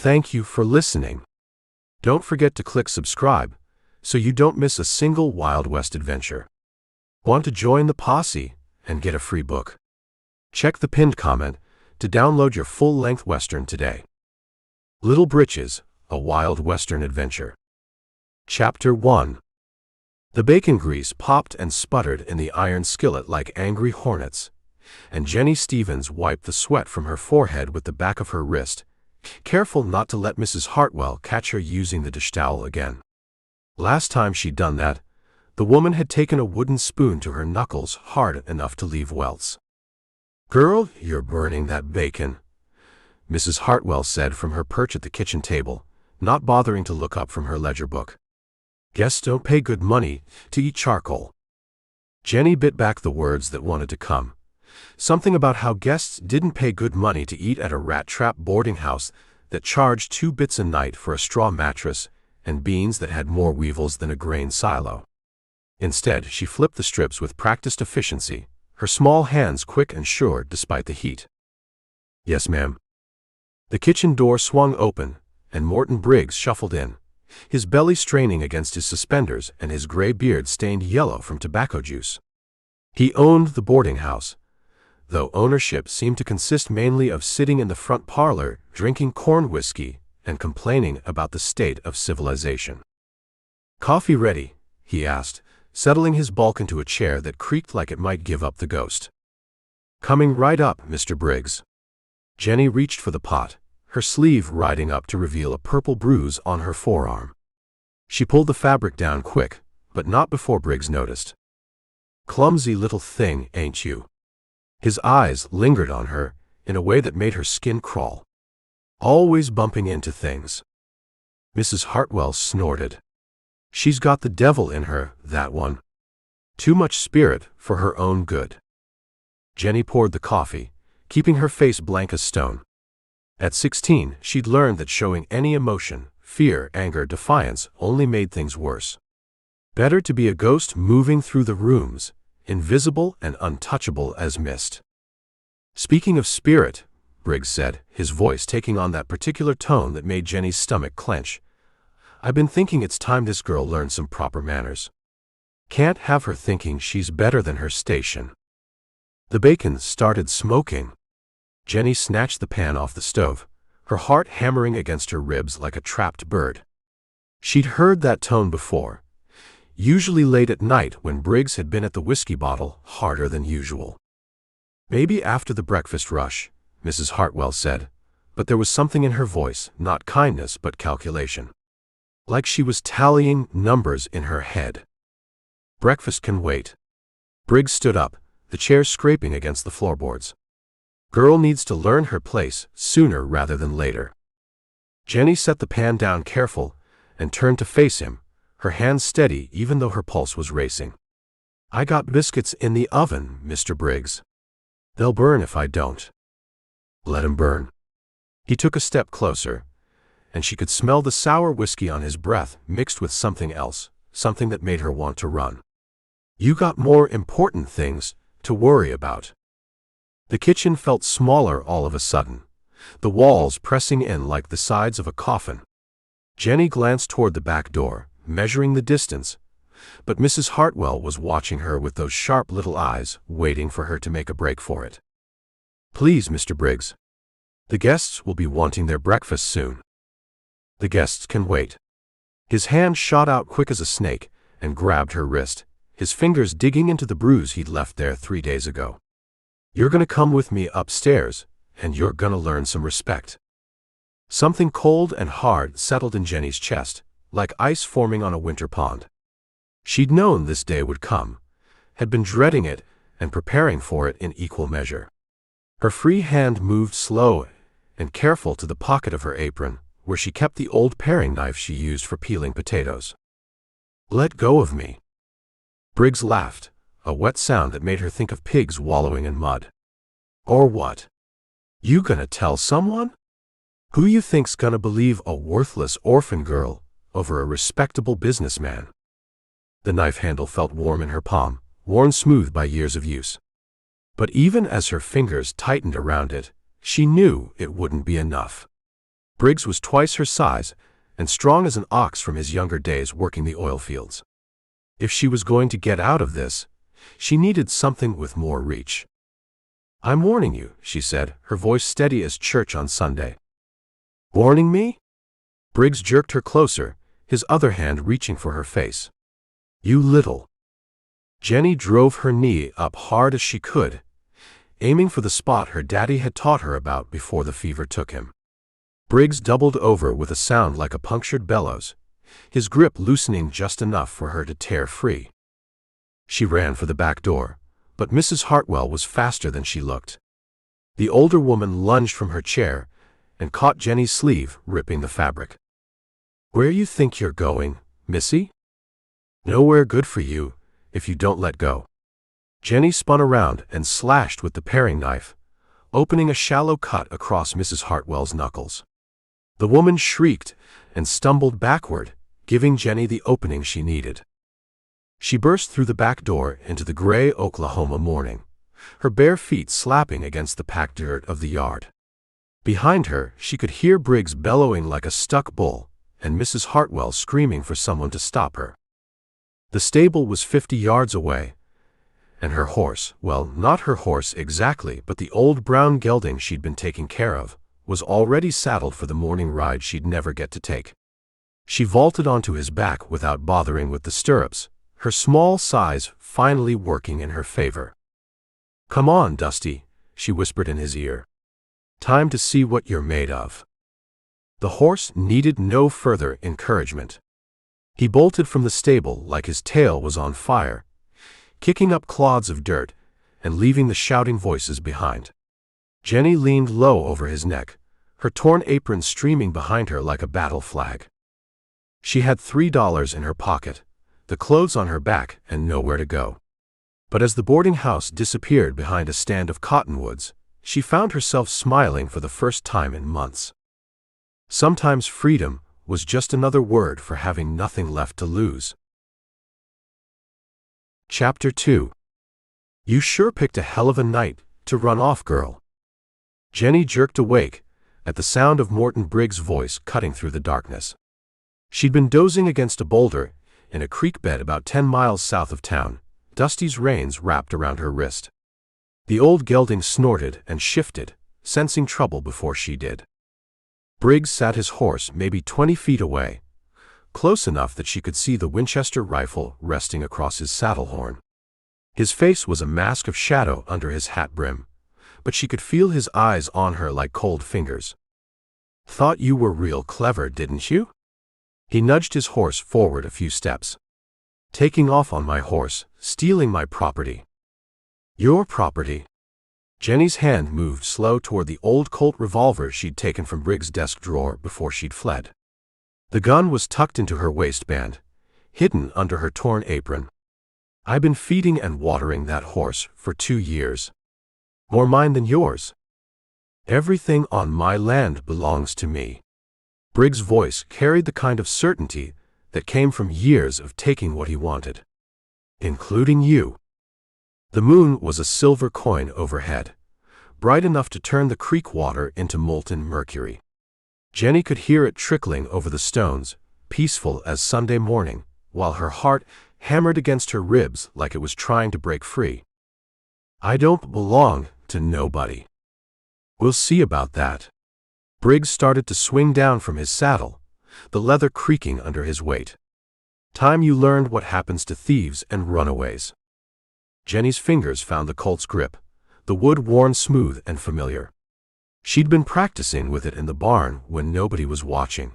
Thank you for listening. Don't forget to click subscribe so you don't miss a single Wild West adventure. Want to join the posse and get a free book? Check the pinned comment to download your full-length Western today. Little Britches, a Wild Western adventure. Chapter 1. The bacon grease popped and sputtered in the iron skillet like angry hornets, and Jennie Stevens wiped the sweat from her forehead with the back of her wrist, careful not to let Mrs. Hartwell catch her using the dish towel again. Last time she'd done that, the woman had taken a wooden spoon to her knuckles hard enough to leave welts. "Girl, you're burning that bacon," Mrs. Hartwell said from her perch at the kitchen table, not bothering to look up from her ledger book. "Guests don't pay good money to eat charcoal." Jennie bit back the words that wanted to come. Something about how guests didn't pay good money to eat at a rat-trap boarding house that charged 2 bits a night for a straw mattress and beans that had more weevils than a grain silo. Instead, she flipped the strips with practiced efficiency, her small hands quick and sure despite the heat. "Yes, ma'am." The kitchen door swung open, and Morton Briggs shuffled in, his belly straining against his suspenders and his gray beard stained yellow from tobacco juice. He owned the boarding house, though ownership seemed to consist mainly of sitting in the front parlor, drinking corn whiskey, and complaining about the state of civilization. "Coffee ready?" he asked, settling his bulk into a chair that creaked like it might give up the ghost. "Coming right up, Mr. Briggs." Jennie reached for the pot, her sleeve riding up to reveal a purple bruise on her forearm. She pulled the fabric down quick, but not before Briggs noticed. "Clumsy little thing, ain't you?" His eyes lingered on her in a way that made her skin crawl. "Always bumping into things." Mrs. Hartwell snorted. "She's got the devil in her, that one. Too much spirit for her own good." Jennie poured the coffee, keeping her face blank as stone. At 16, she'd learned that showing any emotion, fear, anger, defiance, only made things worse. Better to be a ghost moving through the rooms, invisible and untouchable as mist. "Speaking of spirit," Briggs said, his voice taking on that particular tone that made Jennie's stomach clench, "I've been thinking it's time this girl learned some proper manners. Can't have her thinking she's better than her station." The bacon started smoking. Jennie snatched the pan off the stove, her heart hammering against her ribs like a trapped bird. She'd heard that tone before, usually late at night when Briggs had been at the whiskey bottle harder than usual. "Maybe after the breakfast rush," Mrs. Hartwell said, but there was something in her voice, not kindness but calculation. Like she was tallying numbers in her head. "Breakfast can wait." Briggs stood up, the chair scraping against the floorboards. "Girl needs to learn her place sooner rather than later." Jennie set the pan down careful and turned to face him, her hands steady even though her pulse was racing. "I got biscuits in the oven, Mr. Briggs. They'll burn if I don't." "Let 'em burn." He took a step closer, and she could smell the sour whiskey on his breath mixed with something else, something that made her want to run. "You got more important things to worry about." The kitchen felt smaller all of a sudden, the walls pressing in like the sides of a coffin. Jennie glanced toward the back door, measuring the distance, but Mrs. Hartwell was watching her with those sharp little eyes, waiting for her to make a break for it. "Please, Mr. Briggs. The guests will be wanting their breakfast soon." "The guests can wait." His hand shot out quick as a snake and grabbed her wrist, his fingers digging into the bruise he'd left there 3 days ago. "You're gonna come with me upstairs, and you're gonna learn some respect." Something cold and hard settled in Jennie's chest, like ice forming on a winter pond. She'd known this day would come, had been dreading it and preparing for it in equal measure. Her free hand moved slow and careful to the pocket of her apron, where she kept the old paring knife she used for peeling potatoes. "Let go of me." Briggs laughed, a wet sound that made her think of pigs wallowing in mud. "Or what? You gonna tell someone? Who you think's gonna believe a worthless orphan girl over a respectable businessman?" The knife handle felt warm in her palm, worn smooth by years of use. But even as her fingers tightened around it, she knew it wouldn't be enough. Briggs was twice her size and strong as an ox from his younger days working the oil fields. If she was going to get out of this, she needed something with more reach. "I'm warning you," she said, her voice steady as church on Sunday. "Warning me?" Briggs jerked her closer, his other hand reaching for her face. "You little—" Jennie drove her knee up hard as she could, aiming for the spot her daddy had taught her about before the fever took him. Briggs doubled over with a sound like a punctured bellows, his grip loosening just enough for her to tear free. She ran for the back door, but Mrs. Hartwell was faster than she looked. The older woman lunged from her chair and caught Jennie's sleeve, ripping the fabric. "Where you think you're going, missy? Nowhere good for you, if you don't let go." Jennie spun around and slashed with the paring knife, opening a shallow cut across Mrs. Hartwell's knuckles. The woman shrieked and stumbled backward, giving Jennie the opening she needed. She burst through the back door into the gray Oklahoma morning, her bare feet slapping against the packed dirt of the yard. Behind her, she could hear Briggs bellowing like a stuck bull and Mrs. Hartwell screaming for someone to stop her. The stable was 50 yards away, and her horse, well, not her horse exactly, but the old brown gelding she'd been taking care of, was already saddled for the morning ride she'd never get to take. She vaulted onto his back without bothering with the stirrups, her small size finally working in her favor. "Come on, Dusty," she whispered in his ear. "Time to see what you're made of." The horse needed no further encouragement. He bolted from the stable like his tail was on fire, kicking up clods of dirt and leaving the shouting voices behind. Jennie leaned low over his neck, her torn apron streaming behind her like a battle flag. She had $3 in her pocket, the clothes on her back, and nowhere to go. But as the boarding house disappeared behind a stand of cottonwoods, she found herself smiling for the first time in months. Sometimes freedom was just another word for having nothing left to lose. Chapter 2. "You sure picked a hell of a night to run off, girl." Jennie jerked awake at the sound of Morton Briggs' voice cutting through the darkness. She'd been dozing against a boulder in a creek bed about 10 miles south of town, Dusty's reins wrapped around her wrist. The old gelding snorted and shifted, sensing trouble before she did. Briggs sat his horse maybe 20 feet away, close enough that she could see the Winchester rifle resting across his saddle horn. His face was a mask of shadow under his hat brim, but she could feel his eyes on her like cold fingers. "Thought you were real clever, didn't you?" He nudged his horse forward a few steps. "Taking off on my horse, stealing my property." "Your property?" Jennie's hand moved slow toward the old Colt revolver she'd taken from Briggs' desk drawer before she'd fled. The gun was tucked into her waistband, hidden under her torn apron. "I've been feeding and watering that horse for 2 years. More mine than yours. Everything on my land belongs to me." Briggs' voice carried the kind of certainty that came from years of taking what he wanted. "Including you." The moon was a silver coin overhead, bright enough to turn the creek water into molten mercury. Jennie could hear it trickling over the stones, peaceful as Sunday morning, while her heart hammered against her ribs like it was trying to break free. "I don't belong to nobody." "We'll see about that." Briggs started to swing down from his saddle, the leather creaking under his weight. "Time you learned what happens to thieves and runaways." Jennie's fingers found the Colt's grip, the wood worn smooth and familiar. She'd been practicing with it in the barn when nobody was watching,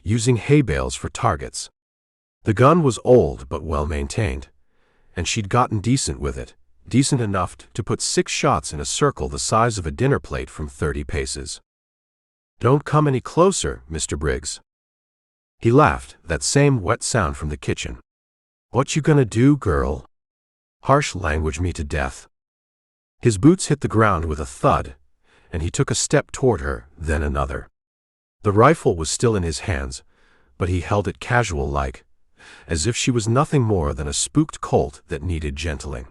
using hay bales for targets. The gun was old but well maintained, and she'd gotten decent with it, decent enough to put 6 shots in a circle the size of a dinner plate from 30 paces. "Don't come any closer, Mr. Briggs." He laughed, that same wet sound from the kitchen. "What you gonna do, girl?" "Harsh language me to death." His boots hit the ground with a thud, and he took a step toward her, then another. The rifle was still in his hands, but he held it casual-like, as if she was nothing more than a spooked colt that needed gentling.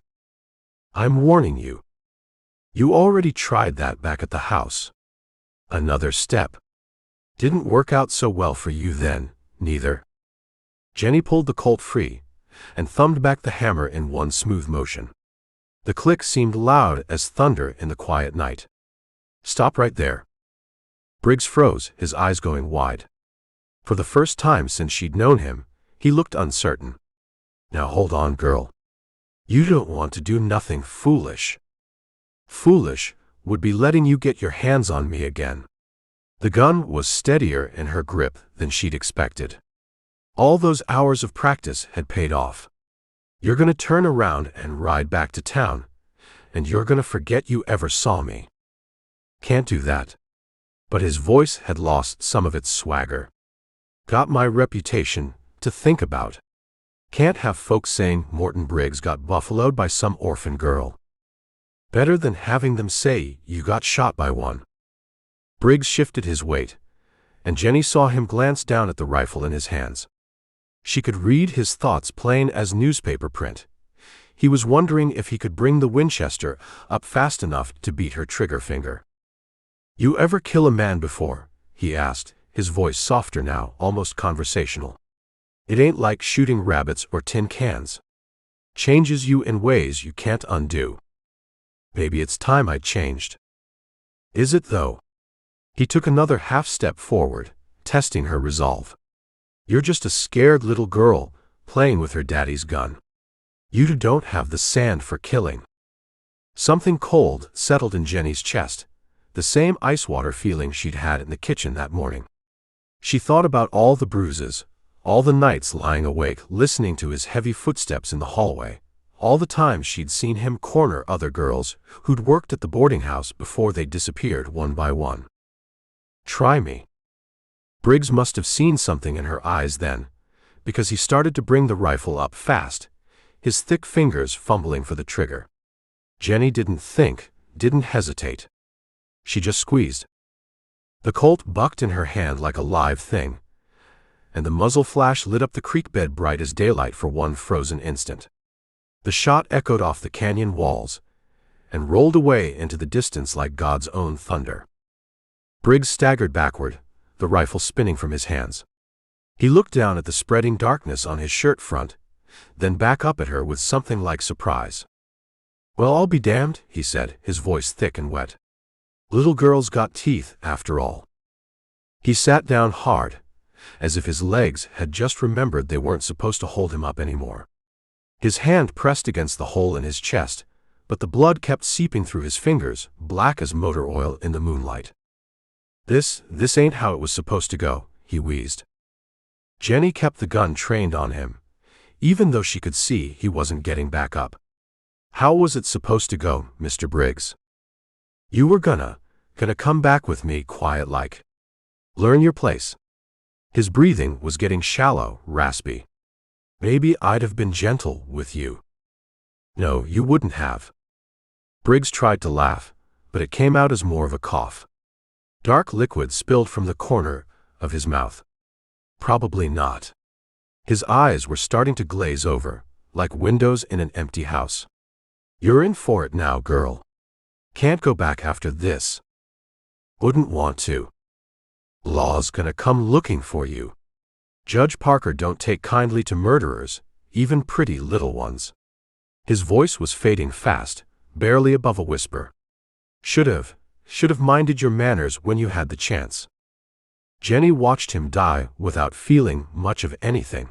"I'm warning you. You already tried that back at the house." Another step. Didn't work out so well for you then, neither. Jennie pulled the Colt free and thumbed back the hammer in one smooth motion. The click seemed loud as thunder in the quiet night. Stop right there. Briggs froze, his eyes going wide. For the first time since she'd known him, he looked uncertain. Now hold on, girl. You don't want to do nothing foolish. Foolish would be letting you get your hands on me again. The gun was steadier in her grip than she'd expected. All those hours of practice had paid off. You're gonna turn around and ride back to town, and you're gonna forget you ever saw me. Can't do that. But his voice had lost some of its swagger. Got my reputation to think about. Can't have folks saying Morton Briggs got buffaloed by some orphan girl. Better than having them say you got shot by one. Briggs shifted his weight, and Jennie saw him glance down at the rifle in his hands. She could read his thoughts plain as newspaper print. He was wondering if he could bring the Winchester up fast enough to beat her trigger finger. You ever kill a man before? He asked, his voice softer now, almost conversational. It ain't like shooting rabbits or tin cans. Changes you in ways you can't undo. Maybe it's time I changed. Is it though? He took another half step forward, testing her resolve. You're just a scared little girl, playing with her daddy's gun. You don't have the sand for killing. Something cold settled in Jennie's chest, the same ice water feeling she'd had in the kitchen that morning. She thought about all the bruises, all the nights lying awake listening to his heavy footsteps in the hallway, all the times she'd seen him corner other girls who'd worked at the boarding house before they disappeared one by one. Try me. Briggs must have seen something in her eyes then, because he started to bring the rifle up fast, his thick fingers fumbling for the trigger. Jennie didn't think, didn't hesitate. She just squeezed. The Colt bucked in her hand like a live thing, and the muzzle flash lit up the creek bed bright as daylight for one frozen instant. The shot echoed off the canyon walls and rolled away into the distance like God's own thunder. Briggs staggered backward, the rifle spinning from his hands. He looked down at the spreading darkness on his shirt front, then back up at her with something like surprise. Well, I'll be damned, he said, his voice thick and wet. Little girls got teeth, after all. He sat down hard, as if his legs had just remembered they weren't supposed to hold him up anymore. His hand pressed against the hole in his chest, but the blood kept seeping through his fingers, black as motor oil in the moonlight. This ain't how it was supposed to go, he wheezed. Jennie kept the gun trained on him, even though she could see he wasn't getting back up. How was it supposed to go, Mr. Briggs? You were gonna come back with me quiet-like. Learn your place. His breathing was getting shallow, raspy. Maybe I'd have been gentle with you. No, you wouldn't have. Briggs tried to laugh, but it came out as more of a cough. Dark liquid spilled from the corner of his mouth. Probably not. His eyes were starting to glaze over, like windows in an empty house. You're in for it now, girl. Can't go back after this. Wouldn't want to. Law's gonna come looking for you. Judge Parker don't take kindly to murderers, even pretty little ones. His voice was fading fast, barely above a whisper. Should have minded your manners when you had the chance. Jennie watched him die without feeling much of anything.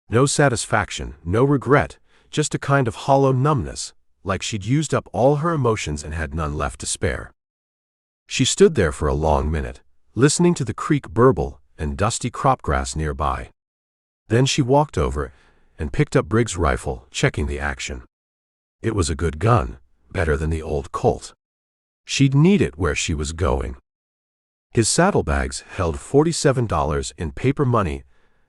No satisfaction, no regret, just a kind of hollow numbness, like she'd used up all her emotions and had none left to spare. She stood there for a long minute, listening to the creek burble and dusty cropgrass nearby. Then she walked over and picked up Briggs' rifle, checking the action. It was a good gun, better than the old Colt. She'd need it where she was going. His saddlebags held $47 in paper money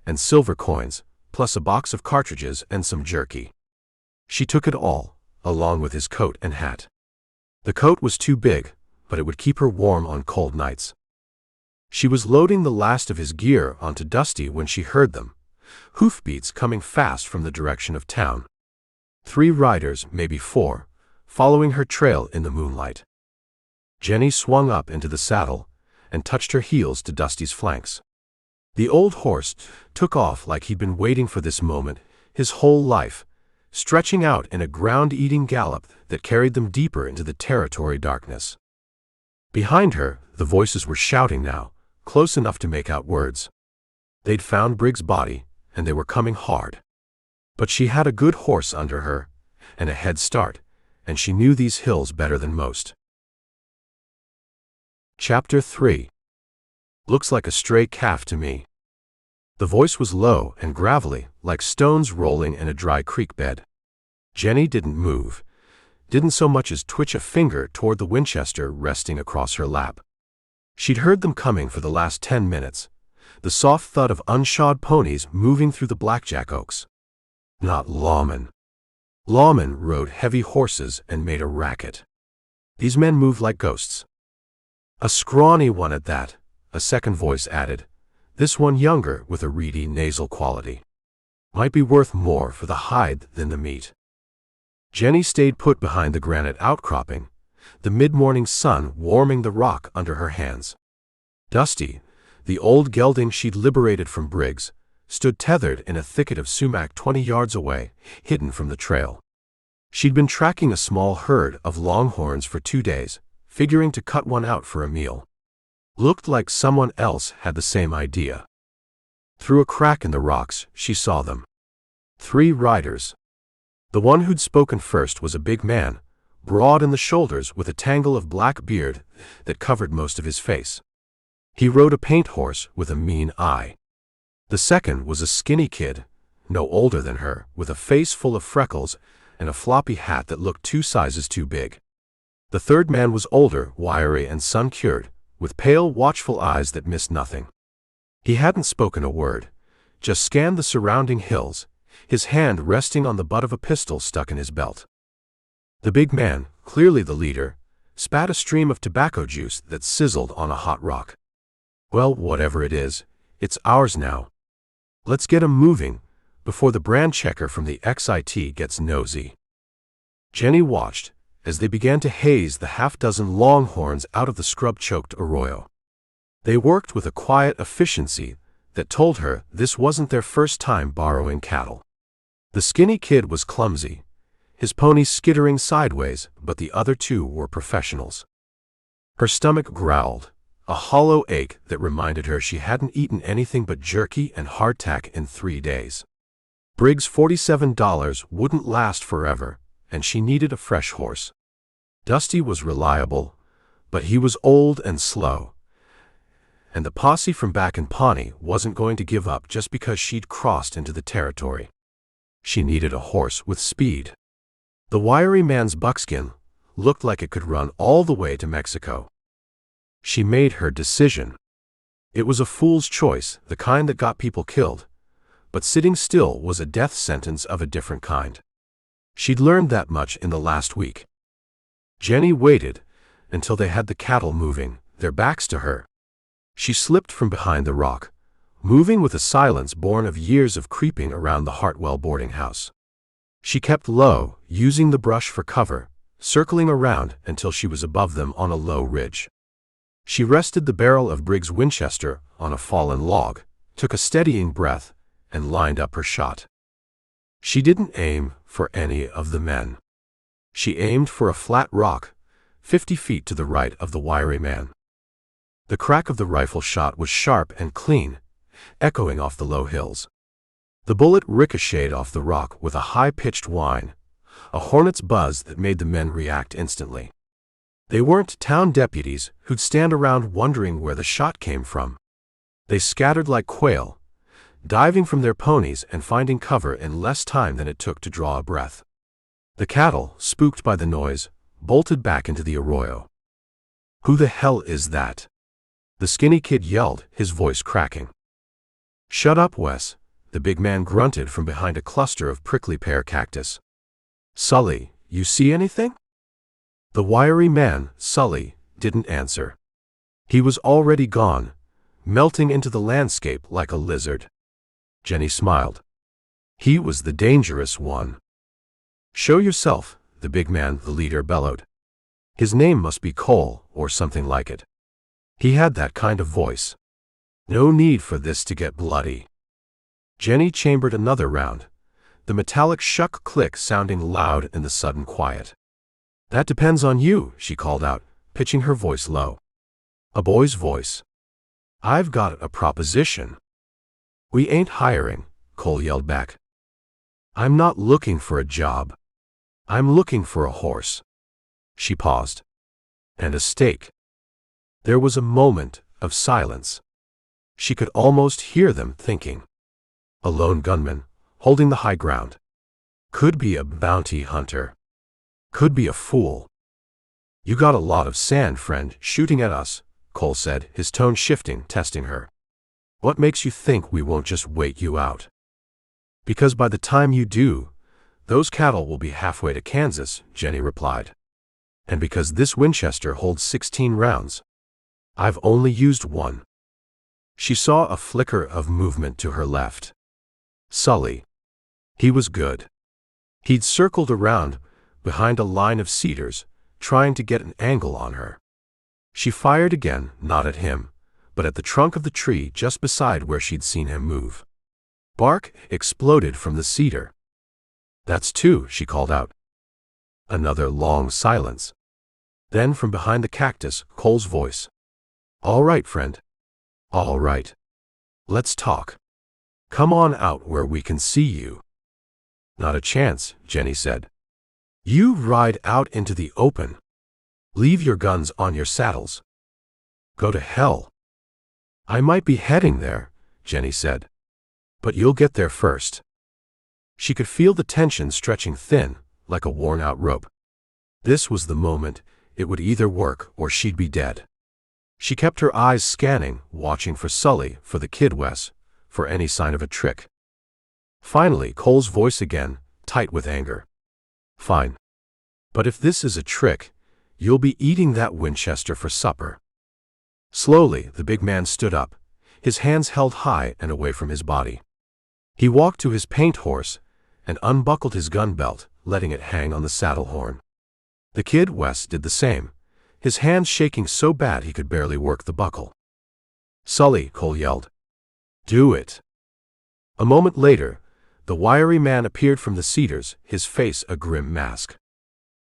and silver coins, plus a box of cartridges and some jerky. She took it all, along with his coat and hat. The coat was too big, but it would keep her warm on cold nights. She was loading the last of his gear onto Dusty when she heard them, hoofbeats coming fast from the direction of town. 3 riders, maybe 4, following her trail in the moonlight. Jennie swung up into the saddle and touched her heels to Dusty's flanks. The old horse took off like he'd been waiting for this moment his whole life, stretching out in a ground-eating gallop that carried them deeper into the territory darkness. Behind her, the voices were shouting now, close enough to make out words. They'd found Briggs' body, and they were coming hard. But she had a good horse under her, and a head start, and she knew these hills better than most. Chapter 3. Looks like a stray calf to me. The voice was low and gravelly, like stones rolling in a dry creek bed. Jennie didn't move, didn't so much as twitch a finger toward the Winchester resting across her lap. She'd heard them coming for the last 10 minutes, the soft thud of unshod ponies moving through the blackjack oaks. Not lawmen. Lawmen rode heavy horses and made a racket. These men moved like ghosts. A scrawny one at that, a second voice added, this one younger with a reedy nasal quality. Might be worth more for the hide than the meat. Jennie stayed put behind the granite outcropping, the mid-morning sun warming the rock under her hands. Dusty, the old gelding she'd liberated from Briggs, stood tethered in a thicket of sumac 20 yards away, hidden from the trail. She'd been tracking a small herd of longhorns for 2 days, figuring to cut one out for a meal. Looked like someone else had the same idea. Through a crack in the rocks, she saw them. 3 riders. The one who'd spoken first was a big man, broad in the shoulders with a tangle of black beard that covered most of his face. He rode a paint horse with a mean eye. The second was a skinny kid, no older than her, with a face full of freckles and a floppy hat that looked 2 sizes too big. The third man was older, wiry and sun-cured, with pale, watchful eyes that missed nothing. He hadn't spoken a word, just scanned the surrounding hills, his hand resting on the butt of a pistol stuck in his belt. The big man, clearly the leader, spat a stream of tobacco juice that sizzled on a hot rock. Well, whatever it is, it's ours now. Let's get 'em moving, before the brand checker from the XIT gets nosy. Jennie watched as they began to haze the half-dozen longhorns out of the scrub-choked arroyo. They worked with a quiet efficiency that told her this wasn't their first time borrowing cattle. The skinny kid was clumsy, his pony skittering sideways, but the other 2 were professionals. Her stomach growled, a hollow ache that reminded her she hadn't eaten anything but jerky and hardtack in 3 days. Briggs' $47 wouldn't last forever, and she needed a fresh horse. Dusty was reliable, but he was old and slow, and the posse from back in Pawnee wasn't going to give up just because she'd crossed into the territory. She needed a horse with speed. The wiry man's buckskin looked like it could run all the way to Mexico. She made her decision. It was a fool's choice, the kind that got people killed, but sitting still was a death sentence of a different kind. She'd learned that much in the last week. Jennie waited until they had the cattle moving, their backs to her. She slipped from behind the rock, moving with a silence born of years of creeping around the Hartwell boarding house. She kept low, using the brush for cover, circling around until she was above them on a low ridge. She rested the barrel of Briggs' Winchester on a fallen log, took a steadying breath, and lined up her shot. She didn't aim for any of the men. She aimed for a flat rock, 50 feet to the right of the wiry man. The crack of the rifle shot was sharp and clean, echoing off the low hills. The bullet ricocheted off the rock with a high-pitched whine, a hornet's buzz that made the men react instantly. They weren't town deputies who'd stand around wondering where the shot came from. They scattered like quail, diving from their ponies and finding cover in less time than it took to draw a breath. The cattle, spooked by the noise, bolted back into the arroyo. "Who the hell is that?" the skinny kid yelled, his voice cracking. "Shut up, Wes," the big man grunted from behind a cluster of prickly pear cactus. "Sully, you see anything?" The wiry man, Sully, didn't answer. He was already gone, melting into the landscape like a lizard. Jennie smiled. He was the dangerous one. "Show yourself," the big man, the leader, bellowed. His name must be Cole, or something like it. He had that kind of voice. No need for this to get bloody. Jennie chambered another round, the metallic shuck click sounding loud in the sudden quiet. That depends on you, she called out, pitching her voice low. A boy's voice. I've got a proposition. We ain't hiring, Cole yelled back. I'm not looking for a job. I'm looking for a horse. She paused. And a stake. There was a moment of silence. She could almost hear them thinking. A lone gunman, holding the high ground. Could be a bounty hunter. Could be a fool. You got a lot of sand, friend, shooting at us, Cole said, his tone shifting, testing her. What makes you think we won't just wait you out? Because by the time you do, those cattle will be halfway to Kansas, Jennie replied. And because this Winchester holds 16 rounds. I've only used one. She saw a flicker of movement to her left. Sully. He was good. He'd circled around behind a line of cedars, trying to get an angle on her. She fired again, not at him, but at the trunk of the tree just beside where she'd seen him move. Bark exploded from the cedar. That's two, she called out. Another long silence. Then from behind the cactus, Cole's voice. All right, friend. All right. Let's talk. Come on out where we can see you. Not a chance, Jennie said. You ride out into the open. Leave your guns on your saddles. Go to hell. I might be heading there, Jennie said. But you'll get there first. She could feel the tension stretching thin, like a worn-out rope. This was the moment. It would either work or she'd be dead. She kept her eyes scanning, watching for Sully, for the Kid Wes, for any sign of a trick. Finally, Cole's voice again, tight with anger. Fine. But if this is a trick, you'll be eating that Winchester for supper. Slowly, the big man stood up, his hands held high and away from his body. He walked to his paint horse and unbuckled his gun belt, letting it hang on the saddle horn. The Kid Wes did the same, his hands shaking so bad he could barely work the buckle. Sully, Cole yelled. Do it. A moment later, the wiry man appeared from the cedars, his face a grim mask.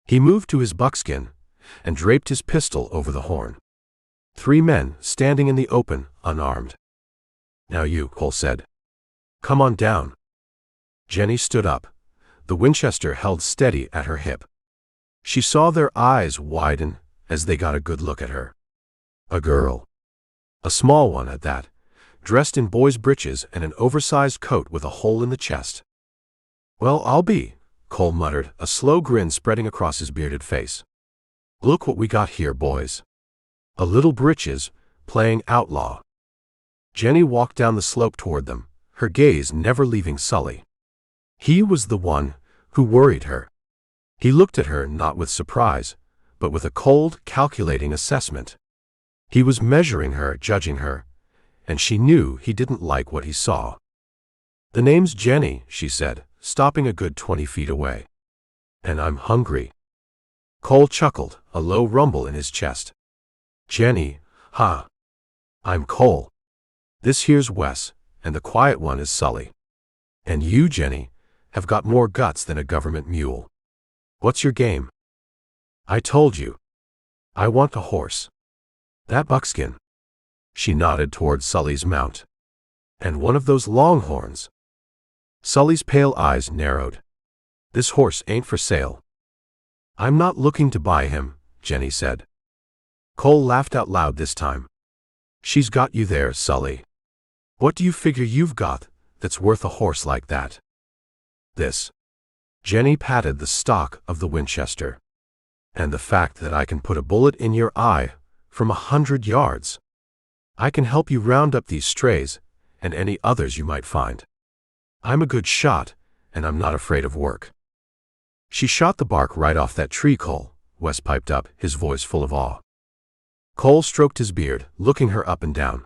He moved to his buckskin and draped his pistol over the horn. 3 men standing in the open, unarmed. Now you, Cole said. Come on down. Jennie stood up, the Winchester held steady at her hip. She saw their eyes widen as they got a good look at her. A girl. A small one at that, dressed in boy's breeches and an oversized coat with a hole in the chest. Well, I'll be, Cole muttered, a slow grin spreading across his bearded face. Look what we got here, boys. A little Britches, playing outlaw. Jennie walked down the slope toward them, her gaze never leaving Sully. He was the one who worried her. He looked at her not with surprise, but with a cold, calculating assessment. He was measuring her, judging her, and she knew he didn't like what he saw. The name's Jennie, she said, stopping a good 20 feet away. And I'm hungry. Cole chuckled, a low rumble in his chest. Jennie, huh? I'm Cole. This here's Wes, and the quiet one is Sully. And you, Jennie, have got more guts than a government mule. What's your game? I told you. I want a horse. That buckskin. She nodded toward Sully's mount. And one of those longhorns. Sully's pale eyes narrowed. This horse ain't for sale. I'm not looking to buy him, Jennie said. Cole laughed out loud this time. She's got you there, Sully. What do you figure you've got that's worth a horse like that? This. Jennie patted the stock of the Winchester. And the fact that I can put a bullet in your eye from 100 yards. I can help you round up these strays and any others you might find. I'm a good shot, and I'm not afraid of work. She shot the bark right off that tree, Cole, Wes piped up, his voice full of awe. Cole stroked his beard, looking her up and down.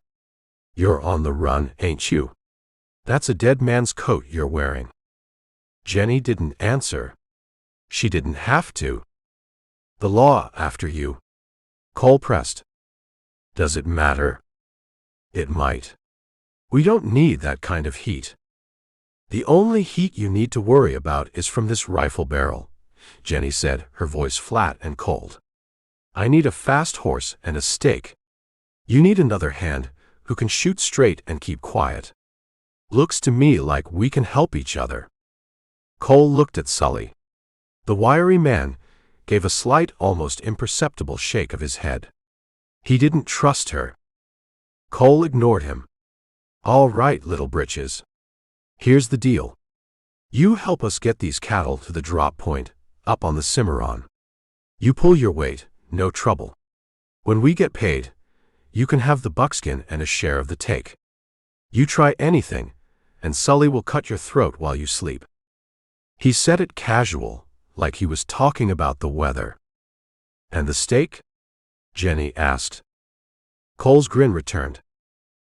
You're on the run, ain't you? That's a dead man's coat you're wearing. Jennie didn't answer. She didn't have to. The law after you. Cole pressed. Does it matter? It might. We don't need that kind of heat. The only heat you need to worry about is from this rifle barrel, Jennie said, her voice flat and cold. I need a fast horse and a stake. You need another hand who can shoot straight and keep quiet. Looks to me like we can help each other. Cole looked at Sully. The wiry man gave a slight, almost imperceptible shake of his head. He didn't trust her. Cole ignored him. All right, little Britches. Here's the deal. You help us get these cattle to the drop point, up on the Cimarron. You pull your weight, no trouble. When we get paid, you can have the buckskin and a share of the take. You try anything, and Sully will cut your throat while you sleep. He said it casual, like he was talking about the weather. And the steak? Jennie asked. Cole's grin returned.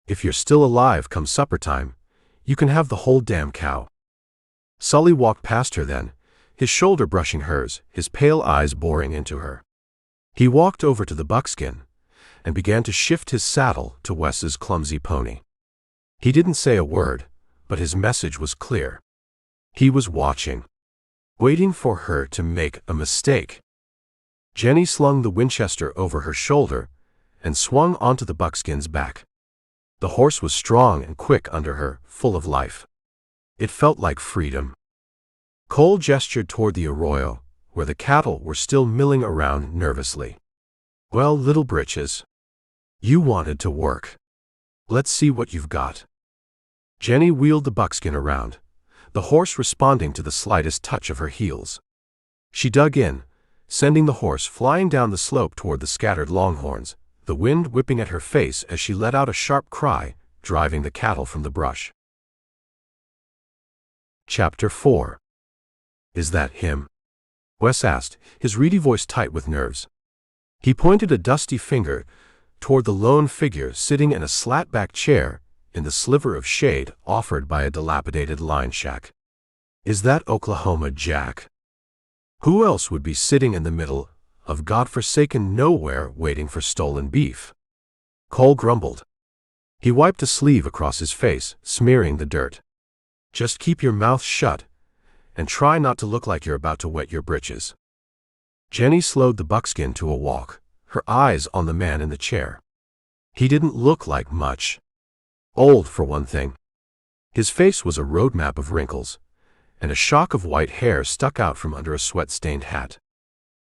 If you're still alive come supper time, you can have the whole damn cow. Sully walked past her then, his shoulder brushing hers, his pale eyes boring into her. He walked over to the buckskin and began to shift his saddle to Wes's clumsy pony. He didn't say a word, but his message was clear. He was watching, waiting for her to make a mistake. Jennie slung the Winchester over her shoulder and swung onto the buckskin's back. The horse was strong and quick under her, full of life. It felt like freedom. Cole gestured toward the arroyo, where the cattle were still milling around nervously. Well, little Britches, you wanted to work. Let's see what you've got. Jennie wheeled the buckskin around, the horse responding to the slightest touch of her heels. She dug in, sending the horse flying down the slope toward the scattered longhorns, the wind whipping at her face as she let out a sharp cry, driving the cattle from the brush. Chapter 4. Is that him? Wes asked, his reedy voice tight with nerves. He pointed a dusty finger toward the lone figure sitting in a slat-back chair in the sliver of shade offered by a dilapidated line shack. Is that Oklahoma Jack? Who else would be sitting in the middle of godforsaken nowhere waiting for stolen beef? Cole grumbled. He wiped a sleeve across his face, smearing the dirt. Just keep your mouth shut and try not to look like you're about to wet your britches. Jennie slowed the buckskin to a walk, her eyes on the man in the chair. He didn't look like much. Old, for one thing. His face was a road map of wrinkles, and a shock of white hair stuck out from under a sweat-stained hat.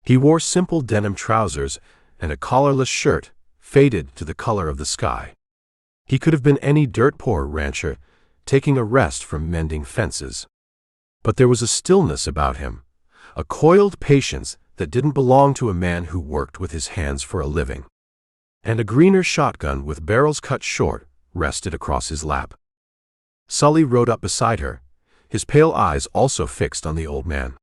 He wore simple denim trousers and a collarless shirt, faded to the color of the sky. He could have been any dirt-poor rancher taking a rest from mending fences. But there was a stillness about him, a coiled patience that didn't belong to a man who worked with his hands for a living. And a greener shotgun with barrels cut short rested across his lap. Sully rode up beside her, his pale eyes also fixed on the old man.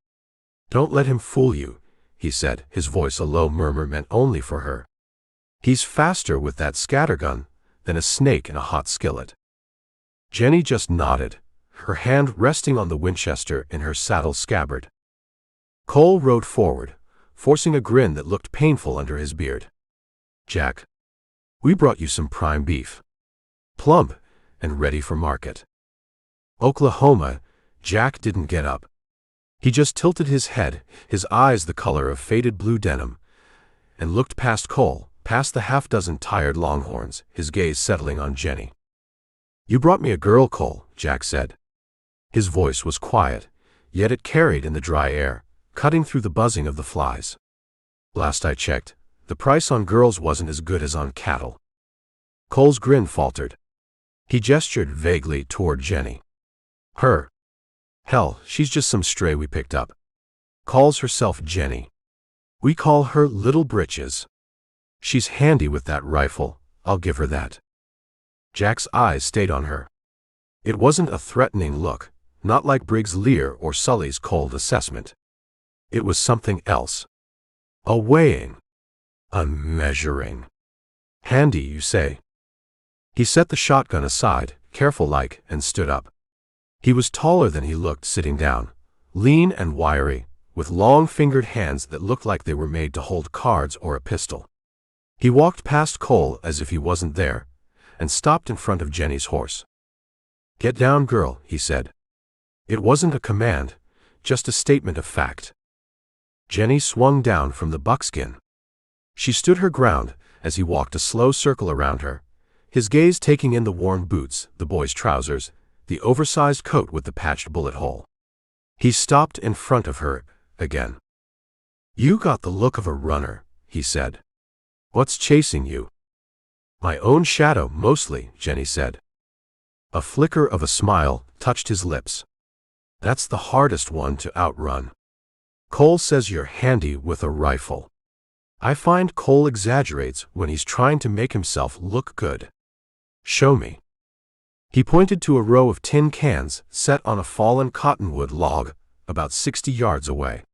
Don't let him fool you, he said, his voice a low murmur meant only for her. He's faster with that scattergun than a snake in a hot skillet. Jennie just nodded, her hand resting on the Winchester in her saddle scabbard. Cole rode forward, forcing a grin that looked painful under his beard. Jack, we brought you some prime beef. Plump and ready for market. Oklahoma, Jack didn't get up. He just tilted his head, his eyes the color of faded blue denim, and looked past Cole, past the half-dozen tired longhorns, his gaze settling on Jennie. You brought me a girl, Cole, Jack said. His voice was quiet, yet it carried in the dry air, cutting through the buzzing of the flies. Last I checked, the price on girls wasn't as good as on cattle. Cole's grin faltered. He gestured vaguely toward Jennie. Her. Hell, she's just some stray we picked up. Calls herself Jennie. We call her Little Britches. She's handy with that rifle, I'll give her that. Jack's eyes stayed on her. It wasn't a threatening look, not like Briggs' leer or Sully's cold assessment. It was something else. A weighing. A measuring. Handy, you say? He set the shotgun aside, careful-like, and stood up. He was taller than he looked sitting down, lean and wiry, with long-fingered hands that looked like they were made to hold cards or a pistol. He walked past Cole as if he wasn't there, and stopped in front of Jennie's horse. "Get down, girl," he said. It wasn't a command, just a statement of fact. Jennie swung down from the buckskin. She stood her ground as he walked a slow circle around her, his gaze taking in the worn boots, the boy's trousers, the oversized coat with the patched bullet hole. He stopped in front of her again. "You got the look of a runner," he said. "What's chasing you?" "My own shadow, mostly," Jennie said. A flicker of a smile touched his lips. "That's the hardest one to outrun. Cole says you're handy with a rifle. I find Cole exaggerates when he's trying to make himself look good. Show me." He pointed to a row of tin cans set on a fallen cottonwood log about 60 yards away.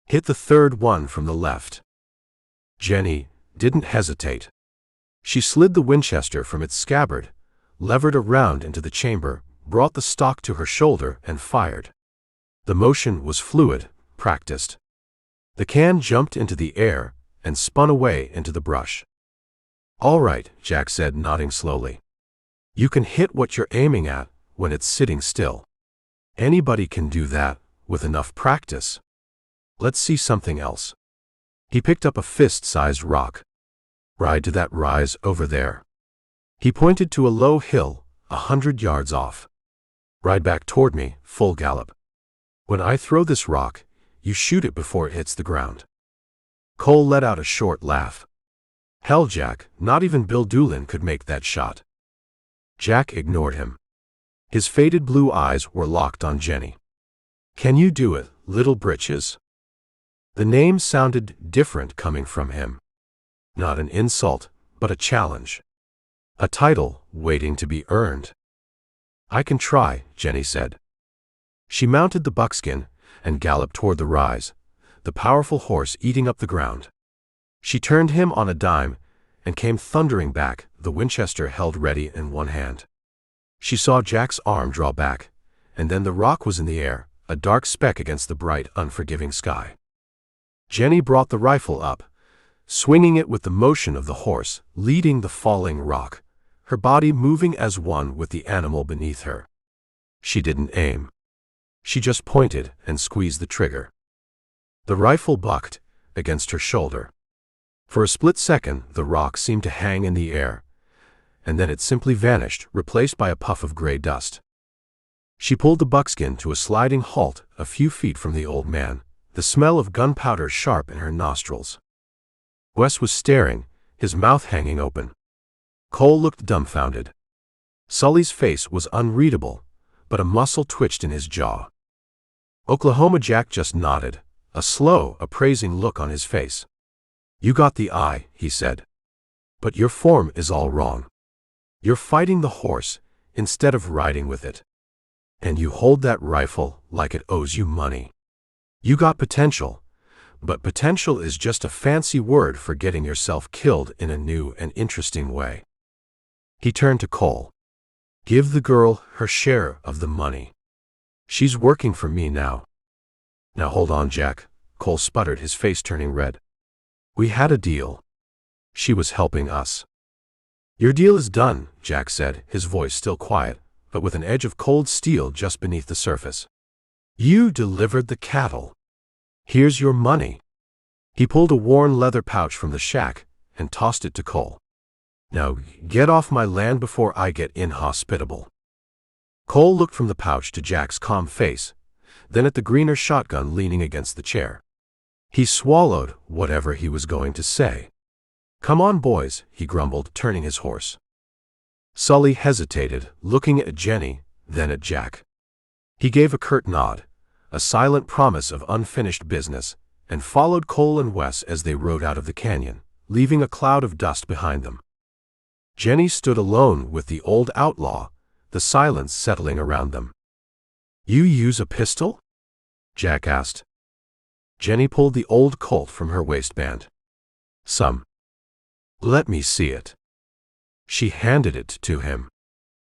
"Hit the third one from the left." Jennie didn't hesitate. She slid the Winchester from its scabbard, levered a round into the chamber, brought the stock to her shoulder, and fired. The motion was fluid, practiced. The can jumped into the air and spun away into the brush. "All right," Jack said, nodding slowly. "You can hit what you're aiming at when it's sitting still. Anybody can do that with enough practice. Let's see something else." He picked up a fist-sized rock. "Ride to that rise over there." He pointed to a low hill 100 yards off. "Ride back toward me, full gallop. When I throw this rock, you shoot it before it hits the ground." Cole let out a short laugh. "Hell, Jack, not even Bill Doolin could make that shot." Jack ignored him. His faded blue eyes were locked on Jennie. "Can you do it, little Britches?" The name sounded different coming from him. Not an insult, but a challenge. A title waiting to be earned. "I can try," Jennie said. She mounted the buckskin and galloped toward the rise, the powerful horse eating up the ground. She turned him on a dime and came thundering back, the Winchester held ready in one hand. She saw Jack's arm draw back, and then the rock was in the air, a dark speck against the bright, unforgiving sky. Jennie brought the rifle up, swinging it with the motion of the horse, leading the falling rock, her body moving as one with the animal beneath her. She didn't aim. She just pointed and squeezed the trigger. The rifle bucked against her shoulder. For a split second, the rock seemed to hang in the air, and then it simply vanished, replaced by a puff of gray dust. She pulled the buckskin to a sliding halt a few feet from the old man, the smell of gunpowder sharp in her nostrils. Wes was staring, his mouth hanging open. Cole looked dumbfounded. Sully's face was unreadable, but a muscle twitched in his jaw. Oklahoma Jack just nodded, a slow, appraising look on his face. "You got the eye," he said. "But your form is all wrong. You're fighting the horse instead of riding with it. And you hold that rifle like it owes you money. You got potential, but potential is just a fancy word for getting yourself killed in a new and interesting way." He turned to Cole. "Give the girl her share of the money. She's working for me now." "Now hold on, Jack," Cole sputtered, his face turning red. "We had a deal. She was helping us." "Your deal is done," Jack said, his voice still quiet, but with an edge of cold steel just beneath the surface. "You delivered the cattle. Here's your money." He pulled a worn leather pouch from the shack and tossed it to Cole. "Now get off my land before I get inhospitable." Cole looked from the pouch to Jack's calm face, then at the greener shotgun leaning against the chair. He swallowed whatever he was going to say. "Come on, boys," he grumbled, turning his horse. Sully hesitated, looking at Jennie, then at Jack. He gave a curt nod, a silent promise of unfinished business, and followed Cole and Wes as they rode out of the canyon, leaving a cloud of dust behind them. Jennie stood alone with the old outlaw, the silence settling around them. "You use a pistol?" Jack asked. Jennie pulled the old Colt from her waistband. "Some." "Let me see it." She handed it to him.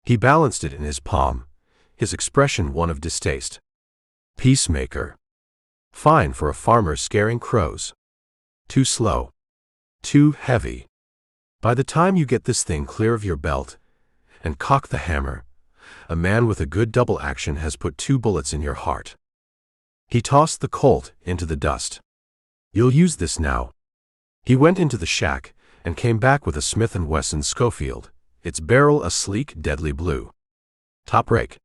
He balanced it in his palm, his expression one of distaste. "Peacemaker. Fine for a farmer scaring crows. Too slow. Too heavy." By the time you get this thing clear of your belt and cock the hammer, a man with a good double action has put 2 bullets in your heart." He tossed the Colt into the dust. "You'll use this now." He went into the shack and came back with a Smith & Wesson Schofield, its barrel a sleek, deadly blue. "Top rake.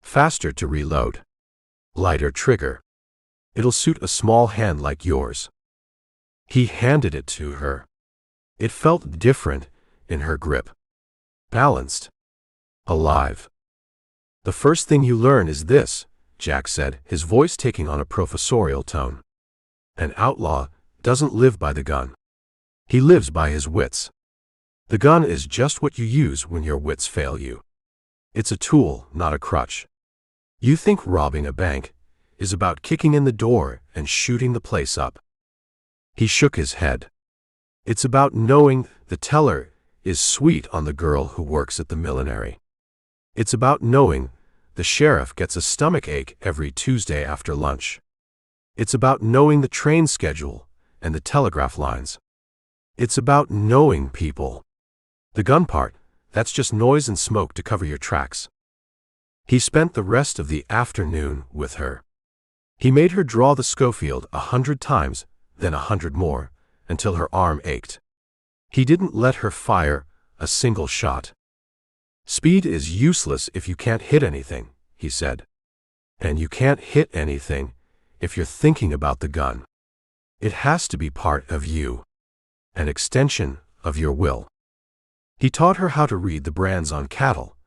Faster to reload. Lighter trigger. It'll suit a small hand like yours." He handed it to her. It felt different in her grip. Balanced. Alive. "The first thing you learn is this," Jack said, his voice taking on a professorial tone. "An outlaw doesn't live by the gun. He lives by his wits. The gun is just what you use when your wits fail you. It's a tool, not a crutch. You think robbing a bank is about kicking in the door and shooting the place up." He shook his head. "It's about knowing the teller is sweet on the girl who works at the millinery. It's about knowing the sheriff gets a stomach ache every Tuesday after lunch. It's about knowing the train schedule and the telegraph lines. It's about knowing people. The gun part, that's just noise and smoke to cover your tracks." He spent the rest of the afternoon with her. He made her draw the Schofield 100 times, then 100 more, until her arm ached. He didn't let her fire a single shot. "Speed is useless if you can't hit anything," he said. "And you can't hit anything if you're thinking about the gun. It has to be part of you, an extension of your will." He taught her how to read the brands on cattle,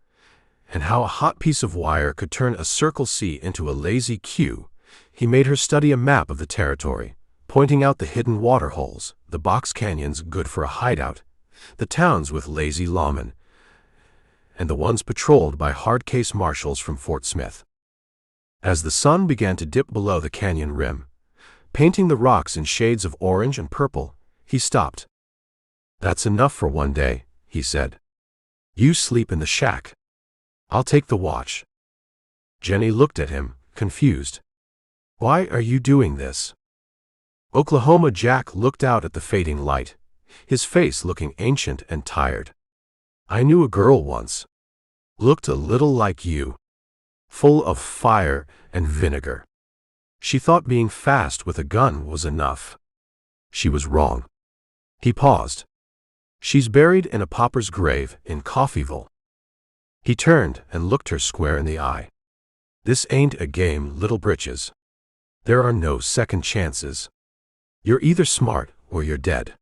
and how a hot piece of wire could turn a Circle C into a lazy Q. He made her study a map of the territory, pointing out the hidden water holes, the box canyons good for a hideout, the towns with lazy lawmen, and the ones patrolled by hard-case marshals from Fort Smith. As the sun began to dip below the canyon rim, painting the rocks in shades of orange and purple, he stopped. "That's enough for one day," he said. "You sleep in the shack. I'll take the watch." Jennie looked at him, confused. "Why are you doing this?" Oklahoma Jack looked out at the fading light, his face looking ancient and tired. "I knew a girl once. Looked a little like you. Full of fire and vinegar. She thought being fast with a gun was enough. She was wrong." He paused. "She's buried in a pauper's grave in Coffeyville." He turned and looked her square in the eye. "This ain't a game, little Britches. There are no second chances. You're either smart or you're dead.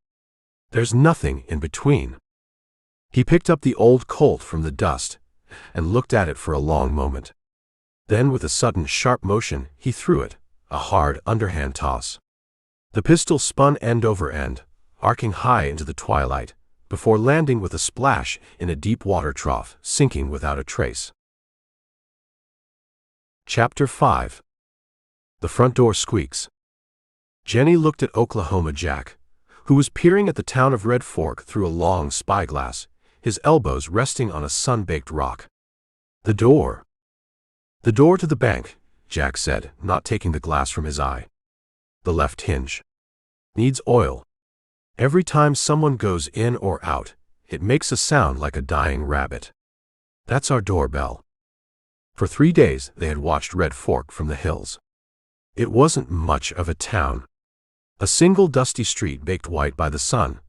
There's nothing in between." He picked up the old Colt from the dust and looked at it for a long moment. Then with a sudden sharp motion he threw it, a hard underhand toss. The pistol spun end over end, arcing high into the twilight, before landing with a splash in a deep water trough, sinking without a trace. Chapter 5. The front door squeaks. Jennie looked at Oklahoma Jack, who was peering at the town of Red Fork through a long spyglass, his elbows resting on a sun-baked rock. "The door." "The door to the bank," Jack said, not taking the glass from his eye. "The left hinge. Needs oil. Every time someone goes in or out, it makes a sound like a dying rabbit. That's our doorbell." For 3 days they had watched Red Fork from the hills. It wasn't much of a town. A single dusty street baked white by the sun,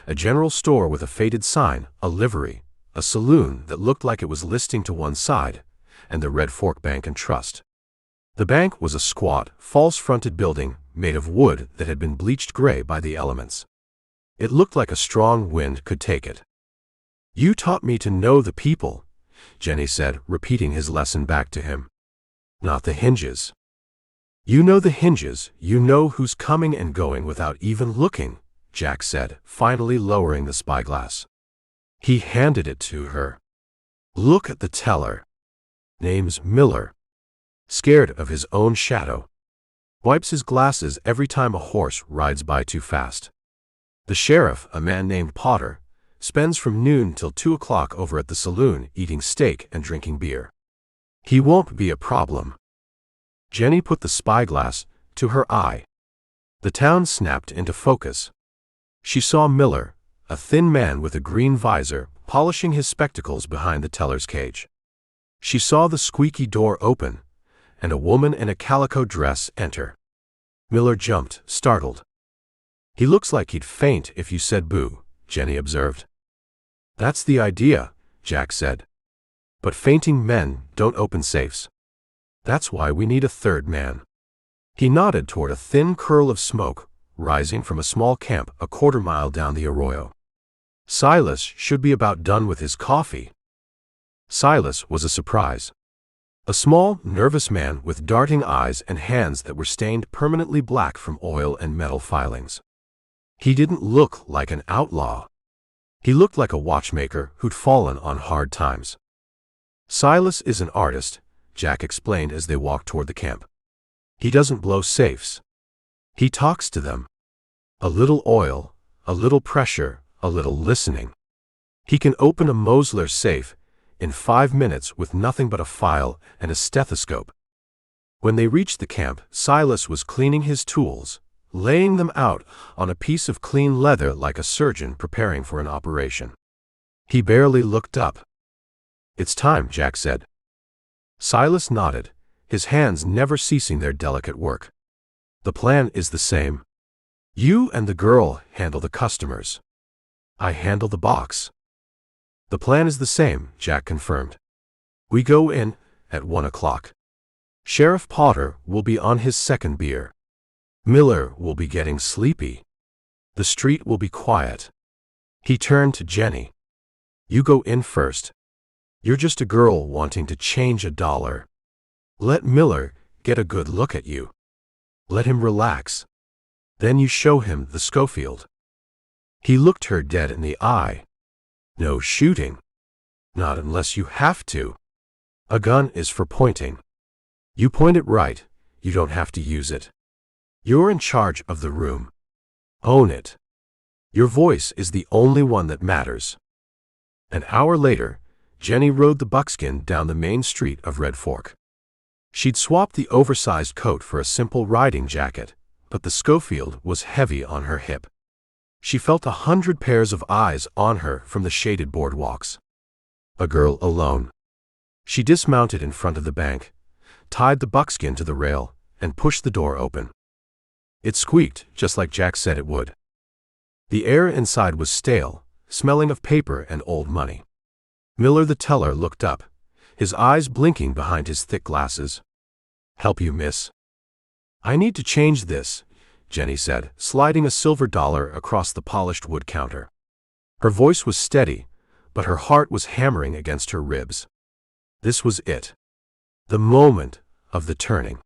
a general store with a faded sign, a livery, a saloon that looked like it was listing to one side, and the Red Fork Bank and Trust. The bank was a squat, false-fronted building made of wood that had been bleached gray by the elements. It looked like a strong wind could take it. "You taught me to know the people," Jennie said, repeating his lesson back to him. "Not the hinges." "You know the hinges, you know who's coming and going without even looking," Jack said, finally lowering the spyglass. He handed it to her. "Look at the teller. Name's Miller. Scared of his own shadow. Wipes his glasses every time a horse rides by too fast. The sheriff, a man named Potter, spends from noon till 2 o'clock over at the saloon eating steak and drinking beer. He won't be a problem." Jennie put the spyglass to her eye. The town snapped into focus. She saw Miller, a thin man with a green visor, polishing his spectacles behind the teller's cage. She saw the squeaky door open, and a woman in a calico dress enter. Miller jumped, startled. "He looks like he'd faint if you said boo," Jennie observed. "That's the idea," Jack said. "But fainting men don't open safes. That's why we need a third man." He nodded toward a thin curl of smoke rising from a small camp a quarter-mile down the arroyo. "Silas should be about done with his coffee." Silas was a surprise. A small, nervous man with darting eyes and hands that were stained permanently black from oil and metal filings. He didn't look like an outlaw. He looked like a watchmaker who'd fallen on hard times. "Silas is an artist," Jack explained as they walked toward the camp. "He doesn't blow safes. He talks to them. A little oil, a little pressure, a little listening. He can open a Mosler safe in 5 minutes with nothing but a file and a stethoscope." When they reached the camp, Silas was cleaning his tools, laying them out on a piece of clean leather like a surgeon preparing for an operation. He barely looked up. "It's time," Jack said. Silas nodded, his hands never ceasing their delicate work. "The plan is the same. You and the girl handle the customers. I handle the box." "The plan is the same," Jack confirmed. "We go in at 1 o'clock. Sheriff Potter will be on his second beer. Miller will be getting sleepy. The street will be quiet." He turned to Jennie. "You go in first. You're just a girl wanting to change $1. Let Miller get a good look at you. Let him relax. Then you show him the Schofield." He looked her dead in the eye. "No shooting. Not unless you have to. A gun is for pointing. You point it right, you don't have to use it. You're in charge of the room. Own it. Your voice is the only one that matters." An hour later, Jennie rode the buckskin down the main street of Red Fork. She'd swapped the oversized coat for a simple riding jacket, but the Schofield was heavy on her hip. She felt 100 pairs of eyes on her from the shaded boardwalks. A girl alone. She dismounted in front of the bank, tied the buckskin to the rail, and pushed the door open. It squeaked, just like Jack said it would. The air inside was stale, smelling of paper and old money. Miller the teller looked up, his eyes blinking behind his thick glasses. "Help you, miss?" "I need to change this," Jennie said, sliding a silver dollar across the polished wood counter. Her voice was steady, but her heart was hammering against her ribs. This was it. The moment of the turning.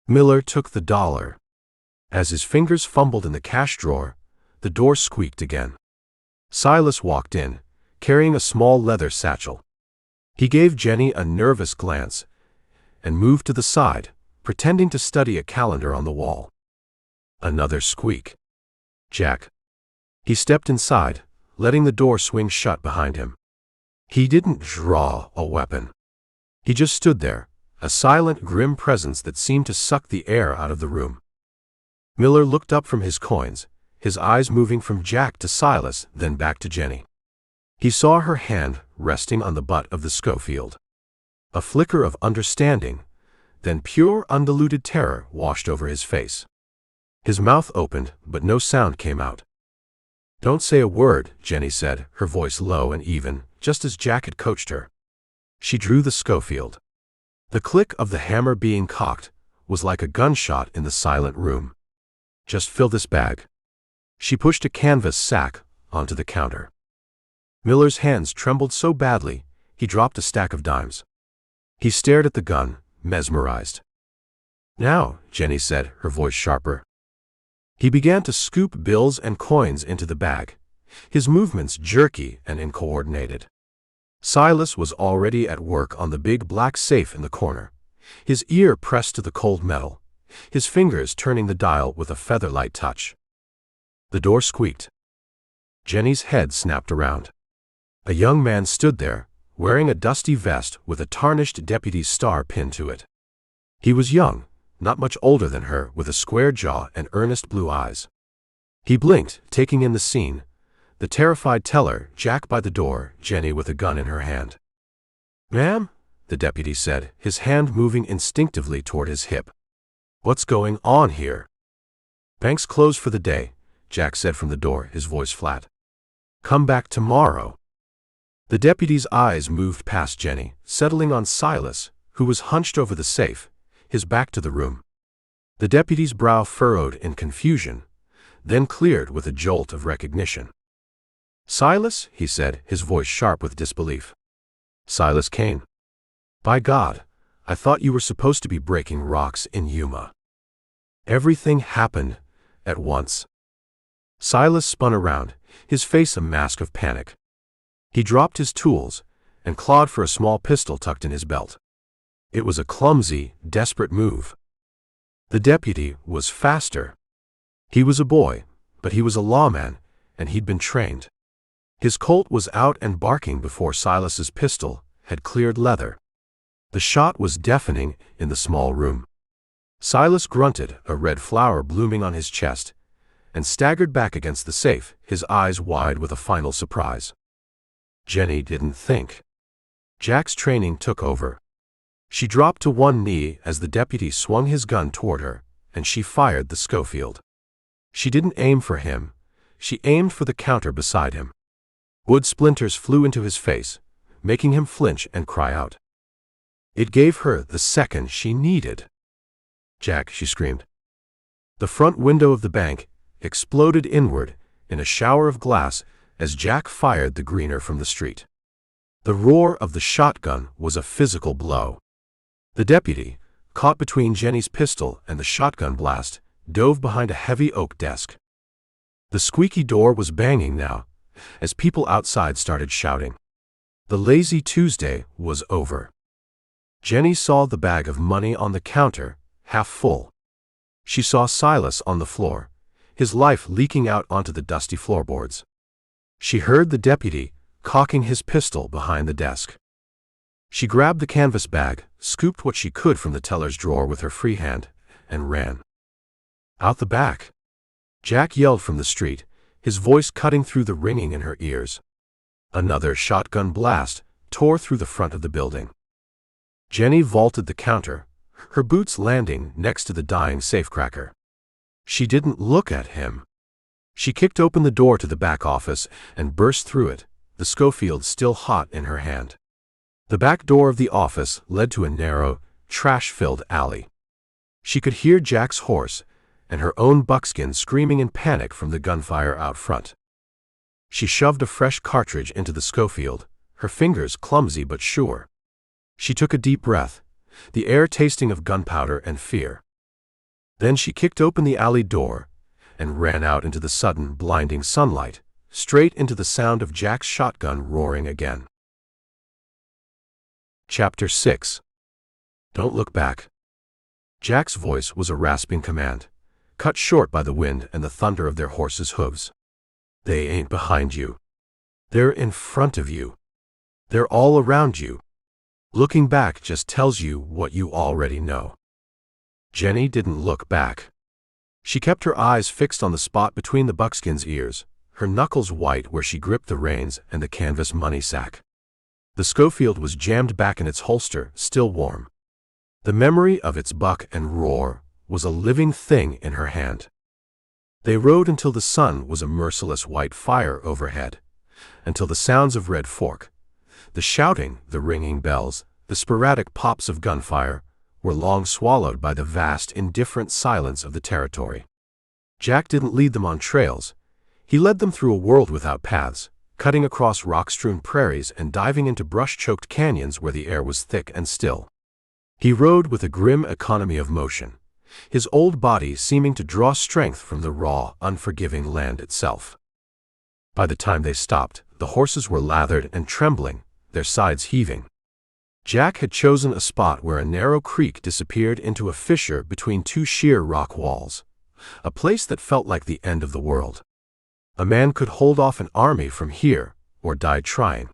Miller took the dollar. As his fingers fumbled in the cash drawer, the door squeaked again. Silas walked in, carrying a small leather satchel. He gave Jennie a nervous glance and moved to the side, pretending to study a calendar on the wall. Another squeak. "Jack." He stepped inside, letting the door swing shut behind him. He didn't draw a weapon. He just stood there, a silent, grim presence that seemed to suck the air out of the room. Miller looked up from his coins, his eyes moving from Jack to Silas, then back to Jennie. He saw her hand resting on the butt of the Schofield. A flicker of understanding, then pure, undiluted terror washed over his face. His mouth opened, but no sound came out. "Don't say a word," Jennie said, her voice low and even, just as Jack had coached her. She drew the Schofield. The click of the hammer being cocked was like a gunshot in the silent room. "Just fill this bag." She pushed a canvas sack onto the counter. Miller's hands trembled so badly, he dropped a stack of dimes. He stared at the gun, mesmerized. "Now," Jennie said, her voice sharper. He began to scoop bills and coins into the bag, his movements jerky and uncoordinated. Silas was already at work on the big black safe in the corner, his ear pressed to the cold metal, his fingers turning the dial with a feather-light touch. The door squeaked. Jennie's head snapped around. A young man stood there, wearing a dusty vest with a tarnished deputy's star pinned to it. He was young, not much older than her, with a square jaw and earnest blue eyes. He blinked, taking in the scene, The terrified teller, Jack by the door, Jennie with a gun in her hand. "Ma'am?" the deputy said, his hand moving instinctively toward his hip. "What's going on here?" "Bank's closed for the day," Jack said from the door, his voice flat. "Come back tomorrow." The deputy's eyes moved past Jennie, settling on Silas, who was hunched over the safe, his back to the room. The deputy's brow furrowed in confusion, then cleared with a jolt of recognition. "Silas?" he said, his voice sharp with disbelief. "Silas Kane. By God, I thought you were supposed to be breaking rocks in Yuma." Everything happened at once. Silas spun around, his face a mask of panic. He dropped his tools and clawed for a small pistol tucked in his belt. It was a clumsy, desperate move. The deputy was faster. He was a boy, but he was a lawman, and he'd been trained. His Colt was out and barking before Silas's pistol had cleared leather. The shot was deafening in the small room. Silas grunted, a red flower blooming on his chest, and staggered back against the safe, his eyes wide with a final surprise. Jennie didn't think. Jack's training took over. She dropped to one knee as the deputy swung his gun toward her, and she fired the Schofield. She didn't aim for him. She aimed for the counter beside him. Wood splinters flew into his face, making him flinch and cry out. It gave her the second she needed. "Jack," she screamed. The front window of the bank exploded inward in a shower of glass as Jack fired the greener from the street. The roar of the shotgun was a physical blow. The deputy, caught between Jennie's pistol and the shotgun blast, dove behind a heavy oak desk. The squeaky door was banging now, as people outside started shouting. The lazy Tuesday was over. Jennie saw the bag of money on the counter, half full. She saw Silas on the floor, his life leaking out onto the dusty floorboards. She heard the deputy cocking his pistol behind the desk. She grabbed the canvas bag, scooped what she could from the teller's drawer with her free hand, and ran. Out the back. Jack yelled from the street, his voice cutting through the ringing in her ears. Another shotgun blast tore through the front of the building. Jennie vaulted the counter, her boots landing next to the dying safecracker. She didn't look at him. She kicked open the door to the back office and burst through it, the Schofield still hot in her hand. The back door of the office led to a narrow, trash-filled alley. She could hear Jack's horse and her own buckskin screaming in panic from the gunfire out front. She shoved a fresh cartridge into the Schofield, her fingers clumsy but sure. She took a deep breath, the air tasting of gunpowder and fear. Then she kicked open the alley door and ran out into the sudden, blinding sunlight, straight into the sound of Jack's shotgun roaring again. Chapter 6. Don't look back. Jack's voice was a rasping command, cut short by the wind and the thunder of their horses' hooves. They ain't behind you. They're in front of you. They're all around you. Looking back just tells you what you already know. Jennie didn't look back. She kept her eyes fixed on the spot between the buckskin's ears, her knuckles white where she gripped the reins and the canvas money sack. The Schofield was jammed back in its holster, still warm. The memory of its buck and roar was a living thing in her hand. They rode until the sun was a merciless white fire overhead, until the sounds of Red Fork, the shouting, the ringing bells, the sporadic pops of gunfire, were long swallowed by the vast, indifferent silence of the territory. Jack didn't lead them on trails. He led them through a world without paths, cutting across rock-strewn prairies and diving into brush-choked canyons where the air was thick and still. He rode with a grim economy of motion, his old body seeming to draw strength from the raw, unforgiving land itself. By the time they stopped, the horses were lathered and trembling, their sides heaving. Jack had chosen a spot where a narrow creek disappeared into a fissure between two sheer rock walls, a place that felt like the end of the world. A man could hold off an army from here, or die trying.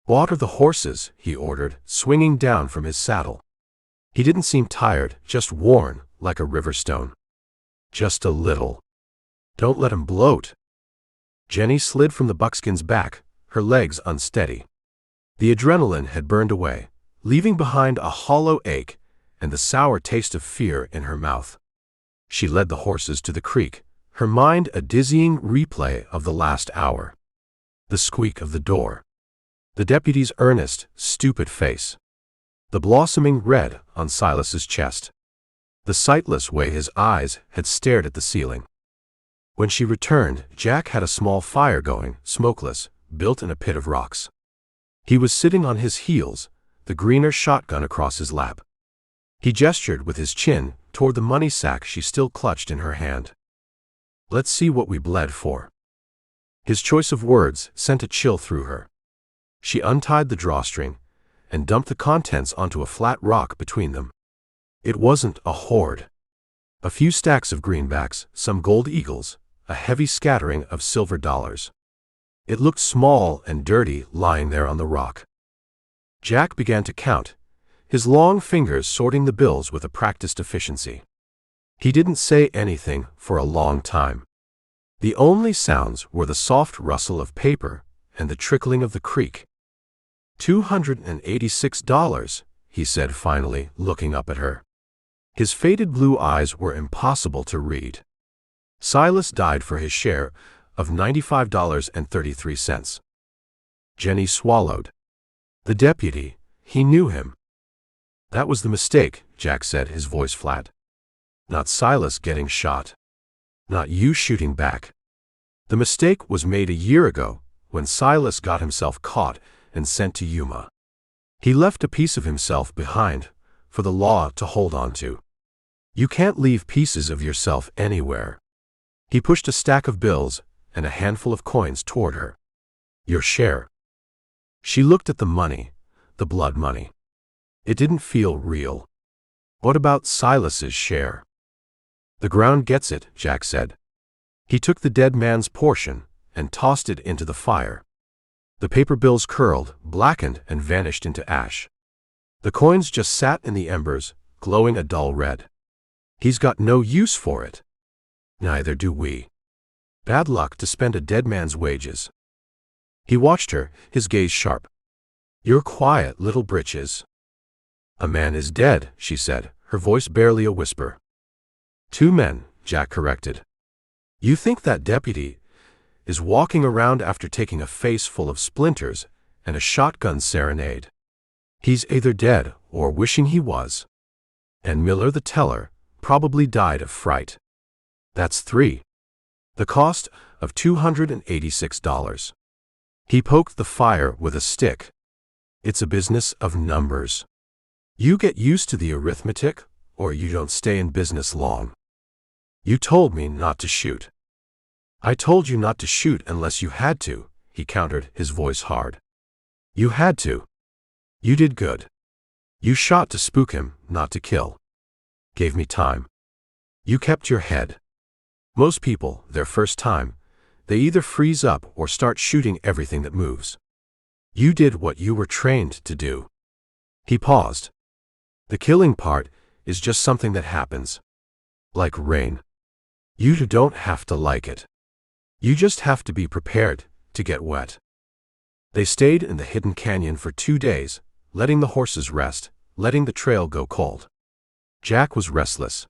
"Water the horses," he ordered, swinging down from his saddle. He didn't seem tired, just worn, like a river stone. "Just a little. Don't let him bloat." Jennie slid from the buckskin's back, her legs unsteady. The adrenaline had burned away, leaving behind a hollow ache and the sour taste of fear in her mouth. She led the horses to the creek, her mind a dizzying replay of the last hour. The squeak of the door. The deputy's earnest, stupid face. The blossoming red on Silas's chest. The sightless way his eyes had stared at the ceiling. When she returned, Jack had a small fire going, smokeless, built in a pit of rocks. He was sitting on his heels, the greener shotgun across his lap. He gestured with his chin toward the money sack she still clutched in her hand. "Let's see what we bled for." His choice of words sent a chill through her. She untied the drawstring and dumped the contents onto a flat rock between them. It wasn't a hoard. A few stacks of greenbacks, some gold eagles, a heavy scattering of silver dollars. It looked small and dirty lying there on the rock. Jack began to count, his long fingers sorting the bills with a practiced efficiency. He didn't say anything for a long time. The only sounds were the soft rustle of paper and the trickling of the creek. $286, he said finally, looking up at her. His faded blue eyes were impossible to read. Silas died for his share of $95.33. Jennie swallowed. The deputy, he knew him. That was the mistake, Jack said, his voice flat. Not Silas getting shot. Not you shooting back. The mistake was made a year ago, when Silas got himself caught and sent to Yuma. He left a piece of himself behind, for the law to hold on to. You can't leave pieces of yourself anywhere. He pushed a stack of bills and a handful of coins toward her. Your share. She looked at the money, the blood money. It didn't feel real. What about Silas's share? The ground gets it, Jack said. He took the dead man's portion and tossed it into the fire. The paper bills curled, blackened, and vanished into ash. The coins just sat in the embers, glowing a dull red. He's got no use for it. Neither do we. Bad luck to spend a dead man's wages. He watched her, his gaze sharp. You're quiet, little Britches. A man is dead, she said, her voice barely a whisper. 2 men, Jack corrected. You think that deputy is walking around after taking a face full of splinters and a shotgun serenade. He's either dead or wishing he was. And Miller the teller probably died of fright. That's 3. The cost of $286. He poked the fire with a stick. It's a business of numbers. You get used to the arithmetic, or you don't stay in business long. You told me not to shoot. I told you not to shoot unless you had to, he countered, his voice hard. You had to. You did good. You shot to spook him, not to kill. Gave me time. You kept your head. Most people, their first time, they either freeze up or start shooting everything that moves. You did what you were trained to do. He paused. The killing part is just something that happens. Like rain. You don't have to like it. You just have to be prepared to get wet. They stayed in the hidden canyon for 2 days, letting the horses rest, letting the trail go cold. Jack was restless.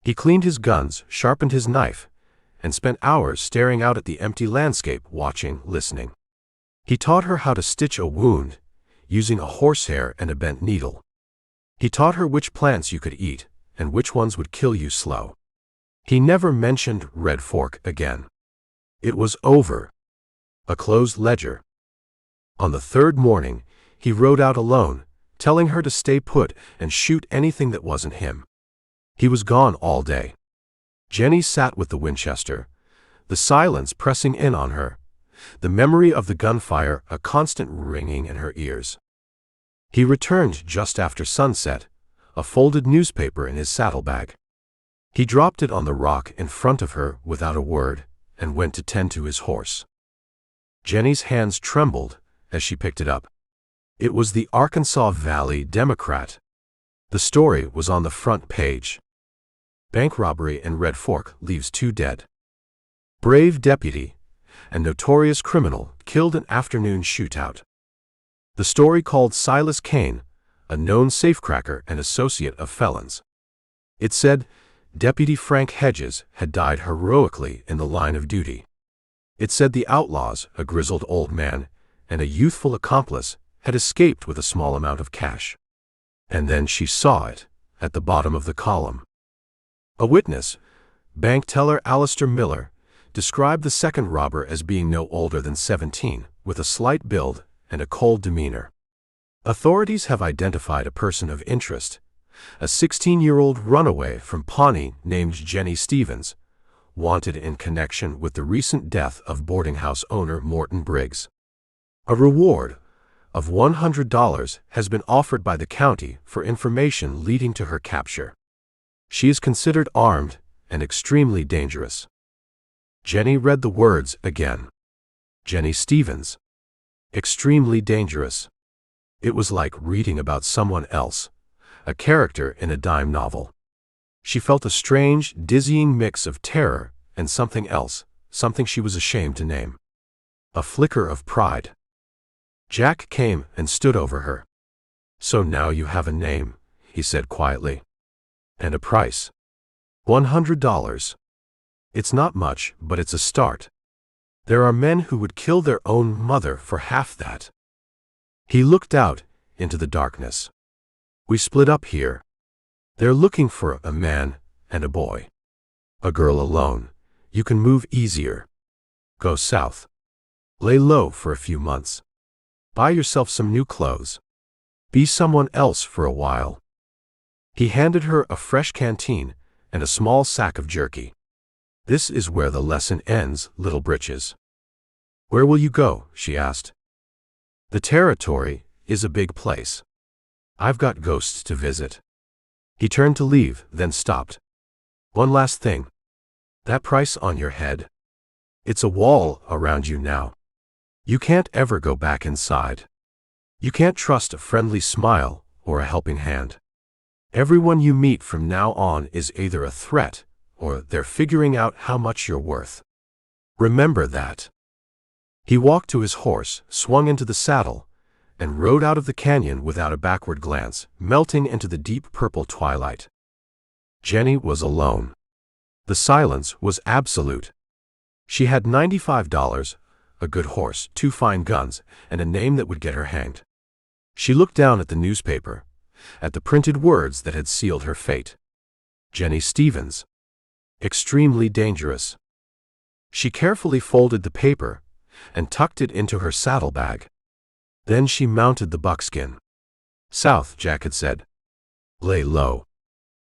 He cleaned his guns, sharpened his knife, and spent hours staring out at the empty landscape, watching, listening. He taught her how to stitch a wound, using a horsehair and a bent needle. He taught her which plants you could eat, and which ones would kill you slow. He never mentioned Red Fork again. It was over. A closed ledger. On the 3rd morning, he rode out alone, telling her to stay put and shoot anything that wasn't him. He was gone all day. Jennie sat with the Winchester, the silence pressing in on her, the memory of the gunfire a constant ringing in her ears. He returned just after sunset, a folded newspaper in his saddlebag. He dropped it on the rock in front of her without a word and went to tend to his horse. Jennie's hands trembled as she picked it up. It was the Arkansas Valley Democrat. The story was on the front page. Bank robbery in Red Fork leaves 2 dead. Brave deputy and notorious criminal, killed in afternoon shootout. The story called Silas Kane, a known safecracker and associate of felons. It said Deputy Frank Hedges had died heroically in the line of duty. It said the Outlaws, a grizzled old man, and a youthful accomplice, had escaped with a small amount of cash. And then she saw it, at the bottom of the column. A witness, bank teller Alistair Miller, described the second robber as being no older than 17, with a slight build and a cold demeanor. Authorities have identified a person of interest, a 16-year-old runaway from Pawnee named Jennie Stevens, wanted in connection with the recent death of boarding house owner Morton Briggs. A reward of $100 has been offered by the county for information leading to her capture. She is considered armed and extremely dangerous. Jennie read the words again. Jennie Stevens. Extremely dangerous. It was like reading about someone else, a character in a dime novel. She felt a strange, dizzying mix of terror and something else, something she was ashamed to name. A flicker of pride. Jack came and stood over her. "So now you have a name," he said quietly. "And a price. $100. It's not much, but it's a start. There are men who would kill their own mother for half that." He looked out into the darkness. "We split up here. They're looking for a man and a boy. A girl alone. You can move easier. Go south. Lay low for a few months. Buy yourself some new clothes. Be someone else for a while." He handed her a fresh canteen and a small sack of jerky. "This is where the lesson ends, little Britches." "Where will you go?" she asked. "The territory is a big place. I've got ghosts to visit." He turned to leave, then stopped. "One last thing. That price on your head. It's a wall around you now. You can't ever go back inside. You can't trust a friendly smile or a helping hand. Everyone you meet from now on is either a threat or they're figuring out how much you're worth. Remember that." He walked to his horse, swung into the saddle, and rode out of the canyon without a backward glance, melting into the deep purple twilight. Jennie was alone. The silence was absolute. She had $95, a good horse, 2 fine guns, and a name that would get her hanged. She looked down at the newspaper, at the printed words that had sealed her fate. Jennie Stevens. Extremely dangerous. She carefully folded the paper and tucked it into her saddlebag. Then she mounted the buckskin. "South," Jack had said. "Lay low.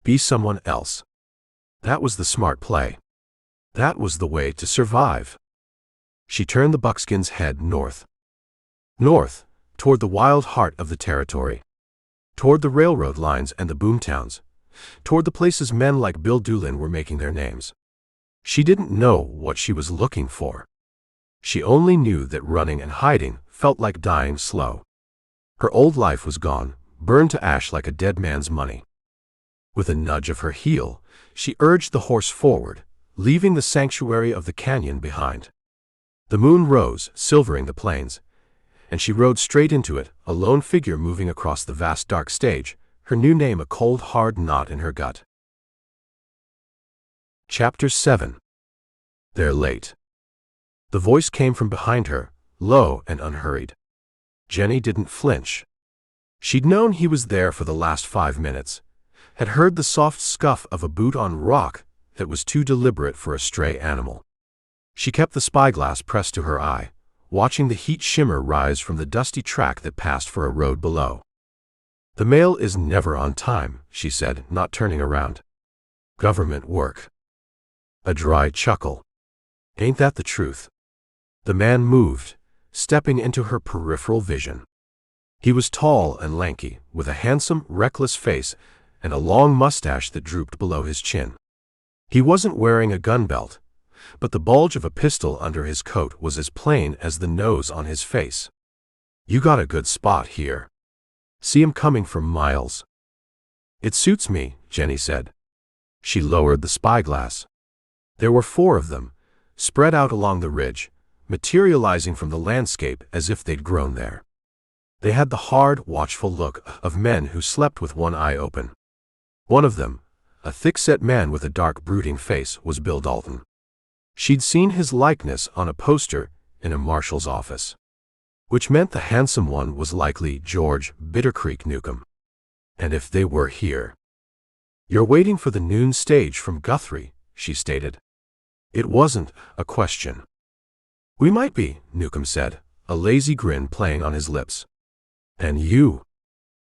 Be someone else." That was the smart play. That was the way to survive. She turned the buckskin's head north. North, toward the wild heart of the territory. Toward the railroad lines and the boomtowns. Toward the places men like Bill Doolin were making their names. She didn't know what she was looking for. She only knew that running and hiding felt like dying slow. Her old life was gone, burned to ash like a dead man's money. With a nudge of her heel, she urged the horse forward, leaving the sanctuary of the canyon behind. The moon rose, silvering the plains, and she rode straight into it, a lone figure moving across the vast dark stage, her new name a cold, hard knot in her gut. Chapter 7. They're late. The voice came from behind her, low and unhurried. Jennie didn't flinch. She'd known he was there for the last 5 minutes, had heard the soft scuff of a boot on rock that was too deliberate for a stray animal. She kept the spyglass pressed to her eye, watching the heat shimmer rise from the dusty track that passed for a road below. "The mail is never on time," she said, not turning around. "Government work." A dry chuckle. "Ain't that the truth?" The man moved, stepping into her peripheral vision. He was tall and lanky, with a handsome, reckless face and a long mustache that drooped below his chin. He wasn't wearing a gun belt, but the bulge of a pistol under his coat was as plain as the nose on his face. "You got a good spot here. See 'em coming for miles." "It suits me," Jennie said. She lowered the spyglass. There were 4 of them, spread out along the ridge, materializing from the landscape as if they'd grown there. They had the hard, watchful look of men who slept with one eye open. One of them, a thick-set man with a dark, brooding face, was Bill Dalton. She'd seen his likeness on a poster in a marshal's office, which meant the handsome one was likely George Bittercreek Newcomb. And if they were here. "You're waiting for the noon stage from Guthrie," she stated. It wasn't a question. "We might be," Newcomb said, a lazy grin playing on his lips. "And you?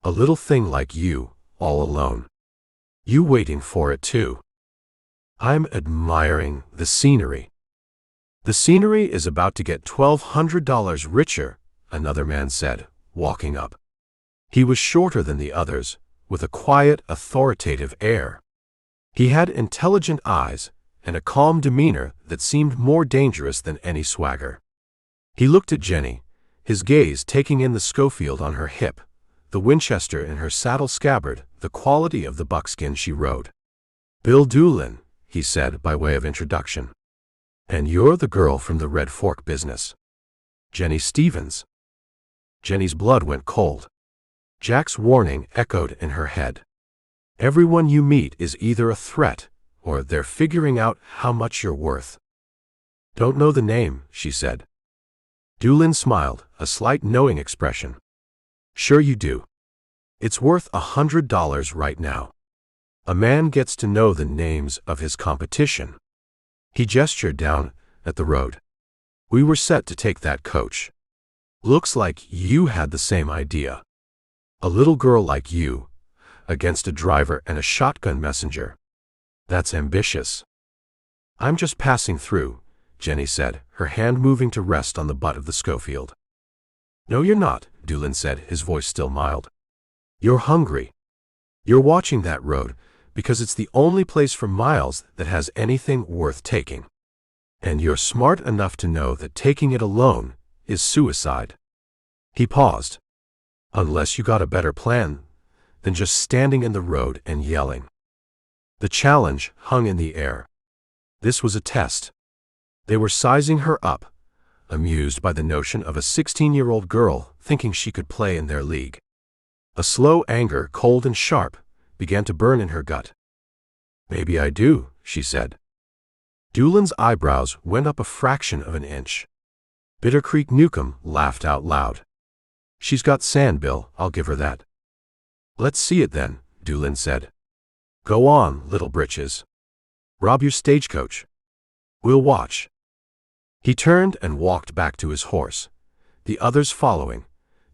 A little thing like you, all alone. You waiting for it too." "I'm admiring the scenery." "The scenery is about to get $1,200 richer," another man said, walking up. He was shorter than the others, with a quiet, authoritative air. He had intelligent eyes and a calm demeanor that seemed more dangerous than any swagger. He looked at Jennie, his gaze taking in the Schofield on her hip, the Winchester in her saddle scabbard, the quality of the buckskin she rode. "Bill Doolin," he said by way of introduction. "And you're the girl from the Red Fork business. Jennie Stevens." Jennie's blood went cold. Jack's warning echoed in her head. "Everyone you meet is either a threat, or they're figuring out how much you're worth." "Don't know the name," she said. Doolin smiled, a slight knowing expression. "Sure you do. It's worth $100 right now. A man gets to know the names of his competition." He gestured down at the road. "We were set to take that coach. Looks like you had the same idea. A little girl like you, against a driver and a shotgun messenger. That's ambitious." "I'm just passing through," Jennie said, her hand moving to rest on the butt of the Schofield. "No, you're not," Doolin said, his voice still mild. "You're hungry. You're watching that road because it's the only place for miles that has anything worth taking. And you're smart enough to know that taking it alone is suicide." He paused. "Unless you got a better plan than just standing in the road and yelling." The challenge hung in the air. This was a test. They were sizing her up, amused by the notion of a 16-year-old girl thinking she could play in their league. A slow anger, cold and sharp, began to burn in her gut. "Maybe I do," she said. Doolin's eyebrows went up a fraction of an inch. Bittercreek Newcomb laughed out loud. "She's got sand, Bill, I'll give her that." "Let's see it then," Doolin said. "Go on, little Britches. Rob your stagecoach. We'll watch." He turned and walked back to his horse, the others following,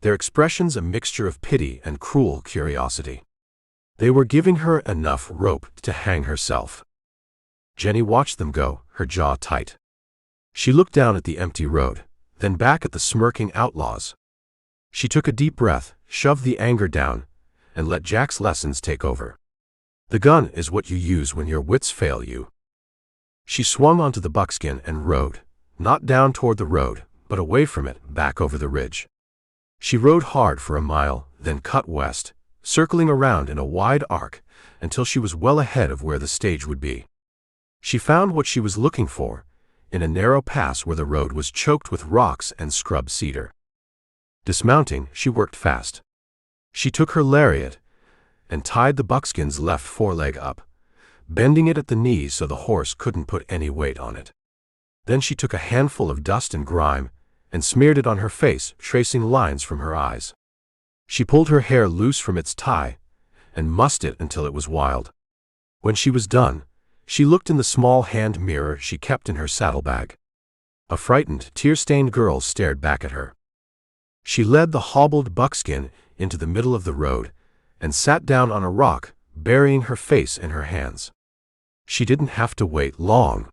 their expressions a mixture of pity and cruel curiosity. They were giving her enough rope to hang herself. Jennie watched them go, her jaw tight. She looked down at the empty road, then back at the smirking outlaws. She took a deep breath, shoved the anger down, and let Jack's lessons take over. "The gun is what you use when your wits fail you." She swung onto the buckskin and rode, not down toward the road, but away from it, back over the ridge. She rode hard for a mile, then cut west, circling around in a wide arc until she was well ahead of where the stage would be. She found what she was looking for, in a narrow pass where the road was choked with rocks and scrub cedar. Dismounting, she worked fast. She took her lariat and tied the buckskin's left foreleg up, bending it at the knees so the horse couldn't put any weight on it. Then she took a handful of dust and grime and smeared it on her face, tracing lines from her eyes. She pulled her hair loose from its tie and mussed it until it was wild. When she was done, she looked in the small hand mirror she kept in her saddlebag. A frightened, tear-stained girl stared back at her. She led the hobbled buckskin into the middle of the road and sat down on a rock, burying her face in her hands. She didn't have to wait long.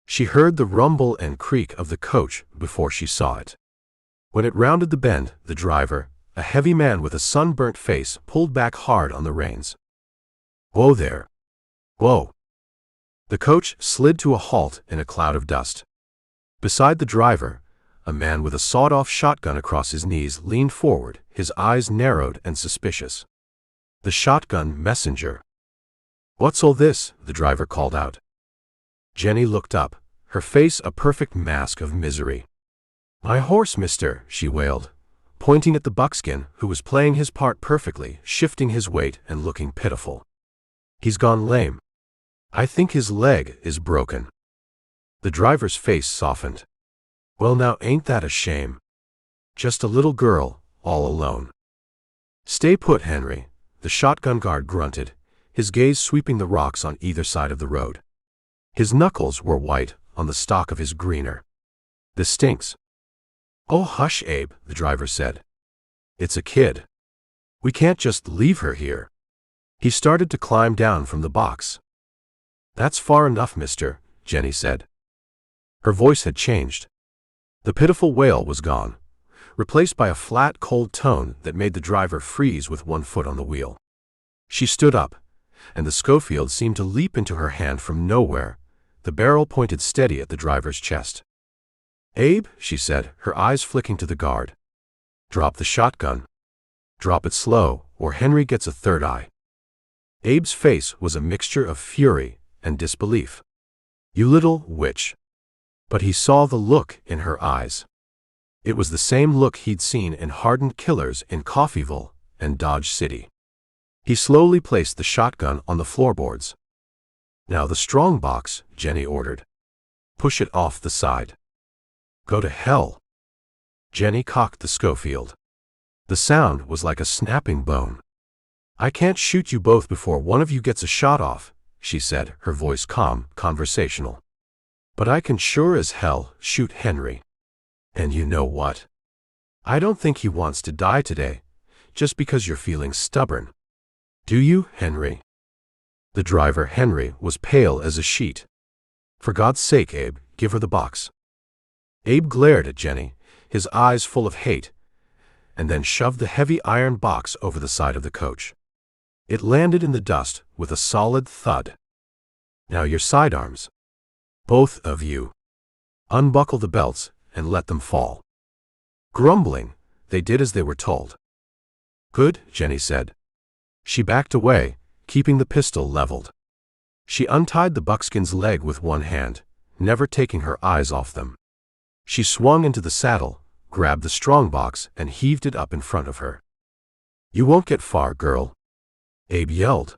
She heard the rumble and creak of the coach before she saw it. When it rounded the bend, the driver, a heavy man with a sunburnt face, pulled back hard on the reins. "Whoa there. Whoa." The coach slid to a halt in a cloud of dust. Beside the driver, a man with a sawed-off shotgun across his knees leaned forward, his eyes narrowed and suspicious. The shotgun messenger. "What's all this?" the driver called out. Jennie looked up, her face a perfect mask of misery. "My horse, mister," she wailed, pointing at the buckskin, who was playing his part perfectly, shifting his weight and looking pitiful. "He's gone lame. I think his leg is broken." The driver's face softened. "Well, now ain't that a shame? Just a little girl, all alone." "Stay put, Henry," the shotgun guard grunted, his gaze sweeping the rocks on either side of the road. His knuckles were white on the stock of his greener. "This stinks." "Oh, hush, Abe," the driver said. "It's a kid. We can't just leave her here." He started to climb down from the box. "That's far enough, mister," Jennie said. Her voice had changed. The pitiful wail was gone, replaced by a flat, cold tone that made the driver freeze with one foot on the wheel. She stood up, and the Schofield seemed to leap into her hand from nowhere, the barrel pointed steady at the driver's chest. "Abe," she said, her eyes flicking to the guard. "Drop the shotgun. Drop it slow, or Henry gets a third eye." Abe's face was a mixture of fury and disbelief. "You little witch." But he saw the look in her eyes. It was the same look he'd seen in hardened killers in Coffeyville and Dodge City. He slowly placed the shotgun on the floorboards. "Now the strong box," Jennie ordered. "Push it off the side." "Go to hell." Jennie cocked the Schofield. The sound was like a snapping bone. "I can't shoot you both before one of you gets a shot off," she said, her voice calm, conversational. "But I can sure as hell shoot Henry. And you know what? I don't think he wants to die today, just because you're feeling stubborn. Do you, Henry?" The driver, Henry, was pale as a sheet. "For God's sake, Abe, give her the box." Abe glared at Jennie, his eyes full of hate, and then shoved the heavy iron box over the side of the coach. It landed in the dust with a solid thud. "Now your sidearms. Both of you. Unbuckle the belts and let them fall." Grumbling, they did as they were told. "Good," Jennie said. She backed away, keeping the pistol leveled. She untied the buckskin's leg with one hand, never taking her eyes off them. She swung into the saddle, grabbed the strong box, and heaved it up in front of her. "You won't get far, girl," Abe yelled.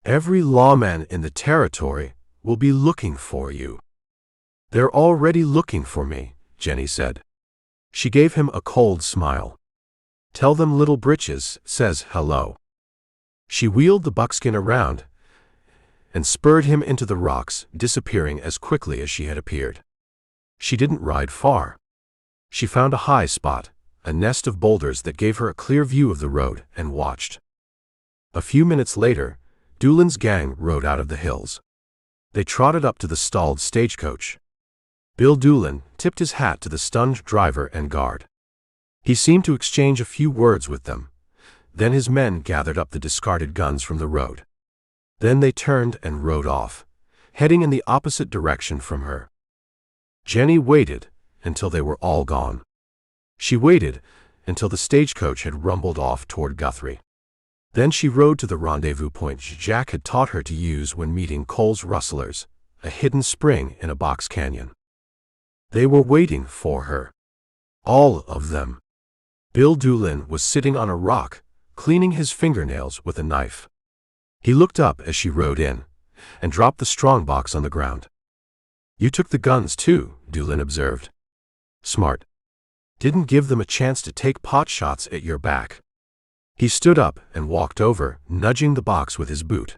"Every lawman in the territory will be looking for you." "They're already looking for me," Jennie said. She gave him a cold smile. "Tell them little Britches says hello." She wheeled the buckskin around and spurred him into the rocks, disappearing as quickly as she had appeared. She didn't ride far. She found a high spot, a nest of boulders that gave her a clear view of the road, and watched. A few minutes later, Doolin's gang rode out of the hills. They trotted up to the stalled stagecoach. Bill Doolin tipped his hat to the stunned driver and guard. He seemed to exchange a few words with them. Then his men gathered up the discarded guns from the road. Then they turned and rode off, heading in the opposite direction from her. Jennie waited until they were all gone. She waited until the stagecoach had rumbled off toward Guthrie. Then she rode to the rendezvous point Jack had taught her to use when meeting Cole's rustlers, a hidden spring in a box canyon. They were waiting for her. All of them. Bill Doolin was sitting on a rock, cleaning his fingernails with a knife. He looked up as she rode in, and dropped the strong box on the ground. "You took the guns too," Doolin observed. "Smart. Didn't give them a chance to take pot shots at your back." He stood up and walked over, nudging the box with his boot.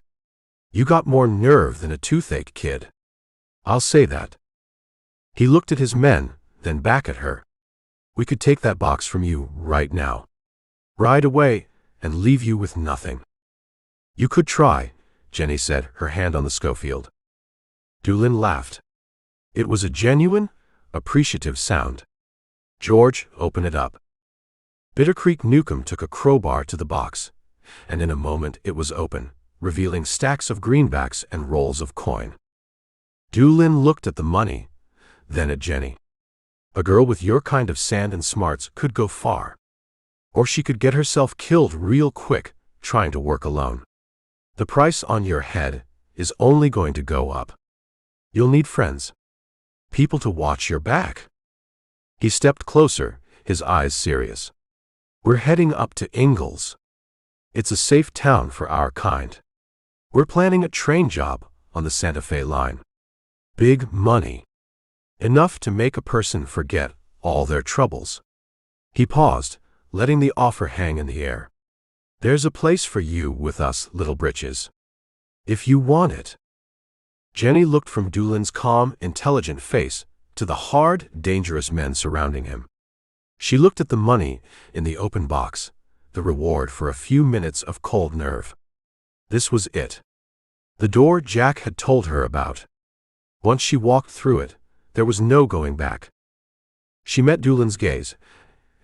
"You got more nerve than a toothache, kid. I'll say that." He looked at his men, then back at her. "We could take that box from you right now. Ride away and leave you with nothing." "You could try," Jennie said, her hand on the Schofield. Doolin laughed. It was a genuine, appreciative sound. "George, open it up." Bitter Creek Newcomb took a crowbar to the box, and in a moment it was open, revealing stacks of greenbacks and rolls of coin. Doolin looked at the money, then at Jennie. A girl with your kind of sand and smarts could go far. Or she could get herself killed real quick, trying to work alone. The price on your head is only going to go up. You'll need friends. People to watch your back." He stepped closer, his eyes serious. "We're heading up to Ingalls. It's a safe town for our kind. We're planning a train job on the Santa Fe line. Big money. Enough to make a person forget all their troubles." He paused, letting the offer hang in the air. "There's a place for you with us, little Britches. If you want it." Jennie looked from Doolin's calm, intelligent face to the hard, dangerous men surrounding him. She looked at the money in the open box, the reward for a few minutes of cold nerve. This was it. The door Jack had told her about. Once she walked through it, there was no going back. She met Doolin's gaze,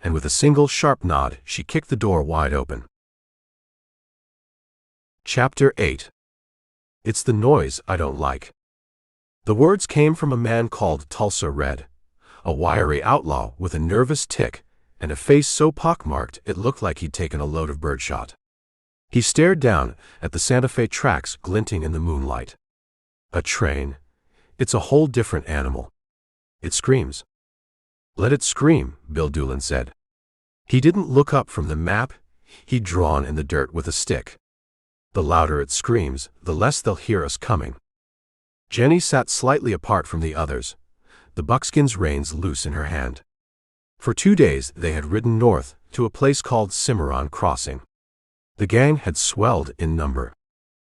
and with a single sharp nod, she kicked the door wide open. Chapter 8. It's the noise I don't like. The words came from a man called Tulsa Red, a wiry outlaw with a nervous tic and a face so pockmarked it looked like he'd taken a load of birdshot. He stared down at the Santa Fe tracks glinting in the moonlight. "A train? It's a whole different animal. It screams." "Let it scream," Bill Doolin said. He didn't look up from the map he'd drawn in the dirt with a stick. "The louder it screams, the less they'll hear us coming." Jennie sat slightly apart from the others, the buckskin's reins loose in her hand. For 2 days they had ridden north to a place called Cimarron Crossing. The gang had swelled in number.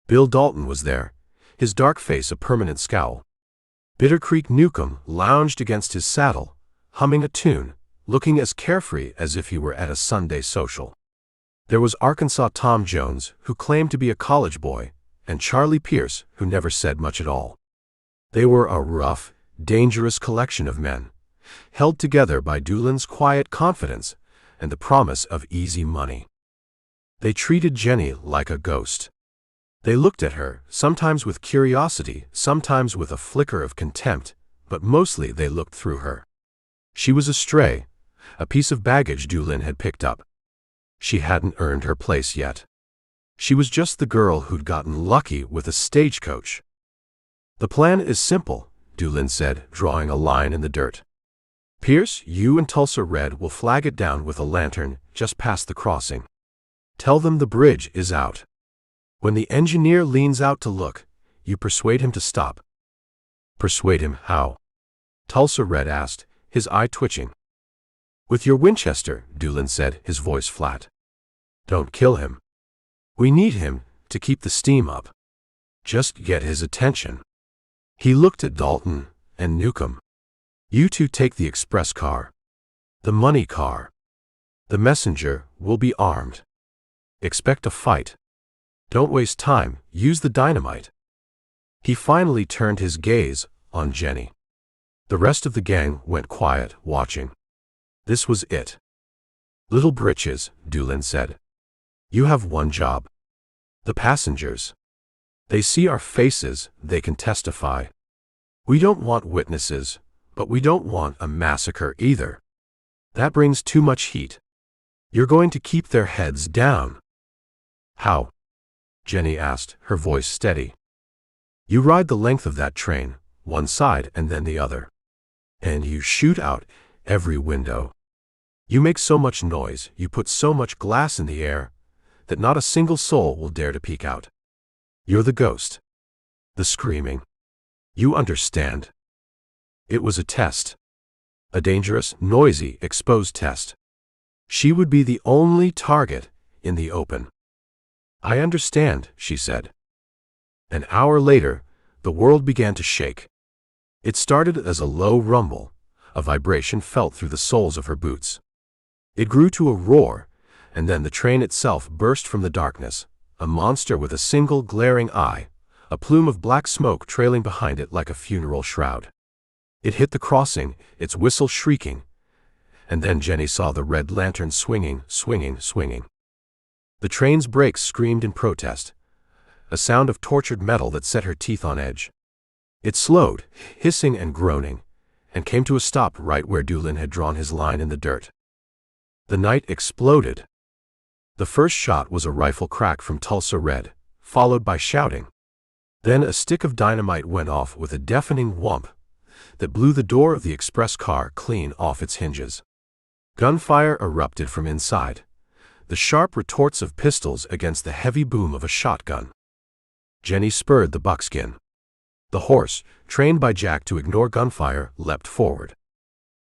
Bill Dalton was there, his dark face a permanent scowl. Bitter Creek Newcomb lounged against his saddle, humming a tune, looking as carefree as if he were at a Sunday social. There was Arkansas Tom Jones, who claimed to be a college boy, and Charlie Pierce, who never said much at all. They were a rough, dangerous collection of men, held together by Doolin's quiet confidence and the promise of easy money. They treated Jennie like a ghost. They looked at her, sometimes with curiosity, sometimes with a flicker of contempt, but mostly they looked through her. She was a stray, a piece of baggage Doolin had picked up. She hadn't earned her place yet. She was just the girl who'd gotten lucky with a stagecoach. "The plan is simple," Doolin said, drawing a line in the dirt. "Pierce, you and Tulsa Red will flag it down with a lantern just past the crossing. Tell them the bridge is out. When the engineer leans out to look, you persuade him to stop." "Persuade him how?" Tulsa Red asked, his eye twitching. "With your Winchester," Doolin said, his voice flat. "Don't kill him. We need him to keep the steam up. Just get his attention." He looked at Dalton and Newcomb. "You two take the express car. The money car. The messenger will be armed. Expect a fight. Don't waste time, use the dynamite." He finally turned his gaze on Jennie. The rest of the gang went quiet, watching. This was it. "Little Britches," Doolin said. "You have one job. The passengers. They see our faces, they can testify. We don't want witnesses, but we don't want a massacre either. That brings too much heat. You're going to keep their heads down." "How?" Jennie asked, her voice steady. "You ride the length of that train, one side and then the other. And you shoot out every window. You make so much noise, you put so much glass in the air, that not a single soul will dare to peek out. You're the ghost. The screaming. You understand." It was a test. A dangerous, noisy, exposed test. She would be the only target in the open. "I understand," she said. An hour later, the world began to shake. It started as a low rumble, a vibration felt through the soles of her boots. It grew to a roar, and then the train itself burst from the darkness, a monster with a single glaring eye, a plume of black smoke trailing behind it like a funeral shroud. It hit the crossing, its whistle shrieking, and then Jennie saw the red lantern swinging, swinging, swinging. The train's brakes screamed in protest, a sound of tortured metal that set her teeth on edge. It slowed, hissing and groaning, and came to a stop right where Doolin had drawn his line in the dirt. The night exploded. The first shot was a rifle crack from Tulsa Red, followed by shouting. Then a stick of dynamite went off with a deafening whump, that blew the door of the express car clean off its hinges. Gunfire erupted from inside, the sharp retorts of pistols against the heavy boom of a shotgun. Jennie spurred the buckskin. The horse, trained by Jack to ignore gunfire, leapt forward.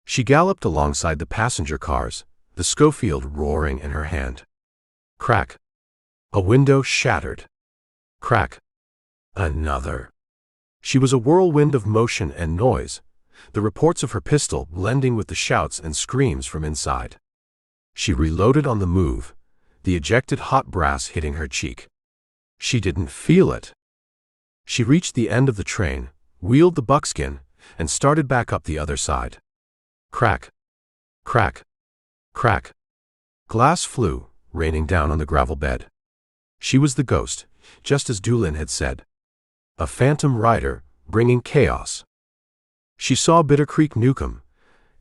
She galloped alongside the passenger cars, the Schofield roaring in her hand. Crack. A window shattered. Crack. Another. She was a whirlwind of motion and noise, the reports of her pistol blending with the shouts and screams from inside. She reloaded on the move, the ejected hot brass hitting her cheek. She didn't feel it. She reached the end of the train, wheeled the buckskin, and started back up the other side. Crack. Crack. Crack. Glass flew, raining down on the gravel bed. She was the ghost, just as Doolin had said. A phantom rider, bringing chaos. She saw Bitter Creek Newcomb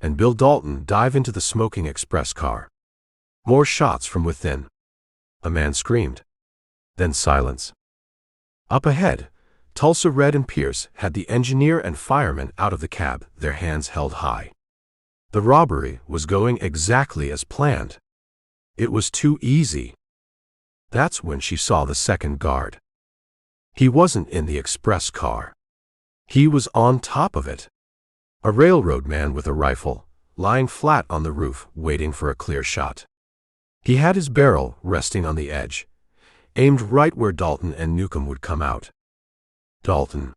and Bill Dalton dive into the smoking express car. More shots from within. A man screamed. Then silence. Up ahead, Tulsa Red and Pierce had the engineer and fireman out of the cab, their hands held high. The robbery was going exactly as planned. It was too easy. That's when she saw the second guard. He wasn't in the express car. He was on top of it. A railroad man with a rifle, lying flat on the roof, waiting for a clear shot. He had his barrel resting on the edge, aimed right where Dalton and Newcomb would come out. Dalton.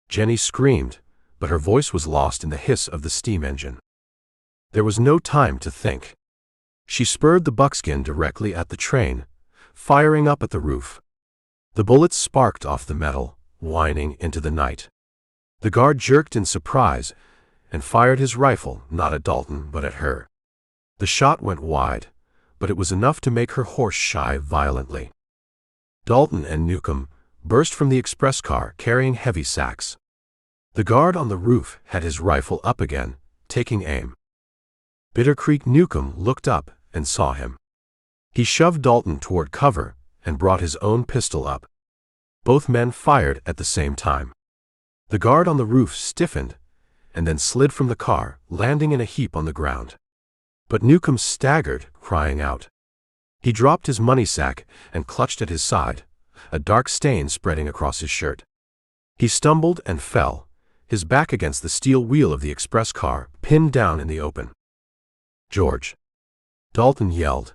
Jennie screamed, but her voice was lost in the hiss of the steam engine. There was no time to think. She spurred the buckskin directly at the train, firing up at the roof. The bullets sparked off the metal, whining into the night. The guard jerked in surprise and fired his rifle, not at Dalton, but at her. The shot went wide, but it was enough to make her horse shy violently. Dalton and Newcomb burst from the express car carrying heavy sacks. The guard on the roof had his rifle up again, taking aim. Bitter Creek Newcomb looked up and saw him. He shoved Dalton toward cover and brought his own pistol up. Both men fired at the same time. The guard on the roof stiffened and then slid from the car, landing in a heap on the ground. But Newcomb staggered, crying out. He dropped his money sack and clutched at his side, a dark stain spreading across his shirt. He stumbled and fell, his back against the steel wheel of the express car, pinned down in the open. George. Dalton yelled,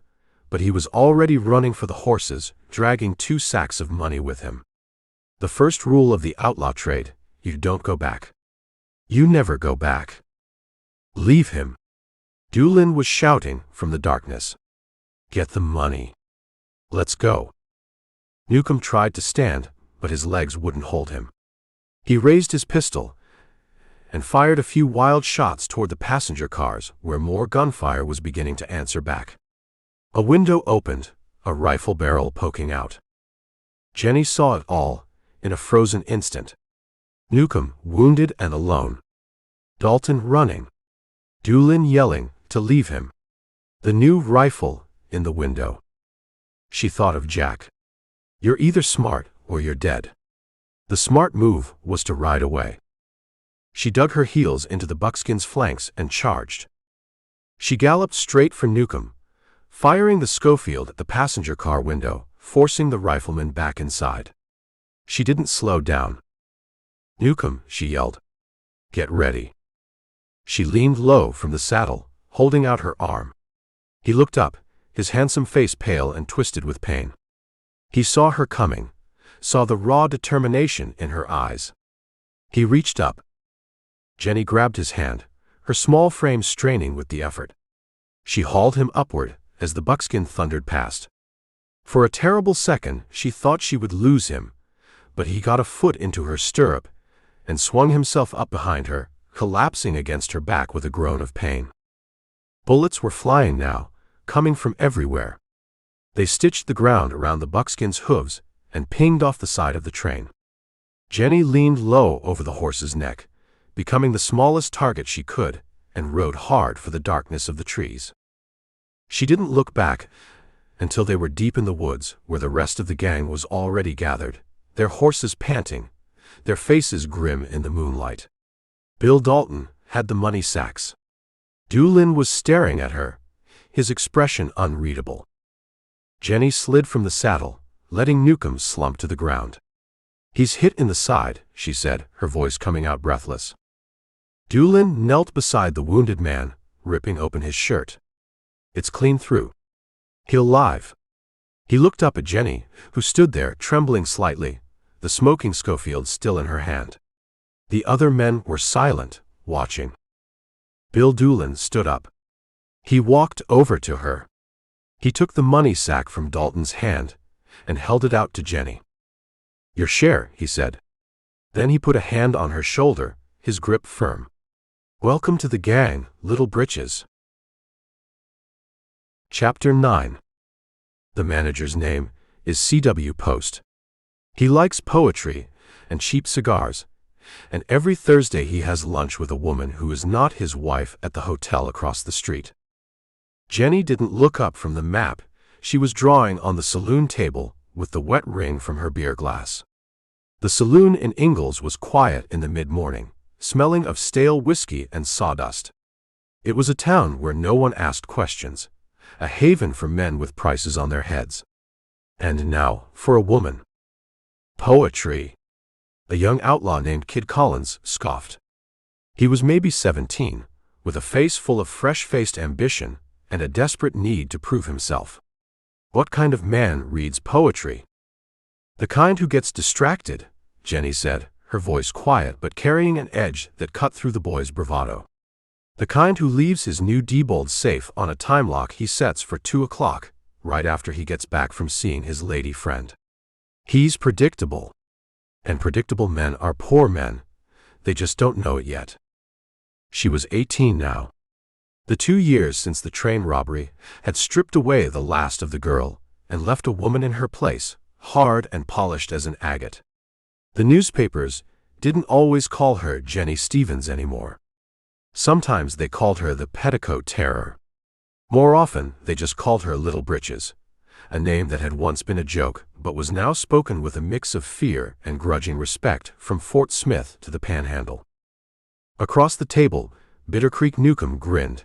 but he was already running for the horses, dragging 2 sacks of money with him. The first rule of the outlaw trade: you don't go back. You never go back. Leave him. Doolin was shouting from the darkness. Get the money. Let's go. Newcomb tried to stand, but his legs wouldn't hold him. He raised his pistol and fired a few wild shots toward the passenger cars, where more gunfire was beginning to answer back. A window opened, a rifle barrel poking out. Jennie saw it all, in a frozen instant. Newcomb wounded and alone. Dalton running. Doolin yelling to leave him. The new rifle in the window. She thought of Jack. You're either smart or you're dead. The smart move was to ride away. She dug her heels into the buckskin's flanks and charged. She galloped straight for Newcomb, firing the Schofield at the passenger car window, forcing the rifleman back inside. She didn't slow down. Newcomb, she yelled. Get ready. She leaned low from the saddle, holding out her arm. He looked up, his handsome face pale and twisted with pain. He saw her coming, saw the raw determination in her eyes. He reached up. Jennie grabbed his hand, her small frame straining with the effort. She hauled him upward as the buckskin thundered past. For a terrible second, she thought she would lose him, but he got a foot into her stirrup and swung himself up behind her, collapsing against her back with a groan of pain. Bullets were flying now, coming from everywhere. They stitched the ground around the buckskin's hooves and pinged off the side of the train. Jennie leaned low over the horse's neck, becoming the smallest target she could, and rode hard for the darkness of the trees. She didn't look back until they were deep in the woods, where the rest of the gang was already gathered, their horses panting, their faces grim in the moonlight. Bill Dalton had the money sacks. Doolin was staring at her, his expression unreadable. Jennie slid from the saddle, letting Newcomb slump to the ground. "He's hit in the side," she said, her voice coming out breathless. Doolin knelt beside the wounded man, ripping open his shirt. "It's clean through. He'll live." He looked up at Jennie, who stood there, trembling slightly, the smoking Schofield still in her hand. The other men were silent, watching. Bill Doolin stood up. He walked over to her. He took the money sack from Dalton's hand and held it out to Jennie. "Your share," he said. Then he put a hand on her shoulder, his grip firm. "Welcome to the gang, little Britches." Chapter 9. The manager's name is C.W. Post. He likes poetry and cheap cigars, and every Thursday he has lunch with a woman who is not his wife at the hotel across the street. Jennie didn't look up from the map. She was drawing on the saloon table with the wet ring from her beer glass. The saloon in Ingalls was quiet in the mid-morning, smelling of stale whiskey and sawdust. It was a town where no one asked questions, a haven for men with prices on their heads. And now, for a woman. Poetry. A young outlaw named Kid Collins scoffed. He was maybe 17, with a face full of fresh-faced ambition and a desperate need to prove himself. What kind of man reads poetry? "The kind who gets distracted," Jennie said, her voice quiet but carrying an edge that cut through the boy's bravado. "The kind who leaves his new Diebold safe on a time lock he sets for 2 o'clock, right after he gets back from seeing his lady friend. He's predictable. And predictable men are poor men. They just don't know it yet." She was 18 now. The 2 years since the train robbery had stripped away the last of the girl and left a woman in her place, hard and polished as an agate. The newspapers didn't always call her Jennie Stevens anymore. Sometimes they called her the Petticoat Terror. More often, they just called her Little Britches, a name that had once been a joke but was now spoken with a mix of fear and grudging respect from Fort Smith to the Panhandle. Across the table, Bitter Creek Newcomb grinned,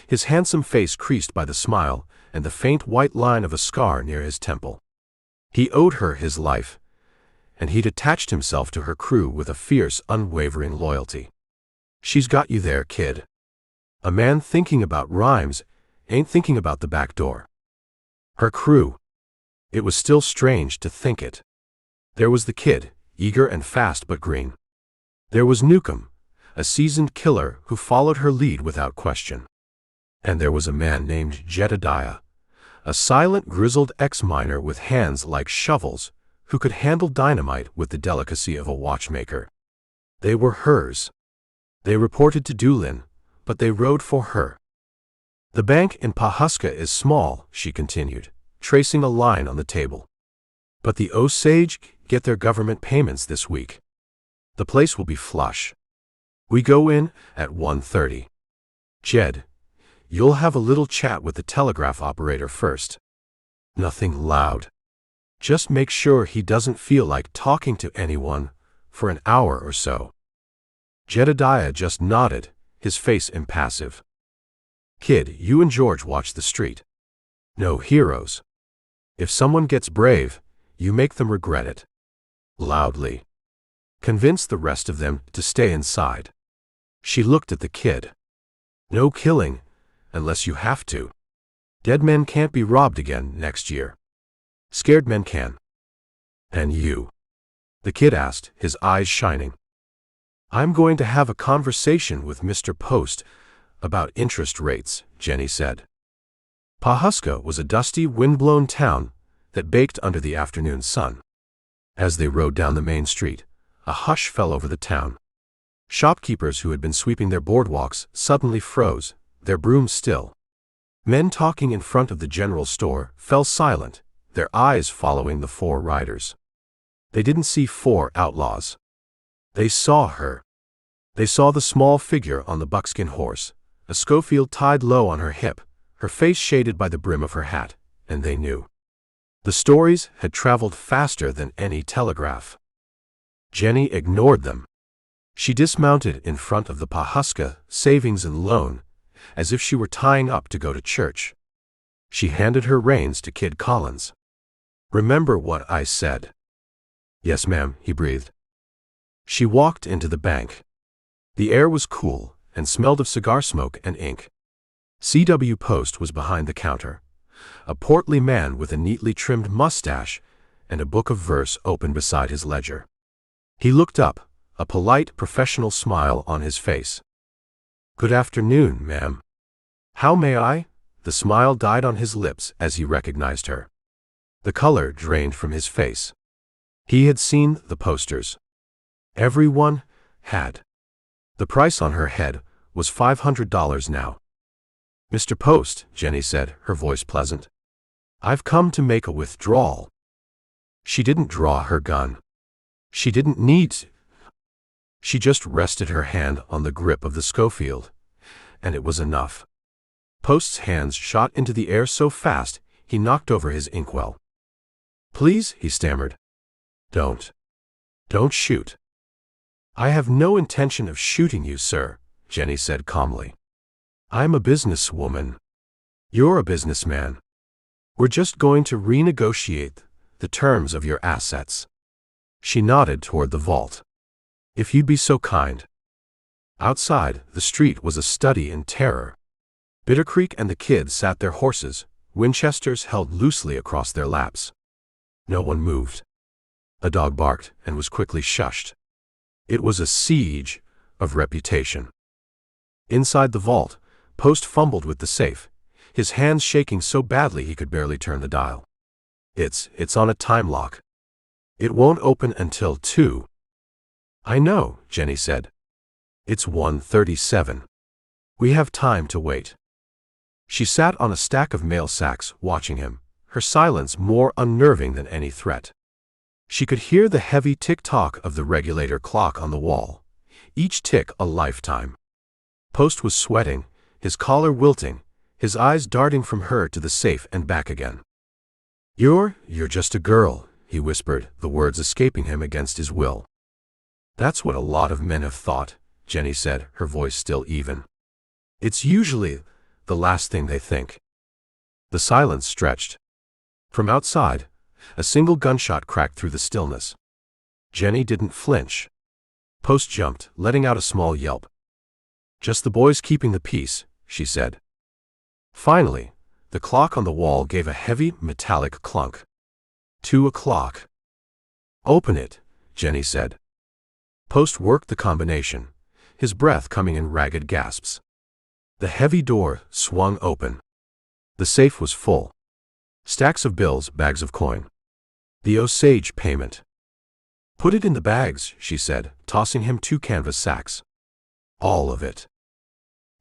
his handsome face creased by the smile and the faint white line of a scar near his temple. He owed her his life, and he'd attached himself to her crew with a fierce, unwavering loyalty. "She's got you there, kid. A man thinking about rhymes ain't thinking about the back door." Her crew. It was still strange to think it. There was the kid, eager and fast but green. There was Newcomb, a seasoned killer who followed her lead without question. And there was a man named Jedediah, a silent, grizzled ex-miner with hands like shovels, who could handle dynamite with the delicacy of a watchmaker. They were hers. They reported to Doolin, but they rode for her. "The bank in Pawhuska is small," she continued, tracing a line on the table. "But the Osage get their government payments this week. The place will be flush. We go in at 1:30. Jed, you'll have a little chat with the telegraph operator first. Nothing loud. Just make sure he doesn't feel like talking to anyone for an hour or so." Jedediah just nodded, his face impassive. "Kid, you and George watch the street. No heroes. If someone gets brave, you make them regret it." Loudly. "Convince the rest of them to stay inside." She looked at the kid. "No killing, unless you have to. Dead men can't be robbed again next year. Scared men can." "And you?" the kid asked, his eyes shining. "I'm going to have a conversation with Mr. Post about interest rates," Jennie said. Pawhuska was a dusty, wind-blown town that baked under the afternoon sun. As they rode down the main street, a hush fell over the town. Shopkeepers who had been sweeping their boardwalks suddenly froze, their brooms still. Men talking in front of the general store fell silent, their eyes following the 4 riders. They didn't see 4 outlaws. They saw her. They saw the small figure on the buckskin horse, a Schofield tied low on her hip, her face shaded by the brim of her hat, and they knew. The stories had traveled faster than any telegraph. Jennie ignored them. She dismounted in front of the Pahuska Savings and Loan, as if she were tying up to go to church. She handed her reins to Kid Collins. "Remember what I said?" "Yes, ma'am," he breathed. She walked into the bank. The air was cool and smelled of cigar smoke and ink. C.W. Post was behind the counter, a portly man with a neatly trimmed mustache and a book of verse open beside his ledger. He looked up, a polite, professional smile on his face. "Good afternoon, ma'am." "How may I?" The smile died on his lips as he recognized her. The color drained from his face. He had seen the posters. Everyone had. The price on her head was $500 now. "Mr. Post," Jennie said, her voice pleasant, "I've come to make a withdrawal." She didn't draw her gun. She didn't need to. She just rested her hand on the grip of the Schofield, and it was enough. Post's hands shot into the air so fast he knocked over his inkwell. "Please," he stammered. Don't shoot." "I have no intention of shooting you, sir," Jennie said calmly. "I'm a businesswoman. You're a businessman. We're just going to renegotiate the terms of your assets." She nodded toward the vault. "If you'd be so kind." Outside, the street was a study in terror. Bitter Creek and the kids sat their horses, Winchesters held loosely across their laps. No one moved. A dog barked and was quickly shushed. It was a siege of reputation. Inside the vault, Post fumbled with the safe, his hands shaking so badly he could barely turn the dial. It's on a time lock. It won't open until 2. "I know," Jennie said. "It's 1:37. We have time to wait." She sat on a stack of mail sacks, watching him, her silence more unnerving than any threat. She could hear the heavy tick-tock of the regulator clock on the wall, each tick a lifetime. Post was sweating, his collar wilting, his eyes darting from her to the safe and back again. You're just a girl," he whispered, the words escaping him against his will. "That's what a lot of men have thought," Jennie said, her voice still even. "It's usually the last thing they think." The silence stretched. From outside, a single gunshot cracked through the stillness. Jennie didn't flinch. Post jumped, letting out a small yelp. "Just the boys keeping the peace," she said. Finally, the clock on the wall gave a heavy, metallic clunk. 2 o'clock. "Open it," Jennie said. Post worked the combination, his breath coming in ragged gasps. The heavy door swung open. The safe was full. Stacks of bills, bags of coin. The Osage payment. "Put it in the bags," she said, tossing him 2 canvas sacks. "All of it."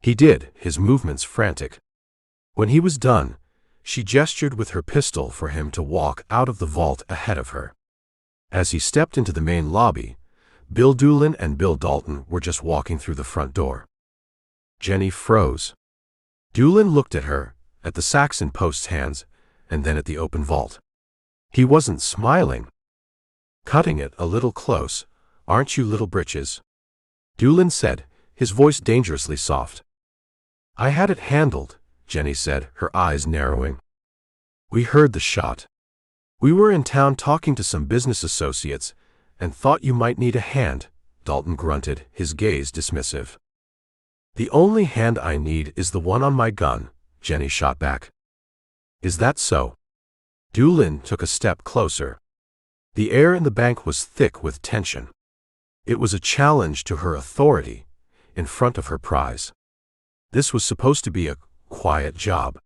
He did, his movements frantic. When he was done, she gestured with her pistol for him to walk out of the vault ahead of her. As he stepped into the main lobby, Bill Doolin and Bill Dalton were just walking through the front door. Jennie froze. Doolin looked at her, at the sacks in Post's hands, and then at the open vault. He wasn't smiling. "Cutting it a little close, aren't you, little Britches?" Doolin said, his voice dangerously soft. "I had it handled," Jennie said, her eyes narrowing. "We heard the shot. We were in town talking to some business associates and thought you might need a hand," Dalton grunted, his gaze dismissive. "The only hand I need is the one on my gun," Jennie shot back. "Is that so?" Doolin took a step closer. The air in the bank was thick with tension. It was a challenge to her authority, in front of her prize. This was supposed to be a quiet job.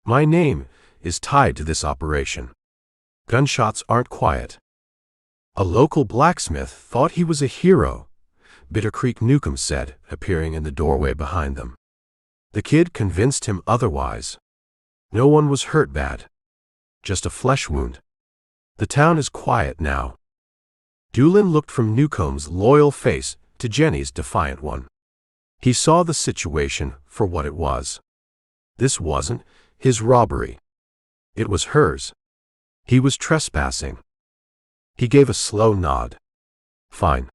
"My name is tied to this operation. Gunshots aren't quiet." A local blacksmith thought he was a hero, Bitter Creek Newcomb said, appearing in the doorway behind them. The kid convinced him otherwise. No one was hurt bad. Just a flesh wound. The town is quiet now. Doolin looked from Newcomb's loyal face to Jennie's defiant one. He saw the situation for what it was. This wasn't his robbery. It was hers. He was trespassing. He gave a slow nod. "Fine.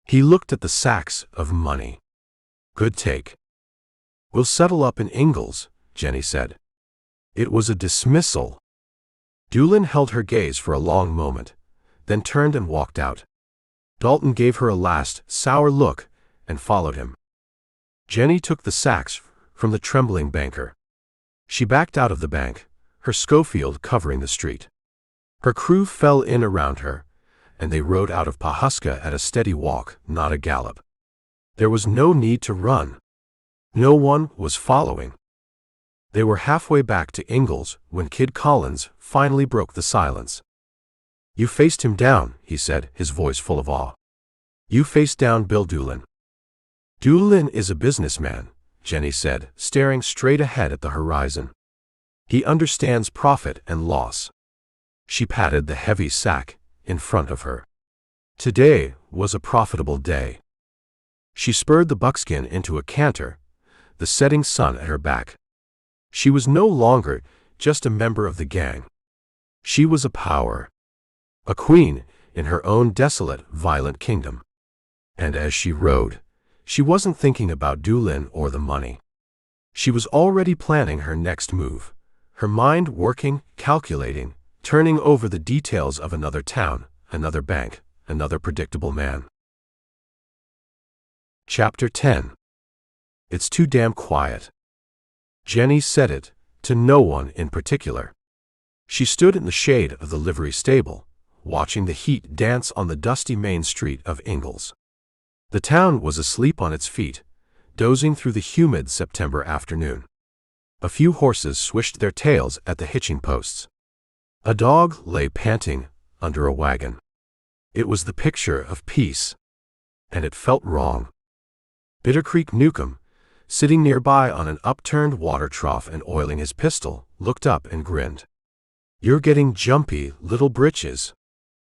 He looked at the sacks of money. Good take. We'll settle up in Ingalls, Jennie said. It was a dismissal. Doolin held her gaze for a long moment, then turned and walked out. Dalton gave her a last, sour look and followed him. Jennie took the sacks from the trembling banker. She backed out of the bank, her Schofield covering the street. Her crew fell in around her, and they rode out of Pawhuska at a steady walk, not a gallop. There was no need to run. No one was following. They were halfway back to Ingalls when Kid Collins finally broke the silence. You faced him down, he said, his voice full of awe. You faced down Bill Doolin. Doolin is a businessman, Jennie said, staring straight ahead at the horizon. He understands profit and loss. She patted the heavy sack in front of her. Today was a profitable day. She spurred the buckskin into a canter, the setting sun at her back. She was no longer just a member of the gang. She was a power. A queen in her own desolate, violent kingdom. And as she rode, she wasn't thinking about Doolin or the money. She was already planning her next move, her mind working, calculating, turning over the details of another town, another bank, another predictable man. Chapter 10. It's too damn quiet. Jennie said it, to no one in particular. She stood in the shade of the livery stable, watching the heat dance on the dusty main street of Ingalls. The town was asleep on its feet, dozing through the humid September afternoon. A few horses swished their tails at the hitching posts. A dog lay panting under a wagon. It was the picture of peace, and it felt wrong. Bittercreek Newcomb, sitting nearby on an upturned water trough and oiling his pistol, looked up and grinned. You're getting jumpy, little Britches.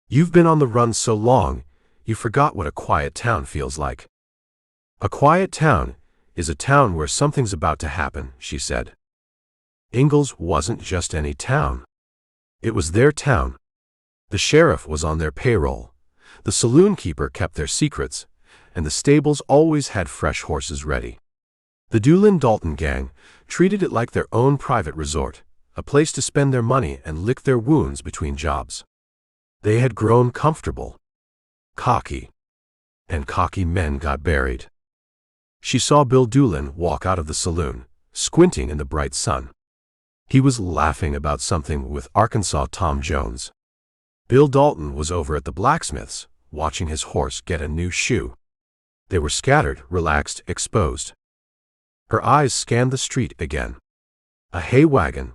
You've been on the run so long, you forgot what a quiet town feels like. A quiet town is a town where something's about to happen, she said. Ingalls wasn't just any town. It was their town. The sheriff was on their payroll, the saloon keeper kept their secrets, and the stables always had fresh horses ready. The Doolin-Dalton gang treated it like their own private resort, a place to spend their money and lick their wounds between jobs. They had grown comfortable. Cocky. And cocky men got buried. She saw Bill Doolin walk out of the saloon, squinting in the bright sun. He was laughing about something with Arkansas Tom Jones. Bill Dalton was over at the blacksmith's, watching his horse get a new shoe. They were scattered, relaxed, exposed. Her eyes scanned the street again. A hay wagon,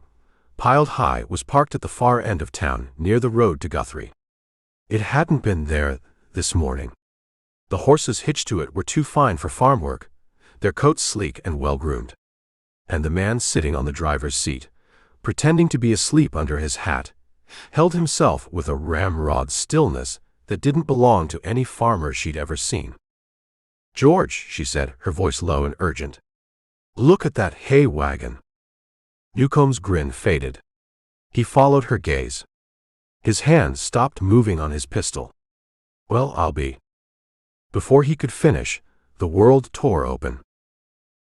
piled high, was parked at the far end of town, near the road to Guthrie. It hadn't been there this morning. The horses hitched to it were too fine for farm work, their coats sleek and well-groomed. And the man sitting on the driver's seat, pretending to be asleep under his hat, held himself with a ramrod stillness that didn't belong to any farmer she'd ever seen. George, she said, her voice low and urgent. Look at that hay wagon. Newcomb's grin faded. He followed her gaze. His hand stopped moving on his pistol. Well, I'll be. Before he could finish, the world tore open.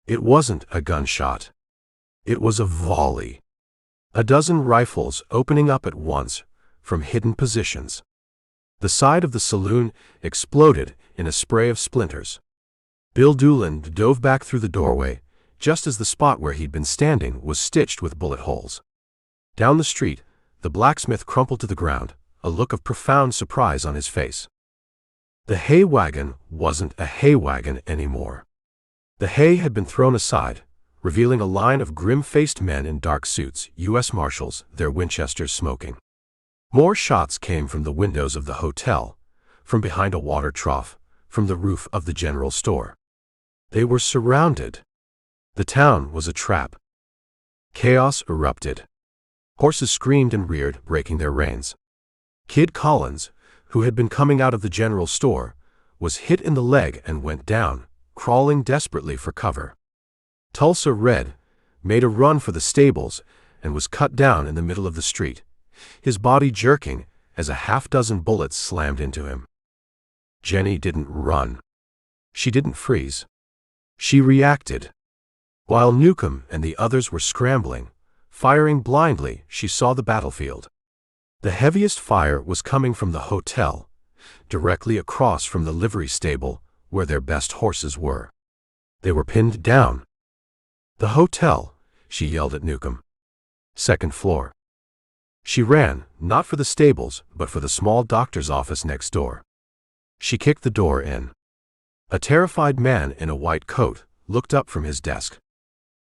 It wasn't a gunshot. It was a volley. A dozen rifles opening up at once from hidden positions. The side of the saloon exploded in a spray of splinters. Bill Doolin dove back through the doorway, just as the spot where he'd been standing was stitched with bullet holes. Down the street, the blacksmith crumpled to the ground, a look of profound surprise on his face. The hay wagon wasn't a hay wagon anymore. The hay had been thrown aside, revealing a line of grim-faced men in dark suits, U.S. Marshals, their Winchesters smoking. More shots came from the windows of the hotel, from behind a water trough, from the roof of the general store. They were surrounded. The town was a trap. Chaos erupted. Horses screamed and reared, breaking their reins. Kid Collins, who had been coming out of the general store, was hit in the leg and went down, crawling desperately for cover. Tulsa Red made a run for the stables and was cut down in the middle of the street, his body jerking as a half-dozen bullets slammed into him. Jennie didn't run. She didn't freeze. She reacted. While Newcomb and the others were scrambling, firing blindly, she saw the battlefield. The heaviest fire was coming from the hotel, directly across from the livery stable where their best horses were. They were pinned down. "The hotel," she yelled at Newcomb. "Second floor." She ran, not for the stables, but for the small doctor's office next door. She kicked the door in. A terrified man in a white coat looked up from his desk.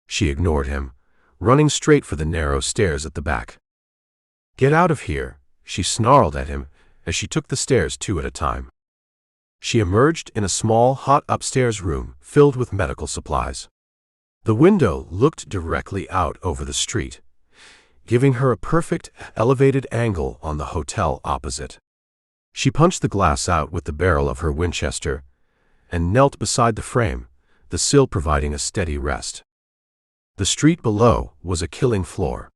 She ignored him, running straight for the narrow stairs at the back. "Get out of here," she snarled at him as she took the stairs 2 at a time. She emerged in a small, hot upstairs room filled with medical supplies. The window looked directly out over the street, giving her a perfect, elevated angle on the hotel opposite. She punched the glass out with the barrel of her Winchester and knelt beside the frame, the sill providing a steady rest. The street below was a killing floor.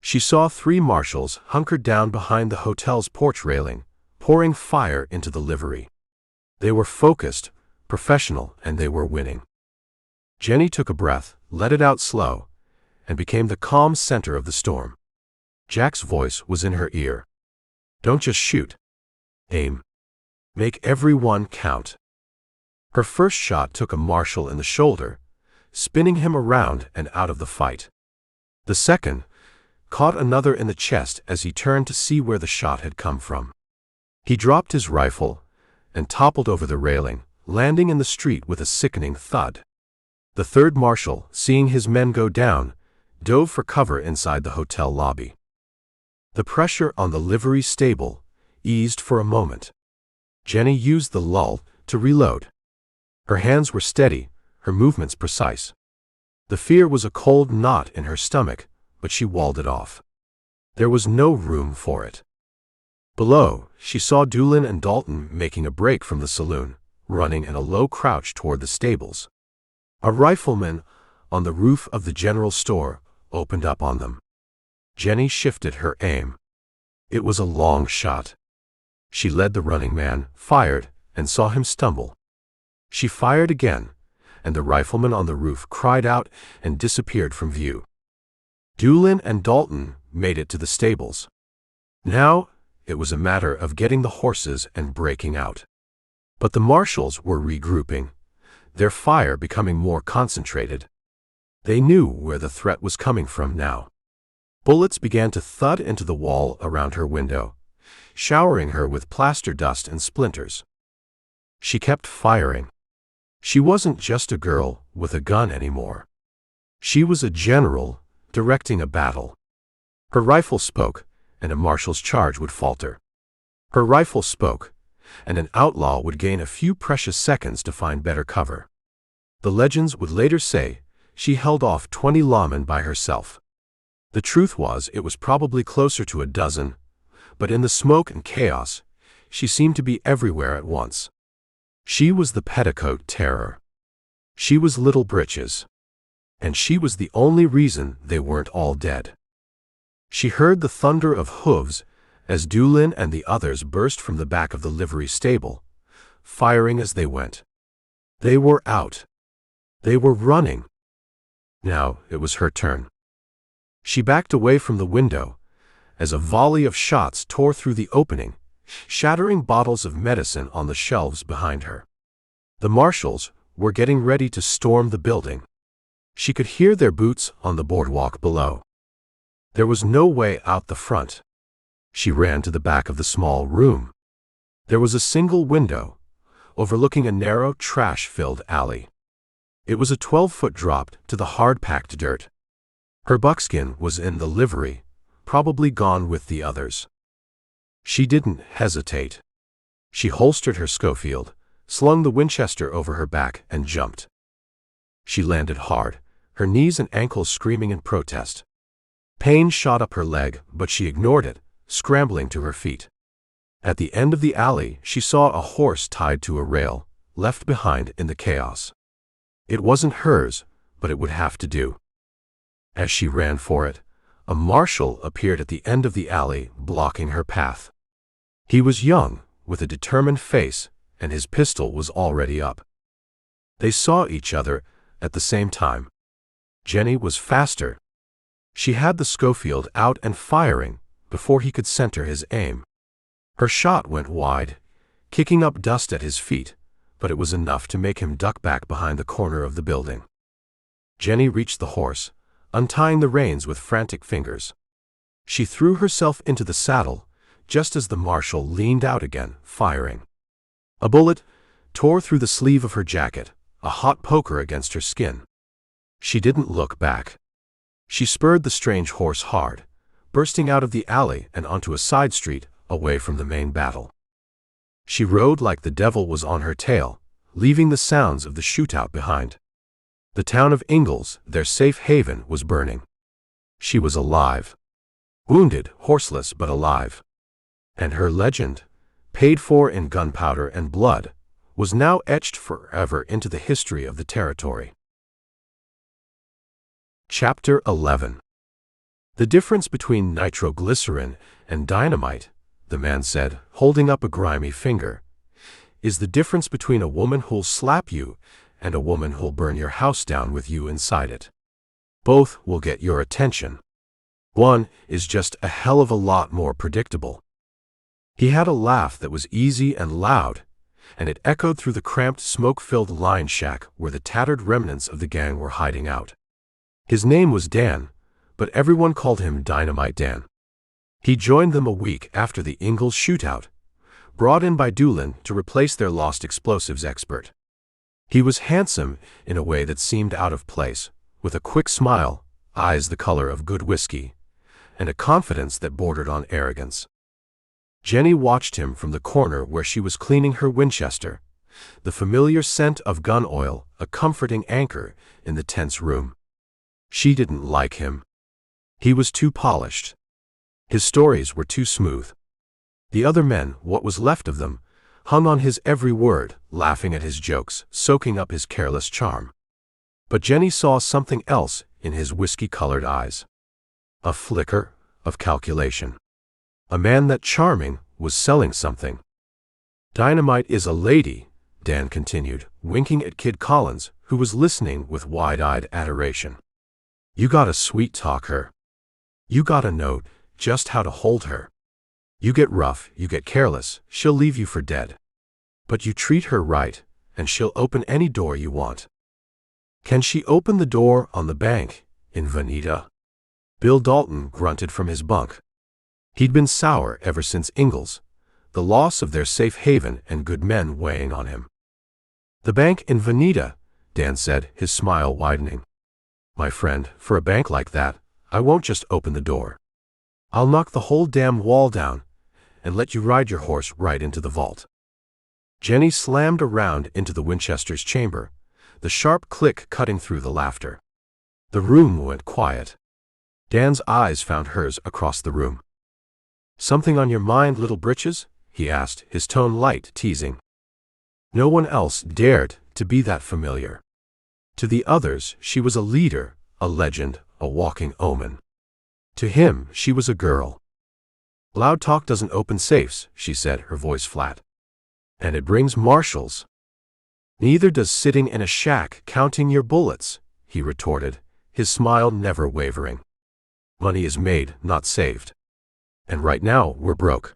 She saw 3 marshals hunkered down behind the hotel's porch railing, pouring fire into the livery. They were focused, professional, and they were winning. Jennie took a breath, let it out slow, and became the calm center of the storm. Jack's voice was in her ear. "Don't just shoot. Aim. Make every one count." Her first shot took a marshal in the shoulder, spinning him around and out of the fight. The second caught another in the chest as he turned to see where the shot had come from. He dropped his rifle and toppled over the railing, landing in the street with a sickening thud. The third marshal, seeing his men go down, dove for cover inside the hotel lobby. The pressure on the livery stable eased for a moment. Jennie used the lull to reload. Her hands were steady, her movements precise. The fear was a cold knot in her stomach, but she walled it off. There was no room for it. Below, she saw Doolin and Dalton making a break from the saloon, running in a low crouch toward the stables. A rifleman on the roof of the general store opened up on them. Jennie shifted her aim. It was a long shot. She led the running man, fired, and saw him stumble. She fired again, and the rifleman on the roof cried out and disappeared from view. Doolin and Dalton made it to the stables. Now, it was a matter of getting the horses and breaking out. But the marshals were regrouping, their fire becoming more concentrated. They knew where the threat was coming from now. Bullets began to thud into the wall around her window, showering her with plaster dust and splinters. She kept firing. She wasn't just a girl with a gun anymore. She was a general directing a battle. Her rifle spoke, and a marshal's charge would falter. Her rifle spoke, and an outlaw would gain a few precious seconds to find better cover. The legends would later say she held off 20 lawmen by herself. The truth was it was probably closer to a dozen, but in the smoke and chaos, she seemed to be everywhere at once. She was the petticoat terror. She was little Britches. And she was the only reason they weren't all dead. She heard the thunder of hooves as Doolin and the others burst from the back of the livery stable, firing as they went. They were out. They were running. Now it was her turn. She backed away from the window as a volley of shots tore through the opening, shattering bottles of medicine on the shelves behind her. The marshals were getting ready to storm the building. She could hear their boots on the boardwalk below. There was no way out the front. She ran to the back of the small room. There was a single window, overlooking a narrow, trash-filled alley. It was a 12-foot drop to the hard-packed dirt. Her buckskin was in the livery, probably gone with the others. She didn't hesitate. She holstered her Schofield, slung the Winchester over her back, and jumped. She landed hard, her knees and ankles screaming in protest. Pain shot up her leg, but she ignored it, scrambling to her feet. At the end of the alley, she saw a horse tied to a rail, left behind in the chaos. It wasn't hers, but it would have to do. As she ran for it, a marshal appeared at the end of the alley, blocking her path. He was young, with a determined face and his pistol was already up. They saw each other at the same time. Jennie was faster. She had the Schofield out and firing before he could center his aim. Her shot went wide, kicking up dust at his feet, but it was enough to make him duck back behind the corner of the building. Jennie reached the horse, untying the reins with frantic fingers. She threw herself into the saddle just as the marshal leaned out again, firing. A bullet tore through the sleeve of her jacket, a hot poker against her skin. She didn't look back. She spurred the strange horse hard, bursting out of the alley and onto a side street away from the main battle. She rode like the devil was on her tail, leaving the sounds of the shootout behind. The town of Ingalls, their safe haven, was burning. She was alive. Wounded, horseless, but alive. And her legend, paid for in gunpowder and blood, was now etched forever into the history of the territory. Chapter 11. The difference between nitroglycerin and dynamite, the man said, holding up a grimy finger, is the difference between a woman who'll slap you and a woman who'll burn your house down with you inside it. Both will get your attention. One is just a hell of a lot more predictable. He had a laugh that was easy and loud, and it echoed through the cramped, smoke-filled line shack where the tattered remnants of the gang were hiding out. His name was Dan, but everyone called him Dynamite Dan. He joined them a week after the Ingalls shootout, brought in by Doolin to replace their lost explosives expert. He was handsome in a way that seemed out of place, with a quick smile, eyes the color of good whiskey, and a confidence that bordered on arrogance. Jennie watched him from the corner where she was cleaning her Winchester, the familiar scent of gun oil a comforting anchor in the tense room. She didn't like him. He was too polished. His stories were too smooth. The other men, what was left of them, hung on his every word, laughing at his jokes, soaking up his careless charm. But Jennie saw something else in his whiskey-colored eyes. A flicker of calculation. A man that charming was selling something. Dynamite is a lady, Dan continued, winking at Kid Collins, who was listening with wide-eyed adoration. You gotta sweet-talk her. You gotta know just how to hold her. You get rough, you get careless, she'll leave you for dead. But you treat her right, and she'll open any door you want. Can she open the door on the bank in Veneta? Bill Dalton grunted from his bunk. He'd been sour ever since Ingalls, the loss of their safe haven and good men weighing on him. The bank in Veneta, Dan said, his smile widening. My friend, for a bank like that, I won't just open the door. I'll knock the whole damn wall down and let you ride your horse right into the vault. Jennie slammed around into the Winchester's chamber, the sharp click cutting through the laughter. The room went quiet. Dan's eyes found hers across the room. Something on your mind, little Britches? He asked, his tone light, teasing. No one else dared to be that familiar. To the others, she was a leader, a legend, a walking omen. To him, she was a girl. Loud talk doesn't open safes, she said, her voice flat. And it brings marshals. Neither does sitting in a shack counting your bullets, he retorted, his smile never wavering. Money is made, not saved. And right now, we're broke.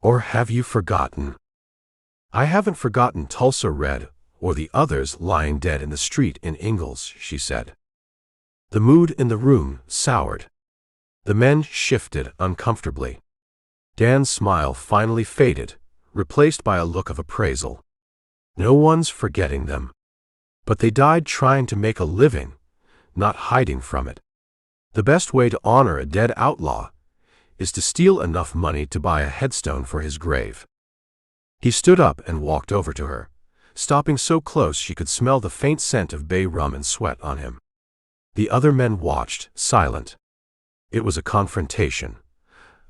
Or have you forgotten? I haven't forgotten Tulsa Red or the others lying dead in the street in Ingalls, she said. The mood in the room soured. The men shifted uncomfortably. Dan's smile finally faded, replaced by a look of appraisal. No one's forgetting them. But they died trying to make a living, not hiding from it. The best way to honor a dead outlaw is to steal enough money to buy a headstone for his grave. He stood up and walked over to her, stopping so close she could smell the faint scent of bay rum and sweat on him. The other men watched, silent. It was a confrontation,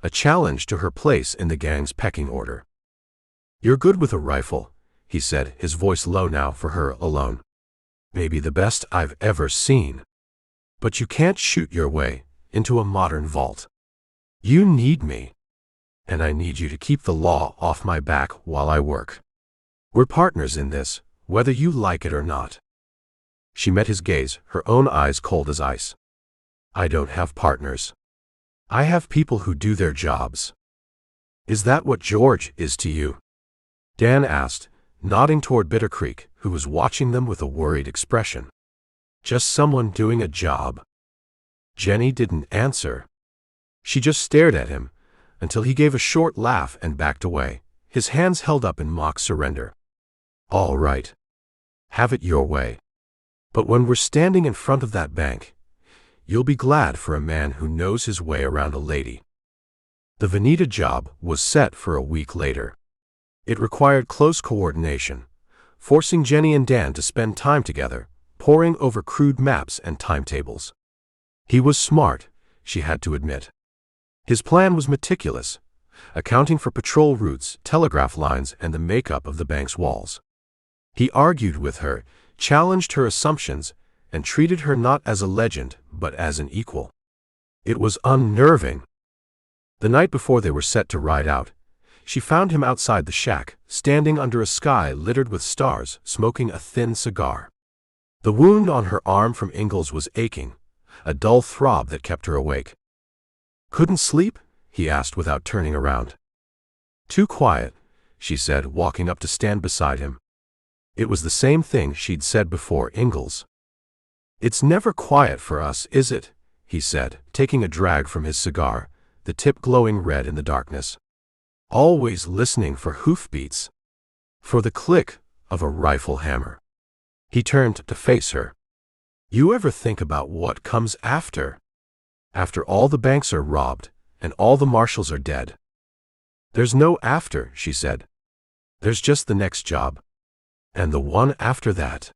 a challenge to her place in the gang's pecking order. You're good with a rifle, he said, his voice low now for her alone. Maybe the best I've ever seen. But you can't shoot your way into a modern vault. You need me. And I need you to keep the law off my back while I work. We're partners in this, whether you like it or not. She met his gaze, her own eyes cold as ice. I don't have partners. I have people who do their jobs. Is that what George is to you? Dan asked, nodding toward Bitter Creek, who was watching them with a worried expression. Just someone doing a job. Jennie didn't answer. She just stared at him, until he gave a short laugh and backed away, his hands held up in mock surrender. All right. Have it your way. But when we're standing in front of that bank, you'll be glad for a man who knows his way around a lady. The Veneta job was set for a week later. It required close coordination, forcing Jennie and Dan to spend time together, poring over crude maps and timetables. He was smart, she had to admit. His plan was meticulous, accounting for patrol routes, telegraph lines, and the makeup of the bank's walls. He argued with her, challenged her assumptions, and treated her not as a legend, but as an equal. It was unnerving. The night before they were set to ride out, she found him outside the shack, standing under a sky littered with stars, smoking a thin cigar. The wound on her arm from Ingalls was aching, a dull throb that kept her awake. Couldn't sleep? He asked without turning around. Too quiet, she said, walking up to stand beside him. It was the same thing she'd said before Ingalls. It's never quiet for us, is it? He said, taking a drag from his cigar, the tip glowing red in the darkness. Always listening for hoofbeats, for the click of a rifle hammer. He turned to face her. You ever think about what comes after? After all the banks are robbed, and all the marshals are dead. There's no after, she said. There's just the next job. And the one after that.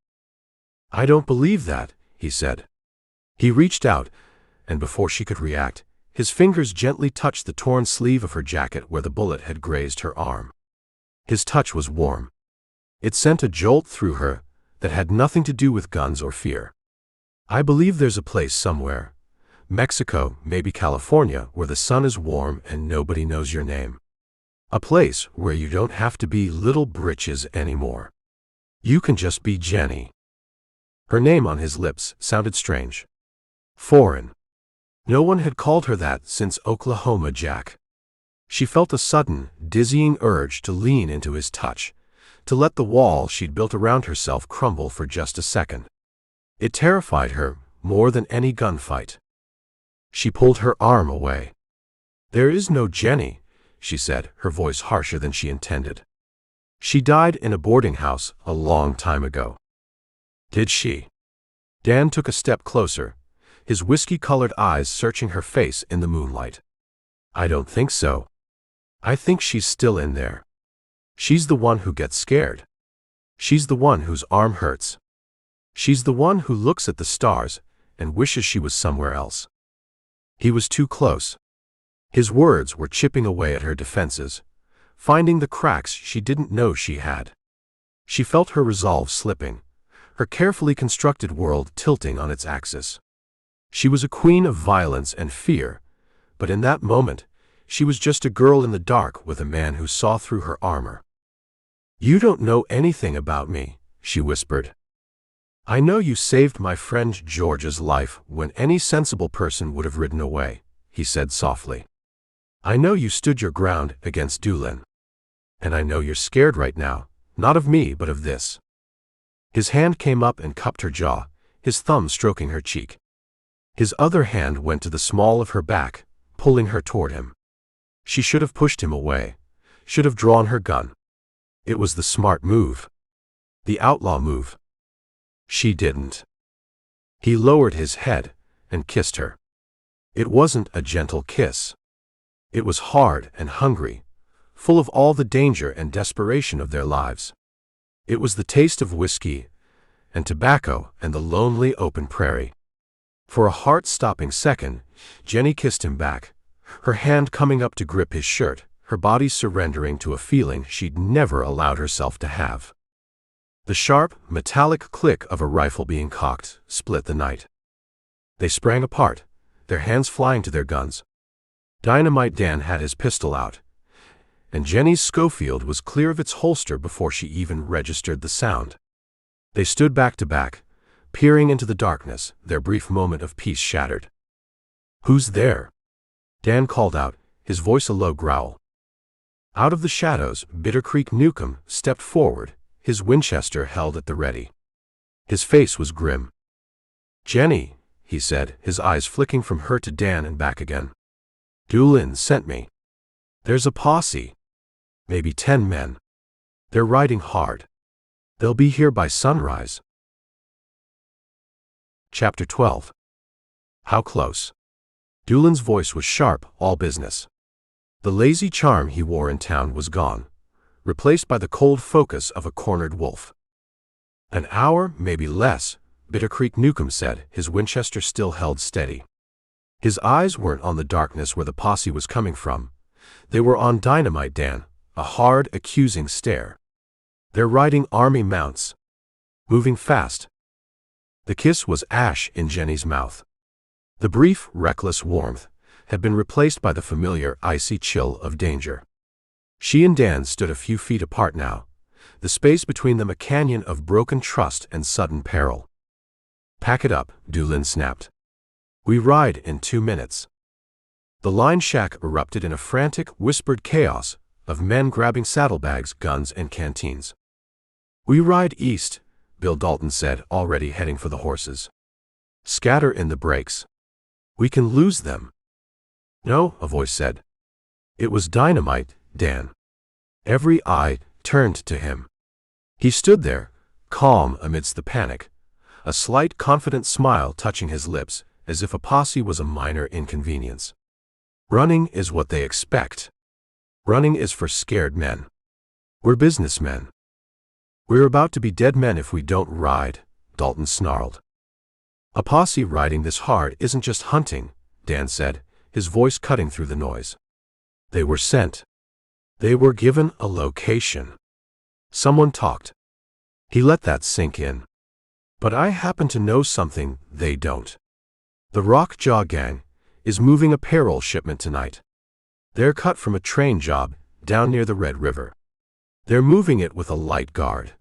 I don't believe that, he said. He reached out, and before she could react, his fingers gently touched the torn sleeve of her jacket where the bullet had grazed her arm. His touch was warm. It sent a jolt through her that had nothing to do with guns or fear. I believe there's a place somewhere, Mexico, maybe California, where the sun is warm and nobody knows your name. A place where you don't have to be little Britches anymore. You can just be Jennie. Her name on his lips sounded strange. Foreign. No one had called her that since Oklahoma Jack. She felt a sudden, dizzying urge to lean into his touch, to let the wall she'd built around herself crumble for just a second. It terrified her more than any gunfight. She pulled her arm away. There is no Jennie, she said, her voice harsher than she intended. She died in a boarding house a long time ago. Did she? Dan took a step closer, his whiskey-colored eyes searching her face in the moonlight. I don't think so. I think she's still in there. She's the one who gets scared. She's the one whose arm hurts. She's the one who looks at the stars and wishes she was somewhere else. He was too close. His words were chipping away at her defenses, finding the cracks she didn't know she had. She felt her resolve slipping, her carefully constructed world tilting on its axis. She was a queen of violence and fear, but in that moment, she was just a girl in the dark with a man who saw through her armor. You don't know anything about me, she whispered. I know you saved my friend George's life when any sensible person would have ridden away, he said softly. I know you stood your ground against Doolin. And I know you're scared right now, not of me but of this. His hand came up and cupped her jaw, his thumb stroking her cheek. His other hand went to the small of her back, pulling her toward him. She should have pushed him away, should have drawn her gun. It was the smart move. The outlaw move. She didn't. He lowered his head and kissed her. It wasn't a gentle kiss. It was hard and hungry, full of all the danger and desperation of their lives. It was the taste of whiskey and tobacco and the lonely open prairie. For a heart-stopping second, Jennie kissed him back, her hand coming up to grip his shirt, her body surrendering to a feeling she'd never allowed herself to have. The sharp, metallic click of a rifle being cocked split the night. They sprang apart, their hands flying to their guns. Dynamite Dan had his pistol out, and Jennie's Schofield was clear of its holster before she even registered the sound. They stood back to back, peering into the darkness, their brief moment of peace shattered. "Who's there?" Dan called out, his voice a low growl. Out of the shadows, Bitter Creek Newcomb stepped forward, his Winchester held at the ready. His face was grim. "Jennie," he said, his eyes flicking from her to Dan and back again. "Doolin sent me. There's a posse. Maybe 10 men. They're riding hard. They'll be here by sunrise." Chapter 12. How close? Doolin's voice was sharp, all business. The lazy charm he wore in town was gone, replaced by the cold focus of a cornered wolf. "An hour, maybe less," Bitter Creek Newcomb said, his Winchester still held steady. His eyes weren't on the darkness where the posse was coming from. They were on Dynamite Dan, a hard, accusing stare. "They're riding army mounts. Moving fast." The kiss was ash in Jennie's mouth. The brief, reckless warmth had been replaced by the familiar, icy chill of danger. She and Dan stood a few feet apart now, the space between them a canyon of broken trust and sudden peril. "Pack it up," Doolin snapped. "We ride in 2 minutes." The line shack erupted in a frantic, whispered chaos of men grabbing saddlebags, guns, and canteens. "We ride east," Bill Dalton said, already heading for the horses. "Scatter in the breaks. We can lose them." "No," a voice said. It was Dynamite Dan. Every eye turned to him. He stood there, calm amidst the panic, a slight, confident smile touching his lips, as if a posse was a minor inconvenience. "Running is what they expect. Running is for scared men. We're businessmen. We're about to be dead men if we don't ride," Dalton snarled. "A posse riding this hard isn't just hunting," Dan said, his voice cutting through the noise. "They were sent. They were given a location. Someone talked." He let that sink in. "But I happen to know something they don't. The Rockjaw Gang is moving a payroll shipment tonight. They're cut from a train job down near the Red River. They're moving it with a light guard,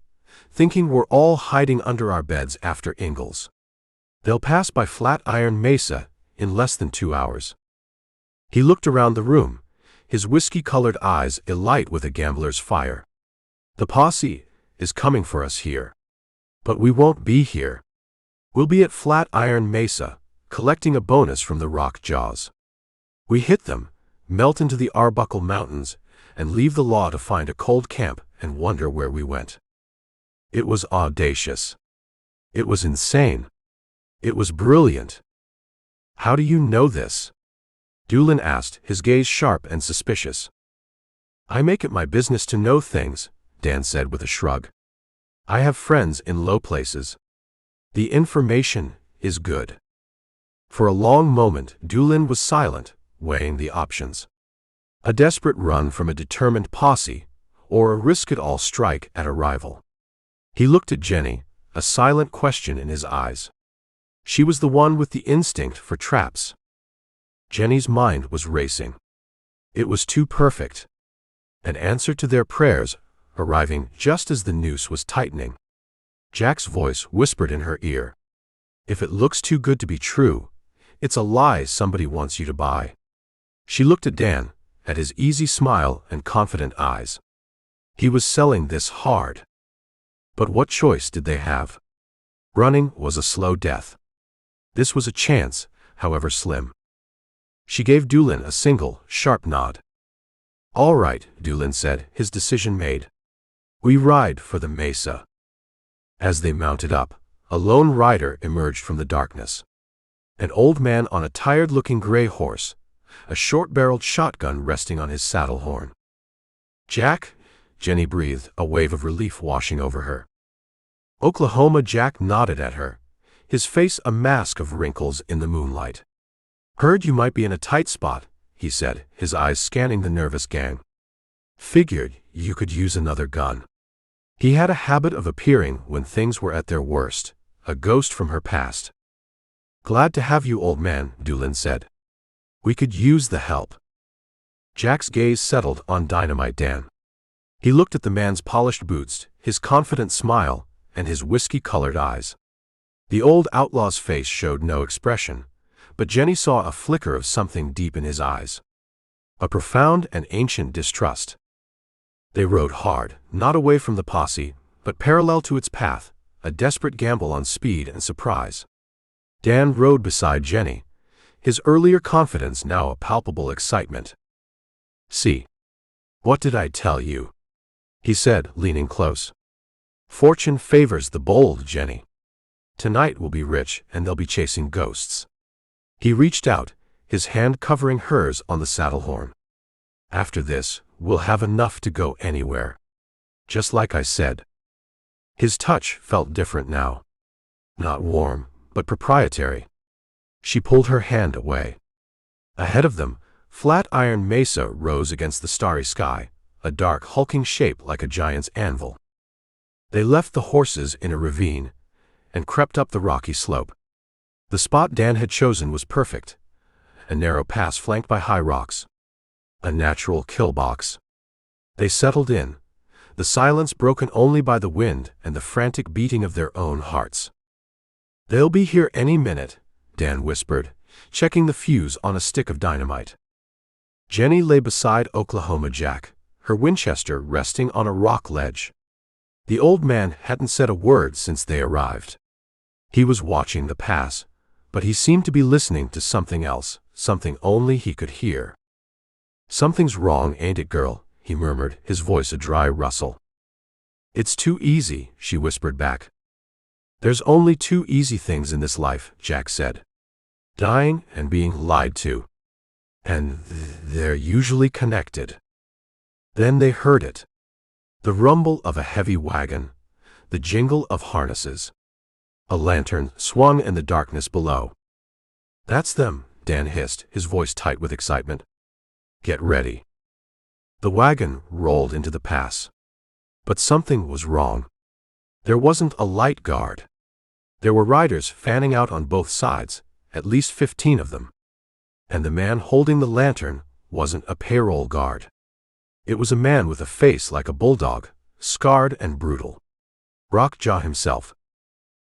thinking we're all hiding under our beds after Ingalls. They'll pass by Flatiron Mesa in less than 2 hours." He looked around the room, his whiskey-colored eyes alight with a gambler's fire. "The posse is coming for us here. But we won't be here. We'll be at Flatiron Mesa, collecting a bonus from the Rock Jaws. We hit them, melt into the Arbuckle Mountains, and leave the law to find a cold camp and wonder where we went." It was audacious. It was insane. It was brilliant. "How do you know this?" Doolin asked, his gaze sharp and suspicious. "I make it my business to know things," Dan said with a shrug. "I have friends in low places. The information is good." For a long moment, Doolin was silent, weighing the options. A desperate run from a determined posse, or a risk-it-all strike at a rival. He looked at Jennie, a silent question in his eyes. She was the one with the instinct for traps. Jennie's mind was racing. It was too perfect. An answer to their prayers, arriving just as the noose was tightening. Jack's voice whispered in her ear. "If it looks too good to be true, it's a lie somebody wants you to buy." She looked at Dan, at his easy smile and confident eyes. He was selling this hard. But what choice did they have? Running was a slow death. This was a chance, however slim. She gave Doolin a single, sharp nod. "All right," Doolin said, his decision made. "We ride for the Mesa." As they mounted up, a lone rider emerged from the darkness. An old man on a tired-looking gray horse, a short-barreled shotgun resting on his saddle horn. "Jack?" Jennie breathed, a wave of relief washing over her. Oklahoma Jack nodded at her, his face a mask of wrinkles in the moonlight. "Heard you might be in a tight spot," he said, his eyes scanning the nervous gang. "Figured you could use another gun." He had a habit of appearing when things were at their worst, a ghost from her past. "Glad to have you, old man," Doolin said. "We could use the help." Jack's gaze settled on Dynamite Dan. He looked at the man's polished boots, his confident smile, and his whiskey-colored eyes. The old outlaw's face showed no expression, but Jennie saw a flicker of something deep in his eyes. A profound and ancient distrust. They rode hard, not away from the posse, but parallel to its path, a desperate gamble on speed and surprise. Dan rode beside Jennie, his earlier confidence now a palpable excitement. "See. What did I tell you?" he said, leaning close. "Fortune favors the bold, Jennie. Tonight we'll be rich and they'll be chasing ghosts." He reached out, his hand covering hers on the saddle horn. "After this, we'll have enough to go anywhere. Just like I said." His touch felt different now. Not warm, but proprietary. She pulled her hand away. Ahead of them, Flatiron Mesa rose against the starry sky, a dark, hulking shape like a giant's anvil. They left the horses in a ravine and crept up the rocky slope. The spot Dan had chosen was perfect, a narrow pass flanked by high rocks. A natural kill box. They settled in, the silence broken only by the wind and the frantic beating of their own hearts. "They'll be here any minute," Dan whispered, checking the fuse on a stick of dynamite. Jennie lay beside Oklahoma Jack, her Winchester resting on a rock ledge. The old man hadn't said a word since they arrived. He was watching the pass, but he seemed to be listening to something else, something only he could hear. "Something's wrong, ain't it, girl?" he murmured, his voice a dry rustle. "It's too easy," she whispered back. "There's only two easy things in this life," Jack said. "Dying and being lied to. And they're usually connected." Then they heard it. The rumble of a heavy wagon, the jingle of harnesses. A lantern swung in the darkness below. "That's them," Dan hissed, his voice tight with excitement. "Get ready." The wagon rolled into the pass. But something was wrong. There wasn't a light guard. There were riders fanning out on both sides, at least 15 of them. And the man holding the lantern wasn't a payroll guard. It was a man with a face like a bulldog, scarred and brutal. Rockjaw himself.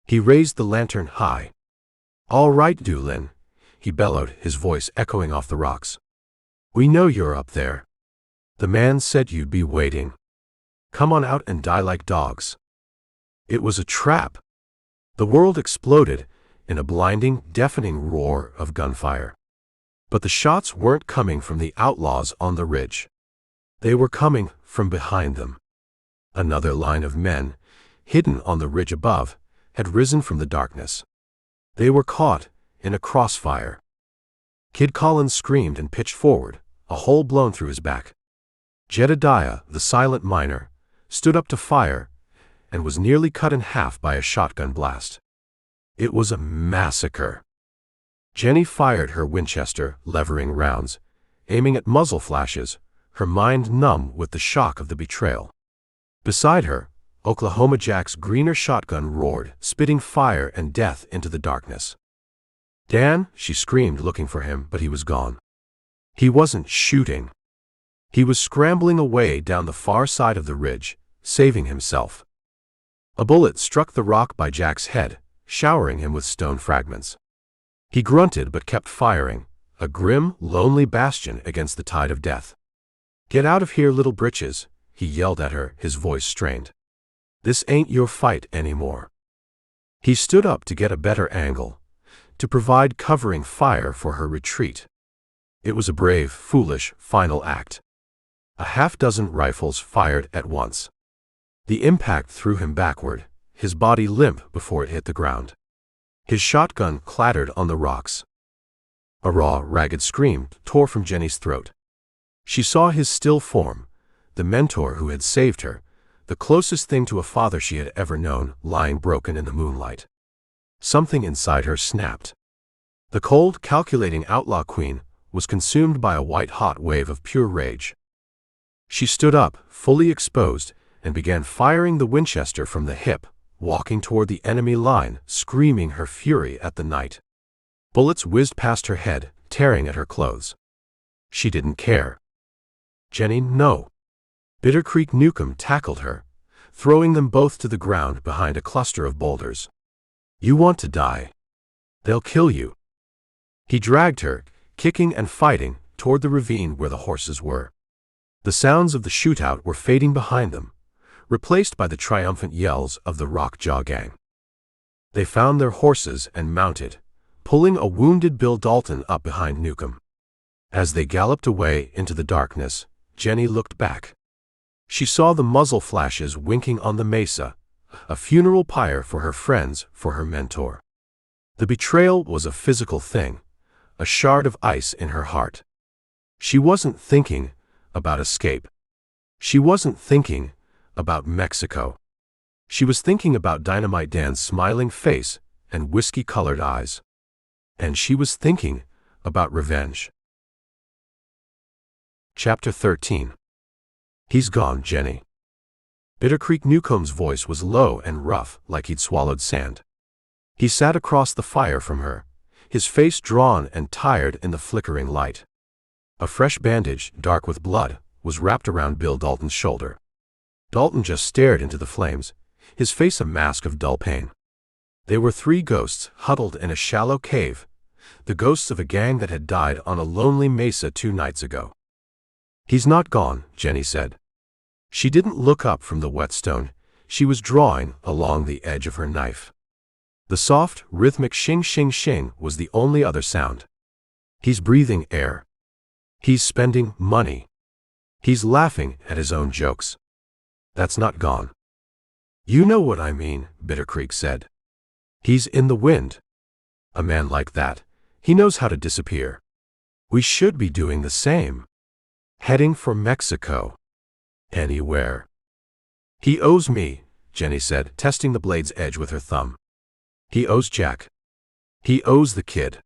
He raised the lantern high. "All right, Doolin," he bellowed, his voice echoing off the rocks. "We know you're up there. The man said you'd be waiting. Come on out and die like dogs." It was a trap. The world exploded in a blinding, deafening roar of gunfire. But the shots weren't coming from the outlaws on the ridge. They were coming from behind them. Another line of men, hidden on the ridge above, had risen from the darkness. They were caught in a crossfire. Kid Collins screamed and pitched forward, a hole blown through his back. Jedediah, the silent miner, stood up to fire and was nearly cut in half by a shotgun blast. It was a massacre. Jennie fired her Winchester, levering rounds, aiming at muzzle flashes, her mind numb with the shock of the betrayal. Beside her, Oklahoma Jack's greener shotgun roared, spitting fire and death into the darkness. "Dan," she screamed, looking for him, but he was gone. He wasn't shooting. He was scrambling away down the far side of the ridge, saving himself. A bullet struck the rock by Jack's head, showering him with stone fragments. He grunted but kept firing, a grim, lonely bastion against the tide of death. "Get out of here, little Britches," he yelled at her, his voice strained. "This ain't your fight anymore." He stood up to get a better angle, to provide covering fire for her retreat. It was a brave, foolish, final act. A half-dozen rifles fired at once. The impact threw him backward, his body limp before it hit the ground. His shotgun clattered on the rocks. A raw, ragged scream tore from Jennie's throat. She saw his still form, the mentor who had saved her, the closest thing to a father she had ever known, lying broken in the moonlight. Something inside her snapped. The cold, calculating outlaw queen was consumed by a white-hot wave of pure rage. She stood up, fully exposed, and began firing the Winchester from the hip, walking toward the enemy line, screaming her fury at the night. Bullets whizzed past her head, tearing at her clothes. She didn't care. Jennie, no. Bitter Creek Newcomb tackled her, throwing them both to the ground behind a cluster of boulders. You want to die. They'll kill you. He dragged her, kicking and fighting, toward the ravine where the horses were. The sounds of the shootout were fading behind them, replaced by the triumphant yells of the Rockjaw gang. They found their horses and mounted, pulling a wounded Bill Dalton up behind Newcomb. As they galloped away into the darkness, Jennie looked back. She saw the muzzle flashes winking on the mesa, a funeral pyre for her friends, for her mentor. The betrayal was a physical thing, a shard of ice in her heart. She wasn't thinking about escape. She wasn't thinking about Mexico. She was thinking about Dynamite Dan's smiling face and whiskey-colored eyes. And she was thinking about revenge. Chapter 13. He's gone, Jennie. Bitter Creek Newcomb's voice was low and rough, like he'd swallowed sand. He sat across the fire from her, his face drawn and tired in the flickering light. A fresh bandage, dark with blood, was wrapped around Bill Dalton's shoulder. Dalton just stared into the flames, his face a mask of dull pain. They were three ghosts huddled in a shallow cave, the ghosts of a gang that had died on a lonely mesa 2 nights ago. He's not gone, Jennie said. She didn't look up from the whetstone she was drawing along the edge of her knife. The soft, rhythmic shing shing shing was the only other sound. He's breathing air. He's spending money. He's laughing at his own jokes. That's not gone. You know what I mean, Bitter Creek said. He's in the wind. A man like that, he knows how to disappear. We should be doing the same. Heading for Mexico. Anywhere. He owes me, Jennie said, testing the blade's edge with her thumb. He owes Jack. He owes the kid.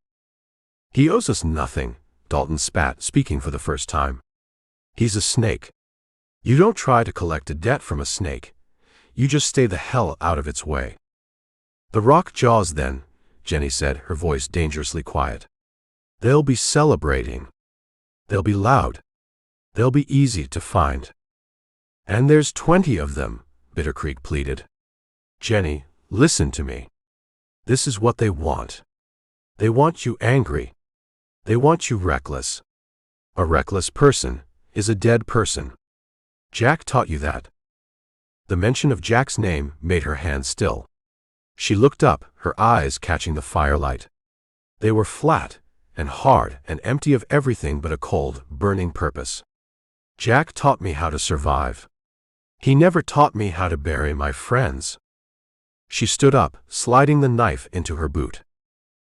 He owes us nothing, Dalton spat, speaking for the first time. He's a snake. You don't try to collect a debt from a snake. You just stay the hell out of its way. The rock jaws then, Jennie said, her voice dangerously quiet. They'll be celebrating. They'll be loud. They'll be easy to find. And there's 20 of them, Bitter Creek pleaded. Jennie, listen to me. This is what they want. They want you angry. They want you reckless. A reckless person is a dead person. Jack taught you that. The mention of Jack's name made her hand still. She looked up, her eyes catching the firelight. They were flat and hard and empty of everything but a cold, burning purpose. Jack taught me how to survive. He never taught me how to bury my friends. She stood up, sliding the knife into her boot.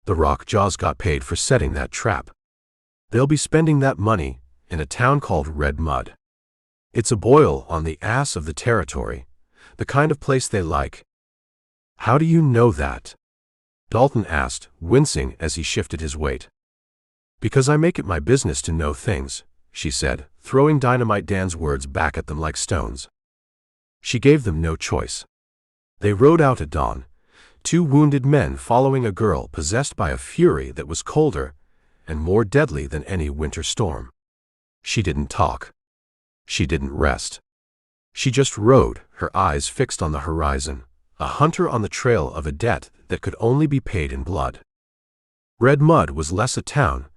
The Rockjaws got paid for setting that trap. They'll be spending that money in a town called Red Mud. It's a boil on the ass of the territory, the kind of place they like. How do you know that? Dalton asked, wincing as he shifted his weight. Because I make it my business to know things, she said, throwing Dynamite Dan's words back at them like stones. She gave them no choice. They rode out at dawn, 2 wounded men following a girl possessed by a fury that was colder and more deadly than any winter storm. She didn't talk. She didn't rest. She just rode, her eyes fixed on the horizon, a hunter on the trail of a debt that could only be paid in blood. Red Mud was less a town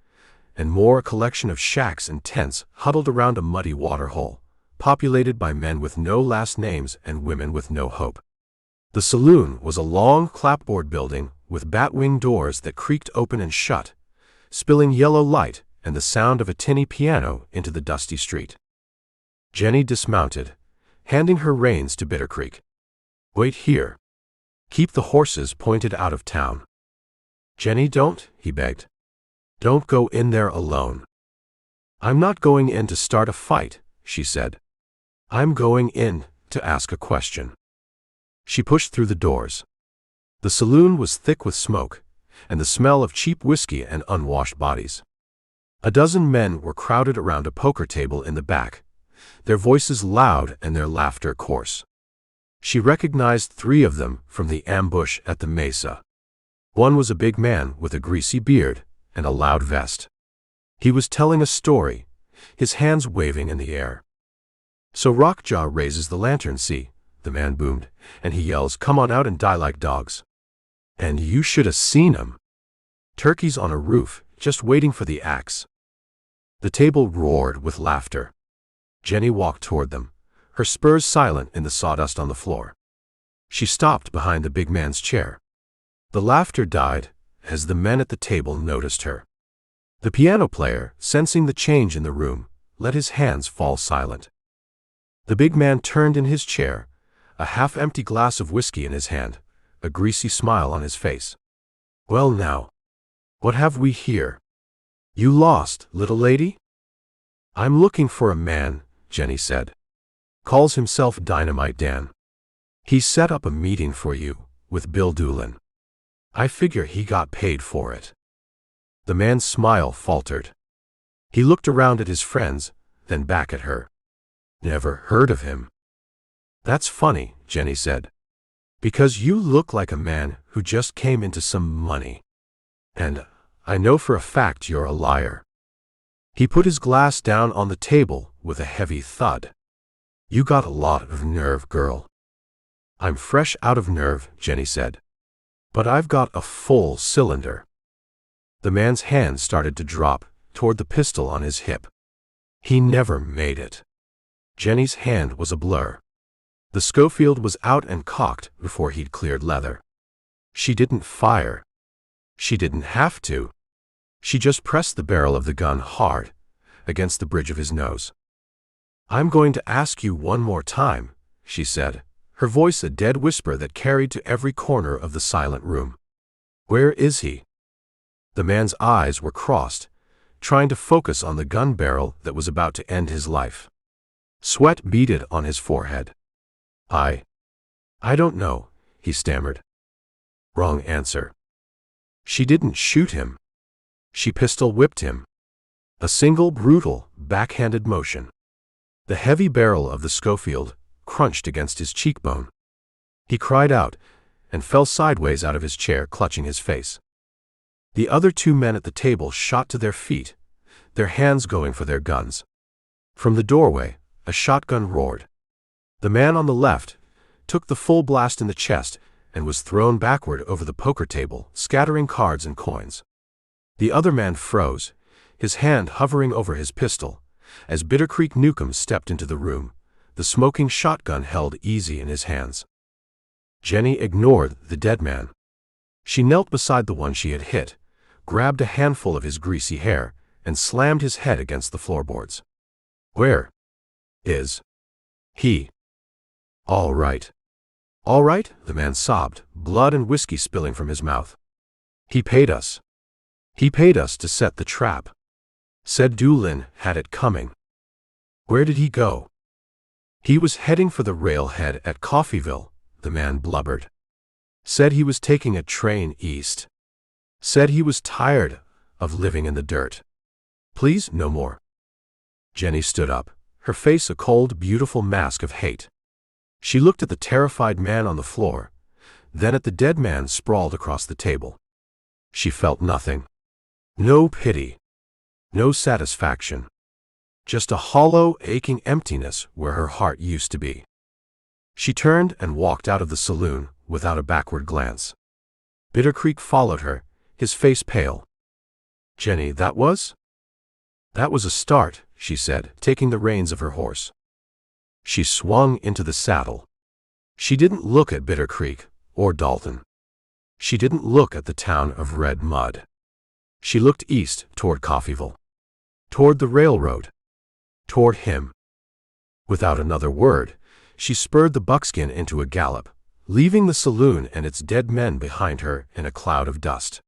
and more a collection of shacks and tents huddled around a muddy waterhole, populated by men with no last names and women with no hope. The saloon was a long clapboard building with bat-wing doors that creaked open and shut, spilling yellow light and the sound of a tinny piano into the dusty street. Jennie dismounted, handing her reins to Bitter Creek. Wait here. Keep the horses pointed out of town. Jennie, don't, he begged. Don't go in there alone. I'm not going in to start a fight, she said. I'm going in to ask a question. She pushed through the doors. The saloon was thick with smoke and the smell of cheap whiskey and unwashed bodies. A dozen men were crowded around a poker table in the back, their voices loud and their laughter coarse. She recognized 3 of them from the ambush at the mesa. One was a big man with a greasy beard and a loud vest. He was telling a story, his hands waving in the air. "So Rockjaw raises the lantern, see," the man boomed, and he yells, "Come on out and die like dogs." And you should have seen 'em. Turkeys on a roof, just waiting for the axe. The table roared with laughter. Jennie walked toward them, her spurs silent in the sawdust on the floor. She stopped behind the big man's chair. The laughter died as the men at the table noticed her. The piano player, sensing the change in the room, let his hands fall silent. The big man turned in his chair, a half-empty glass of whiskey in his hand, a greasy smile on his face. "Well now, what have we here? You lost, little lady?" "I'm looking for a man," Jennie said. "Calls himself Dynamite Dan. He set up a meeting for you, with Bill Doolin. I figure he got paid for it." The man's smile faltered. He looked around at his friends, then back at her. "Never heard of him." "That's funny," Jennie said. "Because you look like a man who just came into some money. And I know for a fact you're a liar." He put his glass down on the table with a heavy thud. "You got a lot of nerve, girl." "I'm fresh out of nerve," Jennie said. "But I've got a full cylinder." The man's hand started to drop toward the pistol on his hip. He never made it. Jennie's hand was a blur. The Schofield was out and cocked before he'd cleared leather. She didn't fire. She didn't have to. She just pressed the barrel of the gun hard against the bridge of his nose. "I'm going to ask you one more time," she said, her voice a dead whisper that carried to every corner of the silent room. "Where is he?" The man's eyes were crossed, trying to focus on the gun barrel that was about to end his life. Sweat beaded on his forehead. I don't know," he stammered. "Wrong answer. She didn't shoot him. She pistol-whipped him." A single brutal, backhanded motion. The heavy barrel of the Schofield crunched against his cheekbone. He cried out and fell sideways out of his chair, clutching his face. The other two men at the table shot to their feet, their hands going for their guns. From the doorway, a shotgun roared. The man on the left took the full blast in the chest and was thrown backward over the poker table, scattering cards and coins. The other man froze, his hand hovering over his pistol, as Bitter Creek Newcomb stepped into the room, the smoking shotgun held easy in his hands. Jennie ignored the dead man. She knelt beside the one she had hit, grabbed a handful of his greasy hair, and slammed his head against the floorboards. "Where is he?" "All right." "All right," the man sobbed, blood and whiskey spilling from his mouth. "He paid us. He paid us to set the trap. Said Doolin had it coming." "Where did he go?" "He was heading for the railhead at Coffeyville," the man blubbered. "Said he was taking a train east. Said he was tired of living in the dirt. Please, no more." Jennie stood up, her face a cold, beautiful mask of hate. She looked at the terrified man on the floor, then at the dead man sprawled across the table. She felt nothing. No pity. No satisfaction. Just a hollow, aching emptiness where her heart used to be. She turned and walked out of the saloon without a backward glance. Bitter Creek followed her, his face pale. "Jennie, that was a start," she said, taking the reins of her horse. She swung into the saddle. She didn't look at Bitter Creek or Dalton. She didn't look at the town of red mud. She looked east toward Coffeyville. Toward the railroad. Toward him. Without another word, she spurred the buckskin into a gallop, leaving the saloon and its dead men behind her in a cloud of dust.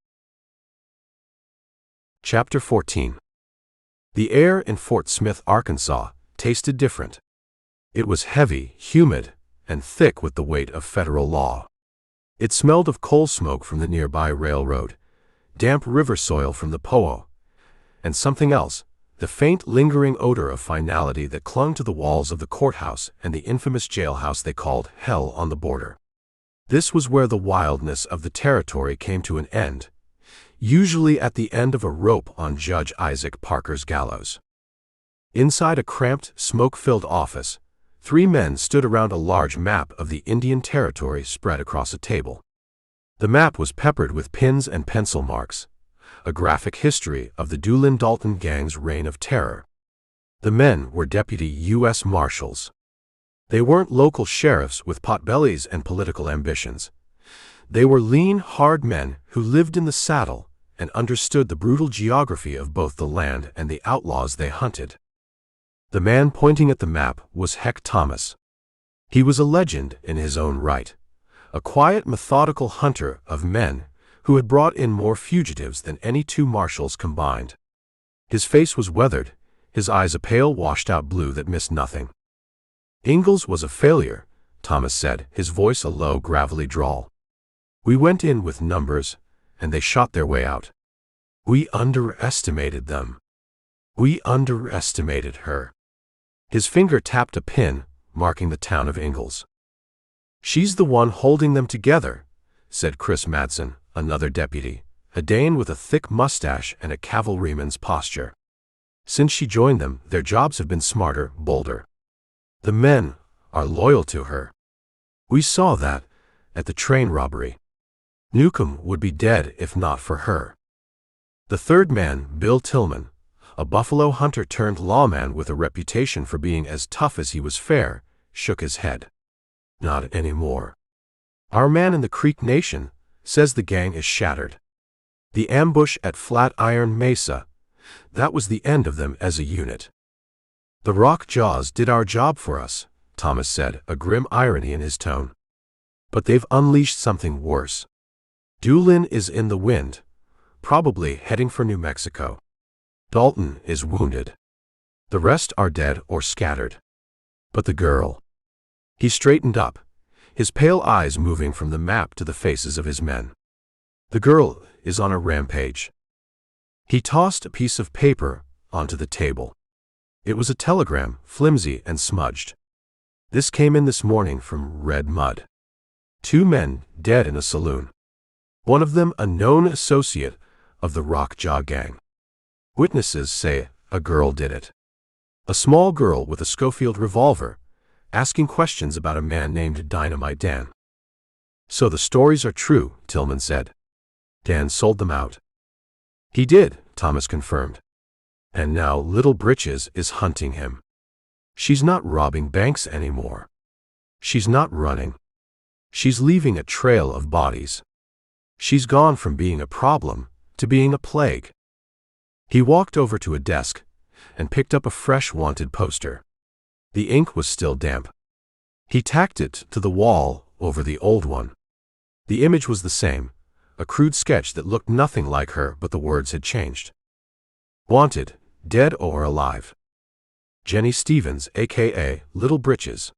Chapter 14. The air in Fort Smith, Arkansas, tasted different. It was heavy, humid, and thick with the weight of federal law. It smelled of coal smoke from the nearby railroad, damp river soil from the Poo, and something else, the faint lingering odor of finality that clung to the walls of the courthouse and the infamous jailhouse they called Hell on the Border. This was where the wildness of the territory came to an end, usually at the end of a rope on Judge Isaac Parker's gallows. Inside a cramped, smoke-filled office, 3 men stood around a large map of the Indian Territory spread across a table. The map was peppered with pins and pencil marks, a graphic history of the Dalton gang's reign of terror. The men were deputy U.S. Marshals. They weren't local sheriffs with potbellies and political ambitions. They were lean, hard men who lived in the saddle and understood the brutal geography of both the land and the outlaws they hunted. The man pointing at the map was Heck Thomas. He was a legend in his own right, a quiet, methodical hunter of men who had brought in more fugitives than any 2 marshals combined. His face was weathered, his eyes a pale, washed-out blue that missed nothing. "Ingalls was a failure," Thomas said, his voice a low, gravelly drawl. "We went in with numbers, and they shot their way out. We underestimated them. We underestimated her." His finger tapped a pin, marking the town of Ingalls. "She's the one holding them together," said Chris Madsen, another deputy, a Dane with a thick mustache and a cavalryman's posture. "Since she joined them, their jobs have been smarter, bolder. The men are loyal to her. We saw that at the train robbery. Newcomb would be dead if not for her." The 3rd man, Bill Tillman, a buffalo hunter turned lawman with a reputation for being as tough as he was fair, shook his head. "Not anymore. Our man in the Creek Nation says the gang is shattered. The ambush at Flatiron Mesa, that was the end of them as a unit. The Rock Jaws did our job for us," Thomas said, a grim irony in his tone. "But they've unleashed something worse. Doolin is in the wind, probably heading for New Mexico. Dalton is wounded. The rest are dead or scattered. But the girl—" He straightened up, his pale eyes moving from the map to the faces of his men. "The girl is on a rampage." He tossed a piece of paper onto the table. It was a telegram, flimsy and smudged. "This came in this morning from Red Mud. 2 men dead in a saloon. One of them a known associate of the Rockjaw gang. Witnesses say a girl did it. A small girl with a Schofield revolver, asking questions about a man named Dynamite Dan." "So the stories are true," Tillman said. "Dan sold them out." "He did," Thomas confirmed. "And now little Britches is hunting him. She's not robbing banks anymore. She's not running. She's leaving a trail of bodies. She's gone from being a problem to being a plague." He walked over to a desk and picked up a fresh wanted poster. The ink was still damp. He tacked it to the wall over the old one. The image was the same, a crude sketch that looked nothing like her, but the words had changed. "Wanted, dead or alive. Jennie Stevens, a.k.a. Little Britches.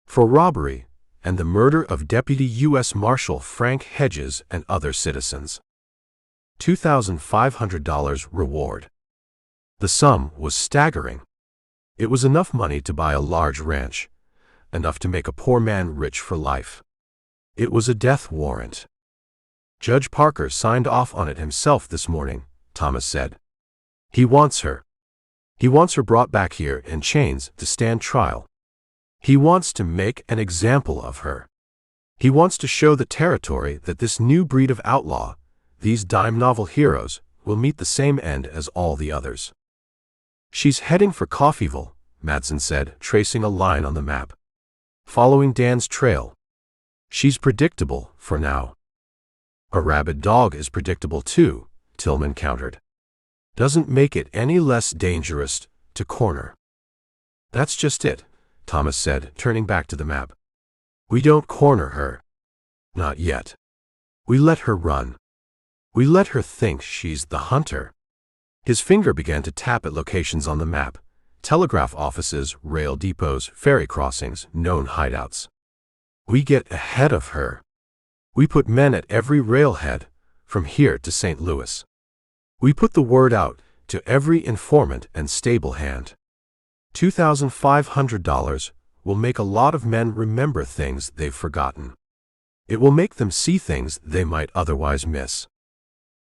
For robbery and the murder of Deputy U.S. Marshal Frank Hedges and other citizens. $2,500 reward." The sum was staggering. It was enough money to buy a large ranch, enough to make a poor man rich for life. It was a death warrant. "Judge Parker signed off on it himself this morning," Thomas said. "He wants her. He wants her brought back here in chains to stand trial. He wants to make an example of her. He wants to show the territory that this new breed of outlaw, these dime novel heroes, will meet the same end as all the others." "She's heading for Coffeyville," Madsen said, tracing a line on the map. "Following Dan's trail. She's predictable for now." "A rabid dog is predictable too," Tillman countered. "Doesn't make it any less dangerous to corner." "That's just it," Thomas said, turning back to the map. "We don't corner her. Not yet. We let her run. We let her think she's the hunter." His finger began to tap at locations on the map: telegraph offices, rail depots, ferry crossings, known hideouts. "We get ahead of her. We put men at every railhead, from here to St. Louis. We put the word out to every informant and stable hand. $2,500 will make a lot of men remember things they've forgotten. It will make them see things they might otherwise miss."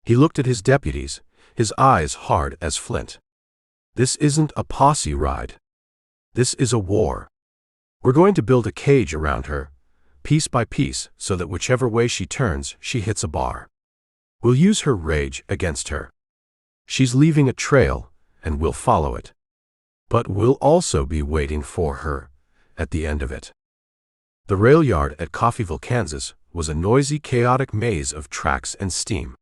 He looked at his deputies, his eyes hard as flint. This isn't a posse ride. This is a war. We're going to build a cage around her, piece by piece, so that whichever way she turns, she hits a bar. We'll use her rage against her. She's leaving a trail, and we'll follow it. But we'll also be waiting for her at the end of it. The rail yard at Coffeyville, Kansas, was a noisy, chaotic maze of tracks and steam.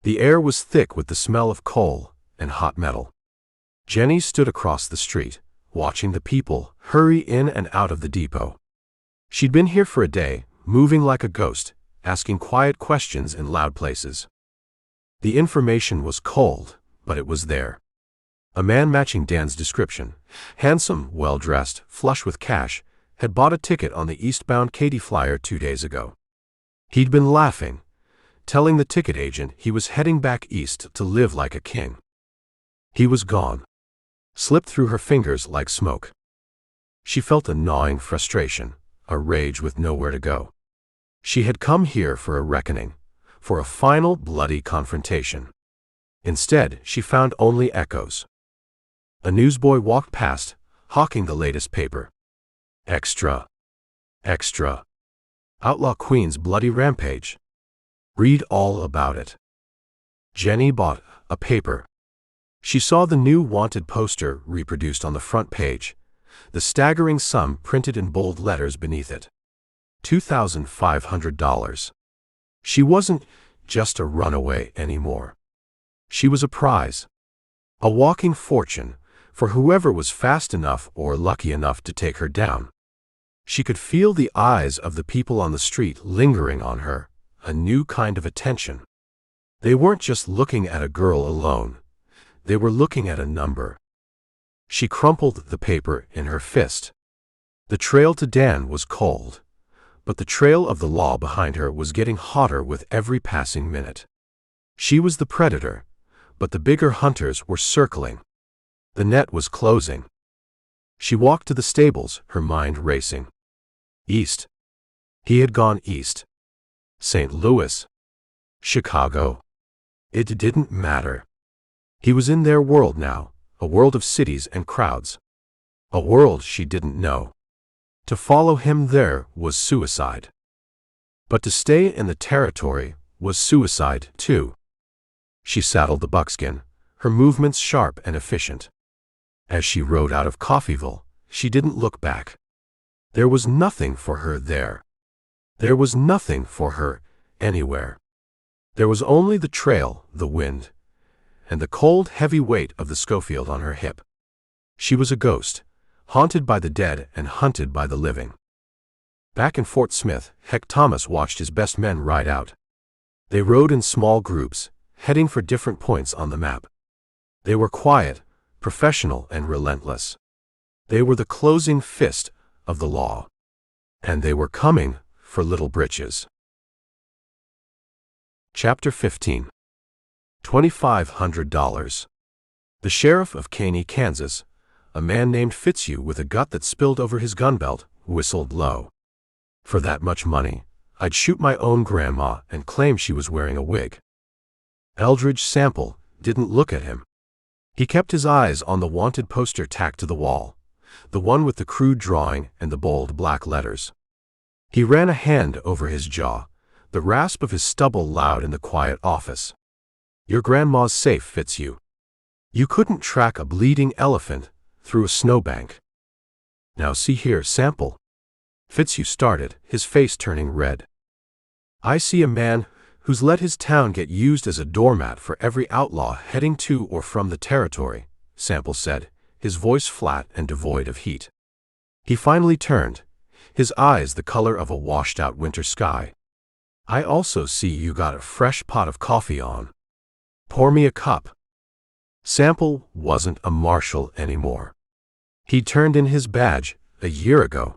The air was thick with the smell of coal and hot metal. Jennie stood across the street, watching the people hurry in and out of the depot. She'd been here for a day, moving like a ghost, asking quiet questions in loud places. The information was cold, but it was there. A man matching Dan's description, handsome, well-dressed, flush with cash, had bought a ticket on the eastbound Katy Flyer 2 days ago. He'd been laughing, telling the ticket agent he was heading back east to live like a king. He was gone. Slipped through her fingers like smoke. She felt a gnawing frustration, a rage with nowhere to go. She had come here for a reckoning, for a final bloody confrontation. Instead, she found only echoes. A newsboy walked past, hawking the latest paper. Extra. Extra. Outlaw Queen's bloody rampage. Read all about it. Jennie bought a paper. She saw the new wanted poster reproduced on the front page, the staggering sum printed in bold letters beneath it. $2,500. She wasn't just a runaway anymore. She was a prize. A walking fortune for whoever was fast enough or lucky enough to take her down. She could feel the eyes of the people on the street lingering on her, a new kind of attention. They weren't just looking at a girl alone. They were looking at a number. She crumpled the paper in her fist. The trail to Dan was cold, but the trail of the law behind her was getting hotter with every passing minute. She was the predator, but the bigger hunters were circling. The net was closing. She walked to the stables, her mind racing. East. He had gone east. St. Louis. Chicago. It didn't matter. He was in their world now, a world of cities and crowds. A world she didn't know. To follow him there was suicide. But to stay in the territory was suicide, too. She saddled the buckskin, her movements sharp and efficient. As she rode out of Coffeyville, she didn't look back. There was nothing for her there. There was nothing for her anywhere. There was only the trail, the wind, and the cold, heavy weight of the Schofield on her hip. She was a ghost, haunted by the dead and hunted by the living. Back in Fort Smith, Heck Thomas watched his best men ride out. They rode in small groups, heading for different points on the map. They were quiet, professional, and relentless. They were the closing fist of the law. And they were coming for little Britches. Chapter 15. $2,500. The sheriff of Caney, Kansas, a man named Fitzhugh with a gut that spilled over his gun belt, whistled low. For that much money, I'd shoot my own grandma and claim she was wearing a wig. Eldridge Sample didn't look at him. He kept his eyes on the wanted poster tacked to the wall, the one with the crude drawing and the bold black letters. He ran a hand over his jaw, the rasp of his stubble loud in the quiet office. Your grandma's safe, Fitzhugh. You couldn't track a bleeding elephant through a snowbank. Now see here, Sample. Fitzhugh started, his face turning red. I see a man who's let his town get used as a doormat for every outlaw heading to or from the territory, Sample said, his voice flat and devoid of heat. He finally turned, his eyes the color of a washed-out winter sky. I also see you got a fresh pot of coffee on. Pour me a cup. Sample wasn't a marshal anymore. He'd turned in his badge a year ago.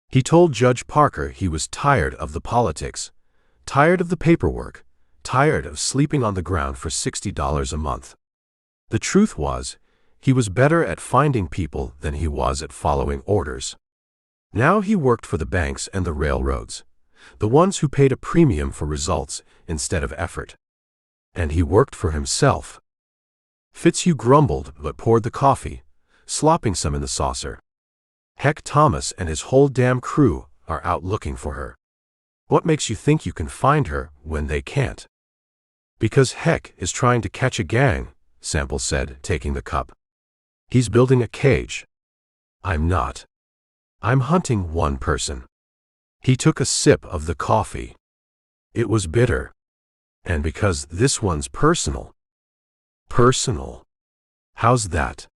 He told Judge Parker he was tired of the politics, tired of the paperwork, tired of sleeping on the ground for $60 a month. The truth was, he was better at finding people than he was at following orders. Now he worked for the banks and the railroads, the ones who paid a premium for results instead of effort. And he worked for himself. Fitzhugh grumbled but poured the coffee, slopping some in the saucer. Heck, Thomas and his whole damn crew are out looking for her. What makes you think you can find her when they can't? Because Heck is trying to catch a gang, Sample said, taking the cup. He's building a cage. I'm not. I'm hunting one person. He took a sip of the coffee. It was bitter. And because this one's personal. Personal? How's that?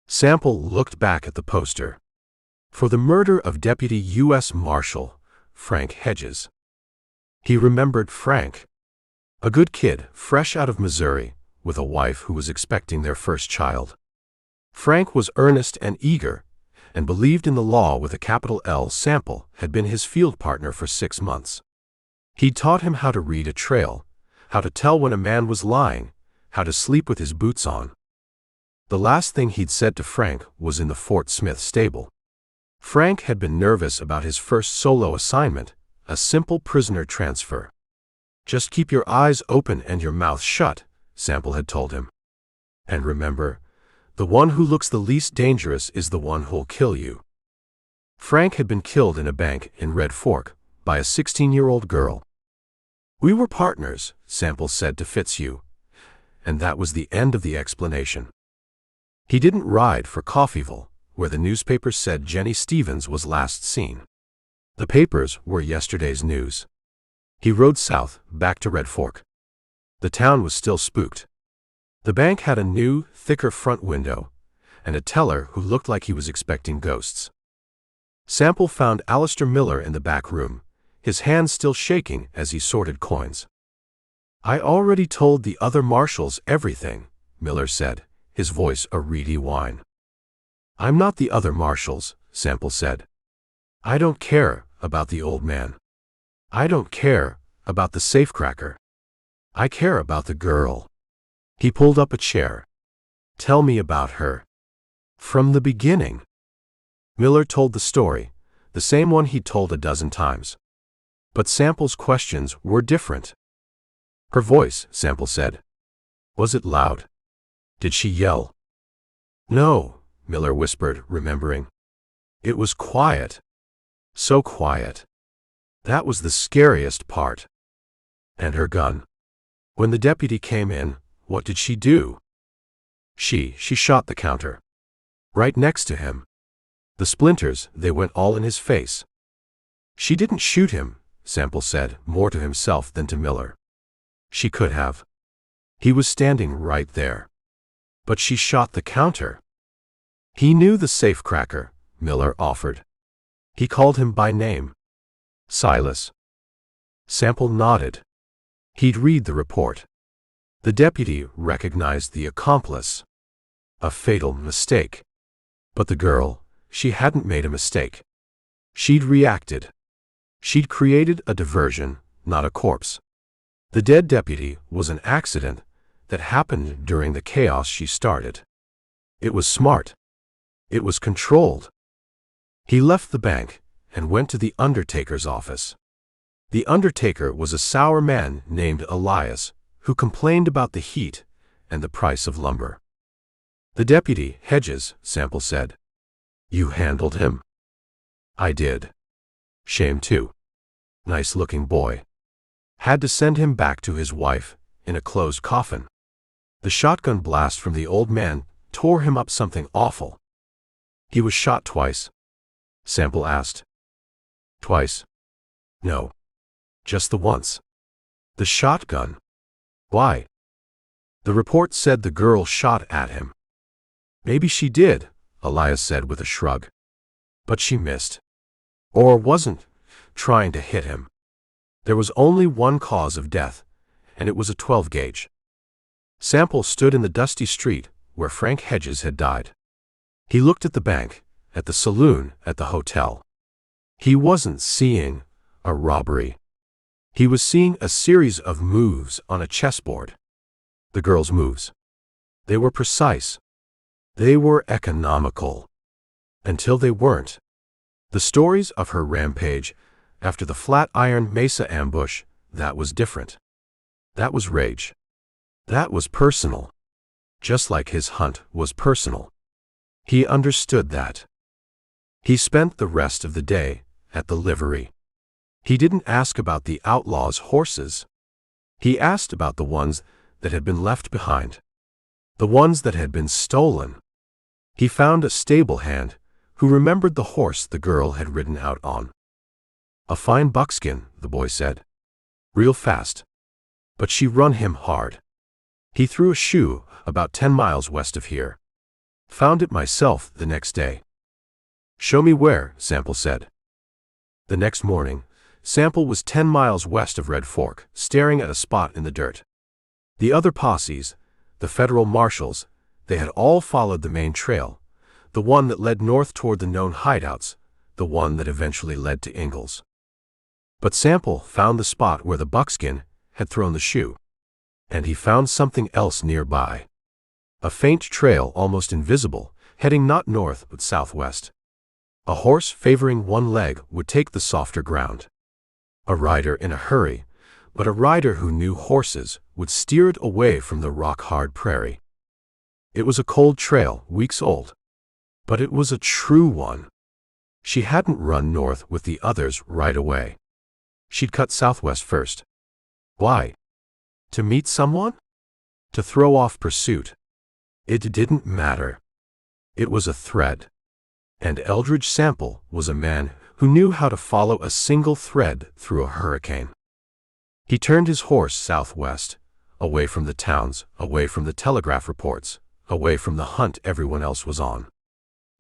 Sample looked back at the poster. For the murder of Deputy U.S. Marshal Frank Hedges. He remembered Frank. A good kid, fresh out of Missouri, with a wife who was expecting their first child. Frank was earnest and eager, and believed in the law with a capital L. Sample had been his field partner for 6 months. He'd taught him how to read a trail, how to tell when a man was lying, how to sleep with his boots on. The last thing he'd said to Frank was in the Fort Smith stable. Frank had been nervous about his first solo assignment, a simple prisoner transfer. Just keep your eyes open and your mouth shut, Sample had told him. And remember, the one who looks the least dangerous is the one who'll kill you. Frank had been killed in a bank in Red Fork by a 16-year-old girl. We were partners, Sample said to Fitzhugh, and that was the end of the explanation. He didn't ride for Coffeyville, where the newspapers said Jennie Stevens was last seen. The papers were yesterday's news. He rode south, back to Red Fork. The town was still spooked. The bank had a new, thicker front window, and a teller who looked like he was expecting ghosts. Sample found Alistair Miller in the back room, his hands still shaking as he sorted coins. I already told the other marshals everything, Miller said, his voice a reedy whine. I'm not the other marshals, Sample said. I don't care about the old man. I don't care about the safecracker. I care about the girl. He pulled up a chair. Tell me about her. From the beginning. Miller told the story, the same one he'd told a dozen times. But Sample's questions were different. Her voice, Sample said. Was it loud? Did she yell? No, Miller whispered, remembering. It was quiet. So quiet. That was the scariest part. And her gun. When the deputy came in, what did she do? She shot the counter. Right next to him. The splinters, they went all in his face. She didn't shoot him, Sample said, more to himself than to Miller. She could have. He was standing right there. But she shot the counter. He knew the safecracker, Miller offered. He called him by name. Silas. Sample nodded. He'd read the report. The deputy recognized the accomplice. A fatal mistake. But the girl, she hadn't made a mistake. She'd reacted. She'd created a diversion, not a corpse. The dead deputy was an accident that happened during the chaos she started. It was smart. It was controlled. He left the bank and went to the undertaker's office. The undertaker was a sour man named Elias, who complained about the heat and the price of lumber. The deputy, Hedges, Sample said. You handled him? I did. Shame too. Nice-looking boy. Had to send him back to his wife, in a closed coffin. The shotgun blast from the old man tore him up something awful. He was shot twice? Sample asked. Twice? No. Just the once. The shotgun. Why? The report said the girl shot at him. Maybe she did, Elias said with a shrug. But she missed. Or wasn't trying to hit him. There was only one cause of death, and it was a 12-gauge. Sample stood in the dusty street where Frank Hedges had died. He looked at the bank, at the saloon, at the hotel. He wasn't seeing a robbery. He was seeing a series of moves on a chessboard. The girl's moves. They were precise. They were economical. Until they weren't. The stories of her rampage after the Flatiron Mesa ambush, that was different. That was rage. That was personal. just like his hunt was personal. He understood that. He spent the rest of the day at the livery. He didn't ask about the Outlaws' horses. He asked about the ones that had been left behind, the ones that had been stolen. He found a stable hand who remembered the horse the girl had ridden out on. A fine buckskin, the boy said. Real fast. But she run him hard. He threw a shoe about 10 miles west of here. Found it myself the next day. Show me where, Sample said. The next morning, Sample was 10 miles west of Red Fork, staring at a spot in the dirt. The other posses, the federal marshals, they had all followed the main trail, the one that led north toward the known hideouts, the one that eventually led to Ingalls. But Sample found the spot where the buckskin had thrown the shoe. And he found something else nearby. A faint trail almost invisible, heading not north but southwest. A horse favoring one leg would take the softer ground. A rider in a hurry, but a rider who knew horses would steer it away from the rock-hard prairie. It was a cold trail, weeks old. But it was a true one. She hadn't run north with the others right away. She'd cut southwest first. Why? To meet someone? To throw off pursuit? It didn't matter. It was a thread. And Eldridge Sample was a man who knew how to follow a single thread through a hurricane. He turned his horse southwest, away from the towns, away from the telegraph reports, away from the hunt everyone else was on.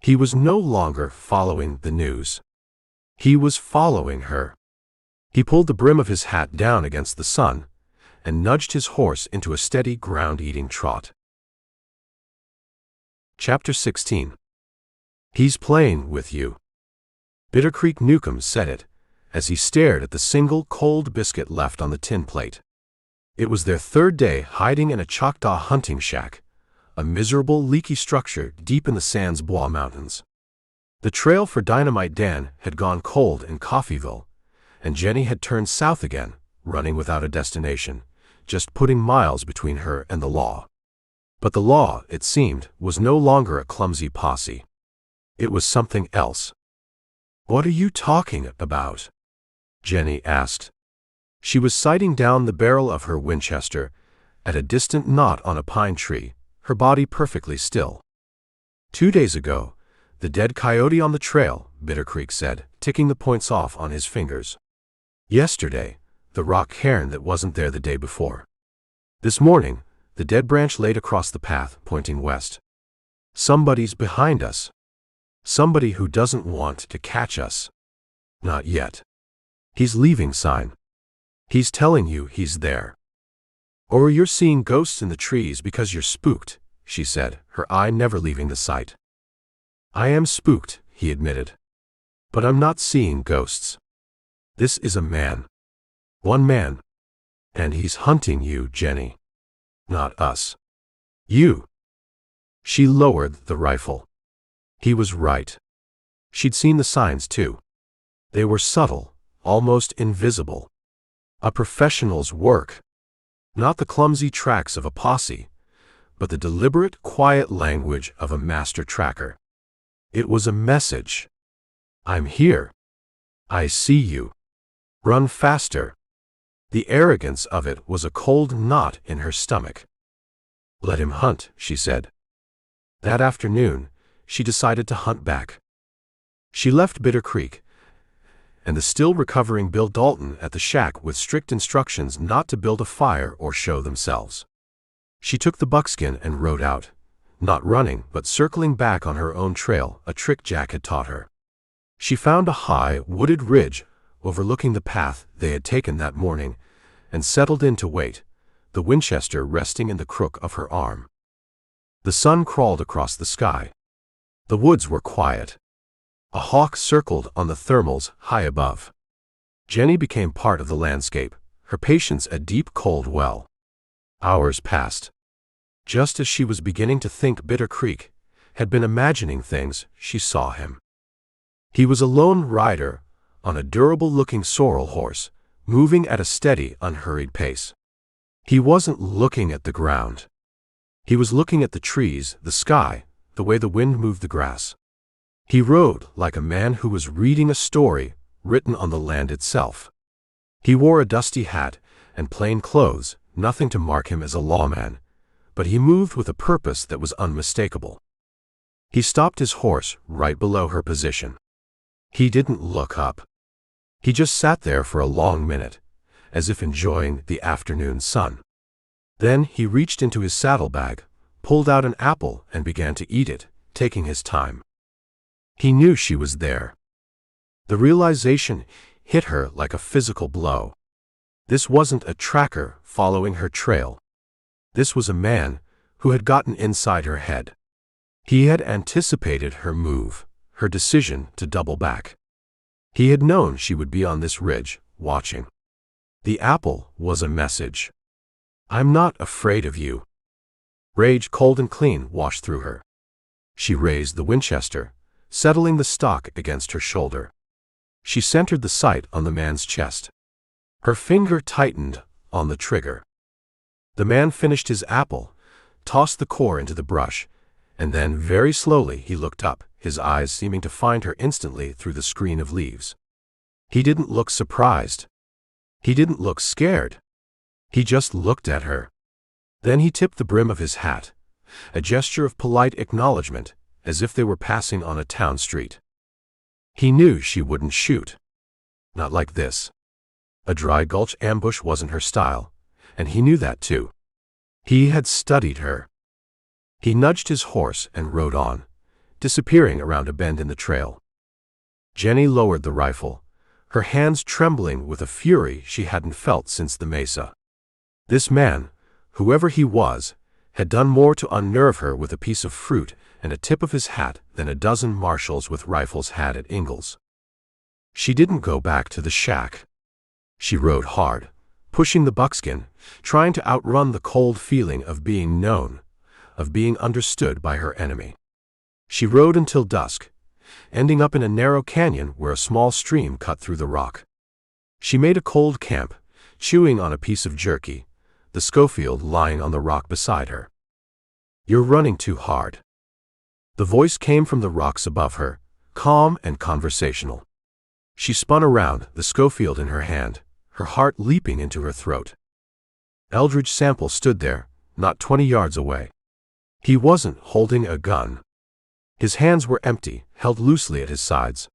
He was no longer following the news. He was following her. He pulled the brim of his hat down against the sun and nudged his horse into a steady ground-eating trot. Chapter 16. He's playing with you. Bitter Creek Newcomb said it as he stared at the single cold biscuit left on the tin plate. It was their third day hiding in a Choctaw hunting shack, a miserable, leaky structure deep in the Sans Bois Mountains. The trail for Dynamite Dan had gone cold in Coffeyville, and Jennie had turned south again, running without a destination, just putting miles between her and the law. But the law, it seemed, was no longer a clumsy posse. It was something else. "What are you talking about?" Jennie asked. She was sighting down the barrel of her Winchester at a distant knot on a pine tree, her body perfectly still. 2 days ago, the dead coyote on the trail, Bitter Creek said, ticking the points off on his fingers. Yesterday, the rock cairn that wasn't there the day before. This morning, the dead branch laid across the path, pointing west. Somebody's behind us. Somebody who doesn't want to catch us. Not yet. He's leaving sign. He's telling you he's there. Or you're seeing ghosts in the trees because you're spooked, she said, her eye never leaving the sight. I am spooked, he admitted. But I'm not seeing ghosts. This is a man. One man. And he's hunting you, Jennie. Not us. You. She lowered the rifle. He was right. She'd seen the signs, too. They were subtle, almost invisible. A professional's work. Not the clumsy tracks of a posse, but the deliberate, quiet language of a master tracker. It was a message. I'm here. I see you. Run faster. The arrogance of it was a cold knot in her stomach. Let him hunt, she said. That afternoon, she decided to hunt back. She left Bitter Creek and the still recovering Bill Dalton at the shack with strict instructions not to build a fire or show themselves. She took the buckskin and rode out, not running but circling back on her own trail, a trick Jack had taught her. She found a high, wooded ridge overlooking the path they had taken that morning and settled in to wait, the Winchester resting in the crook of her arm. The sun crawled across the sky. The woods were quiet. A hawk circled on the thermals high above. Jennie became part of the landscape, her patience a deep cold well. Hours passed. Just as she was beginning to think Bitter Creek had been imagining things, she saw him. He was a lone rider on a durable-looking sorrel horse, moving at a steady, unhurried pace. He wasn't looking at the ground. He was looking at the trees, the sky, the way the wind moved the grass. He rode like a man who was reading a story written on the land itself. He wore a dusty hat and plain clothes, nothing to mark him as a lawman, but he moved with a purpose that was unmistakable. He stopped his horse right below her position. He didn't look up. He just sat there for a long minute, as if enjoying the afternoon sun. Then he reached into his saddlebag, pulled out an apple and began to eat it, taking his time. He knew she was there. The realization hit her like a physical blow. This wasn't a tracker following her trail. This was a man who had gotten inside her head. He had anticipated her move, her decision to double back. He had known she would be on this ridge, watching. The apple was a message. I'm not afraid of you. Rage, cold and clean, washed through her. She raised the Winchester, settling the stock against her shoulder. She centered the sight on the man's chest. Her finger tightened on the trigger. The man finished his apple, tossed the core into the brush, and then very slowly he looked up, his eyes seeming to find her instantly through the screen of leaves. He didn't look surprised. He didn't look scared. He just looked at her. Then he tipped the brim of his hat, a gesture of polite acknowledgement, as if they were passing on a town street. He knew she wouldn't shoot. Not like this. A dry gulch ambush wasn't her style, and he knew that too. He had studied her. He nudged his horse and rode on, disappearing around a bend in the trail. Jennie lowered the rifle, her hands trembling with a fury she hadn't felt since the mesa. This man, whoever he was, had done more to unnerve her with a piece of fruit and a tip of his hat than a dozen marshals with rifles had at Ingalls. She didn't go back to the shack. She rode hard, pushing the buckskin, trying to outrun the cold feeling of being known, of being understood by her enemy. She rode until dusk, ending up in a narrow canyon where a small stream cut through the rock. She made a cold camp, chewing on a piece of jerky, the Schofield lying on the rock beside her. You're running too hard. The voice came from the rocks above her, calm and conversational. She spun around, the Schofield in her hand, her heart leaping into her throat. Eldridge Sample stood there, not 20 yards away. He wasn't holding a gun. His hands were empty, held loosely at his sides.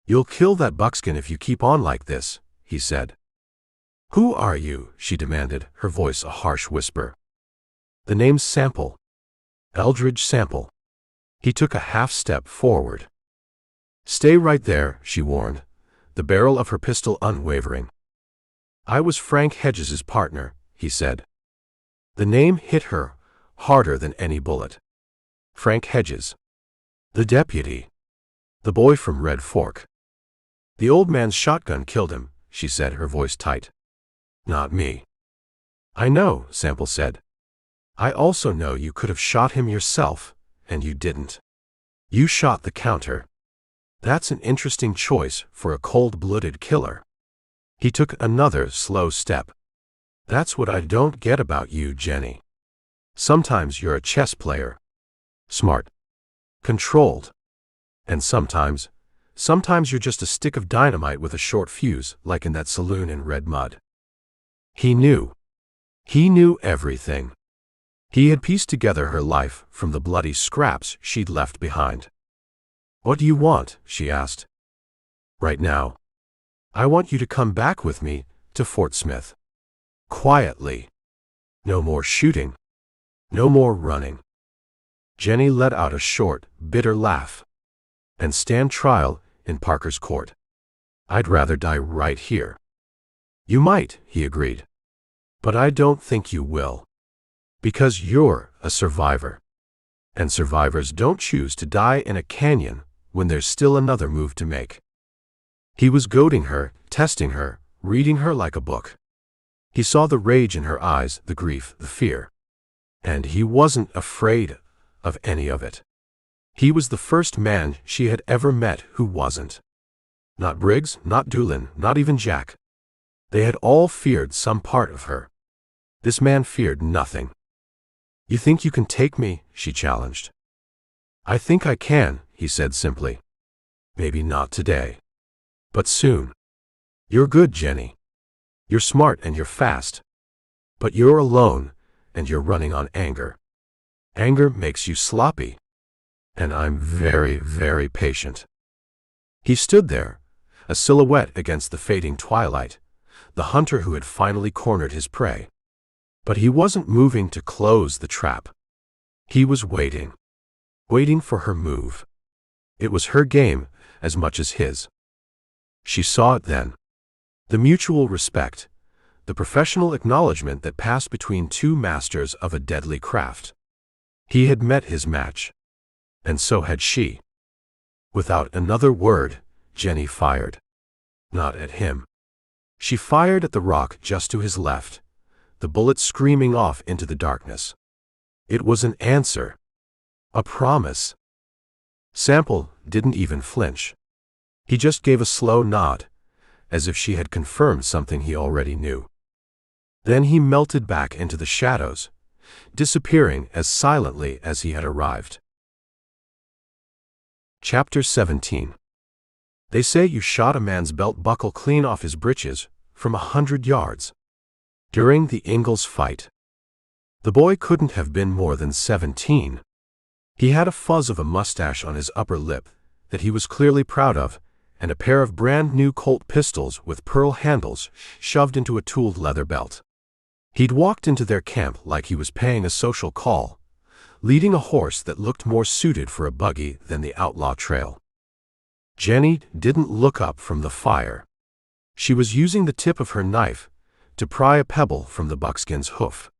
You'll kill that buckskin if you keep on like this, he said. Who are you? She demanded, her voice a harsh whisper. The name's Sample. Eldridge Sample. He took a half step forward. Stay right there, she warned, the barrel of her pistol unwavering. I was Frank Hedges's partner, he said. The name hit her harder than any bullet. Frank Hedges. The deputy. The boy from Red Fork. The old man's shotgun killed him, she said, her voice tight. Not me. I know, Sample said. I also know you could have shot him yourself, and you didn't. You shot the counter. That's an interesting choice for a cold-blooded killer. He took another slow step. That's what I don't get about you, Jennie. Sometimes you're a chess player. Smart. Controlled. And sometimes you're just a stick of dynamite with a short fuse, like in that saloon in Red Mud. He knew. He knew everything. He had pieced together her life from the bloody scraps she'd left behind. What do you want? She asked. Right now. I want you to come back with me to Fort Smith. Quietly. No more shooting. No more running. Jennie let out a short, bitter laugh. And stand trial in Parker's court. I'd rather die right here. You might, he agreed. But I don't think you will. Because you're a survivor. And survivors don't choose to die in a canyon when there's still another move to make. He was goading her, testing her, reading her like a book. He saw the rage in her eyes, the grief, the fear. And he wasn't afraid of any of it. He was the first man she had ever met who wasn't. Not Briggs, not Doolin, not even Jack. They had all feared some part of her. This man feared nothing. You think you can take me? She challenged. I think I can, he said simply. Maybe not today. But soon. You're good, Jennie. You're smart and you're fast. But you're alone, and you're running on anger. Anger makes you sloppy. And I'm very, very patient. He stood there, a silhouette against the fading twilight, the hunter who had finally cornered his prey. But he wasn't moving to close the trap. He was waiting. Waiting for her move. It was her game as much as his. She saw it then. The mutual respect, the professional acknowledgement that passed between two masters of a deadly craft. He had met his match. And so had she. Without another word, Jennie fired. Not at him. She fired at the rock just to his left, the bullet screaming off into the darkness. It was an answer. A promise. Sample didn't even flinch. He just gave a slow nod, as if she had confirmed something he already knew. Then he melted back into the shadows, disappearing as silently as he had arrived. Chapter 17. They say you shot a man's belt buckle clean off his britches from 100 yards. During the Ingalls fight. The boy couldn't have been more than 17. He had a fuzz of a mustache on his upper lip that he was clearly proud of, and a pair of brand-new Colt pistols with pearl handles shoved into a tooled leather belt. He'd walked into their camp like he was paying a social call, leading a horse that looked more suited for a buggy than the Outlaw trail. Jennie didn't look up from the fire. She was using the tip of her knife to pry a pebble from the buckskin's hoof.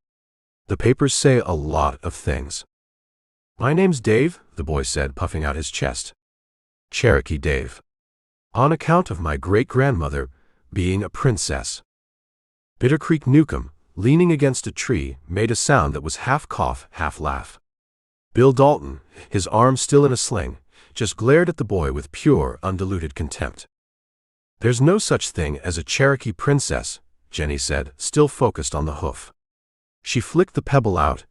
The papers say a lot of things. My name's Dave, the boy said, puffing out his chest. Cherokee Dave. On account of my great-grandmother being a princess. Bitter Creek Newcomb, leaning against a tree, made a sound that was half cough, half laugh. Bill Dalton, his arm still in a sling, just glared at the boy with pure, undiluted contempt. There's no such thing as a Cherokee princess, Jennie said, still focused on the hoof. She flicked the pebble out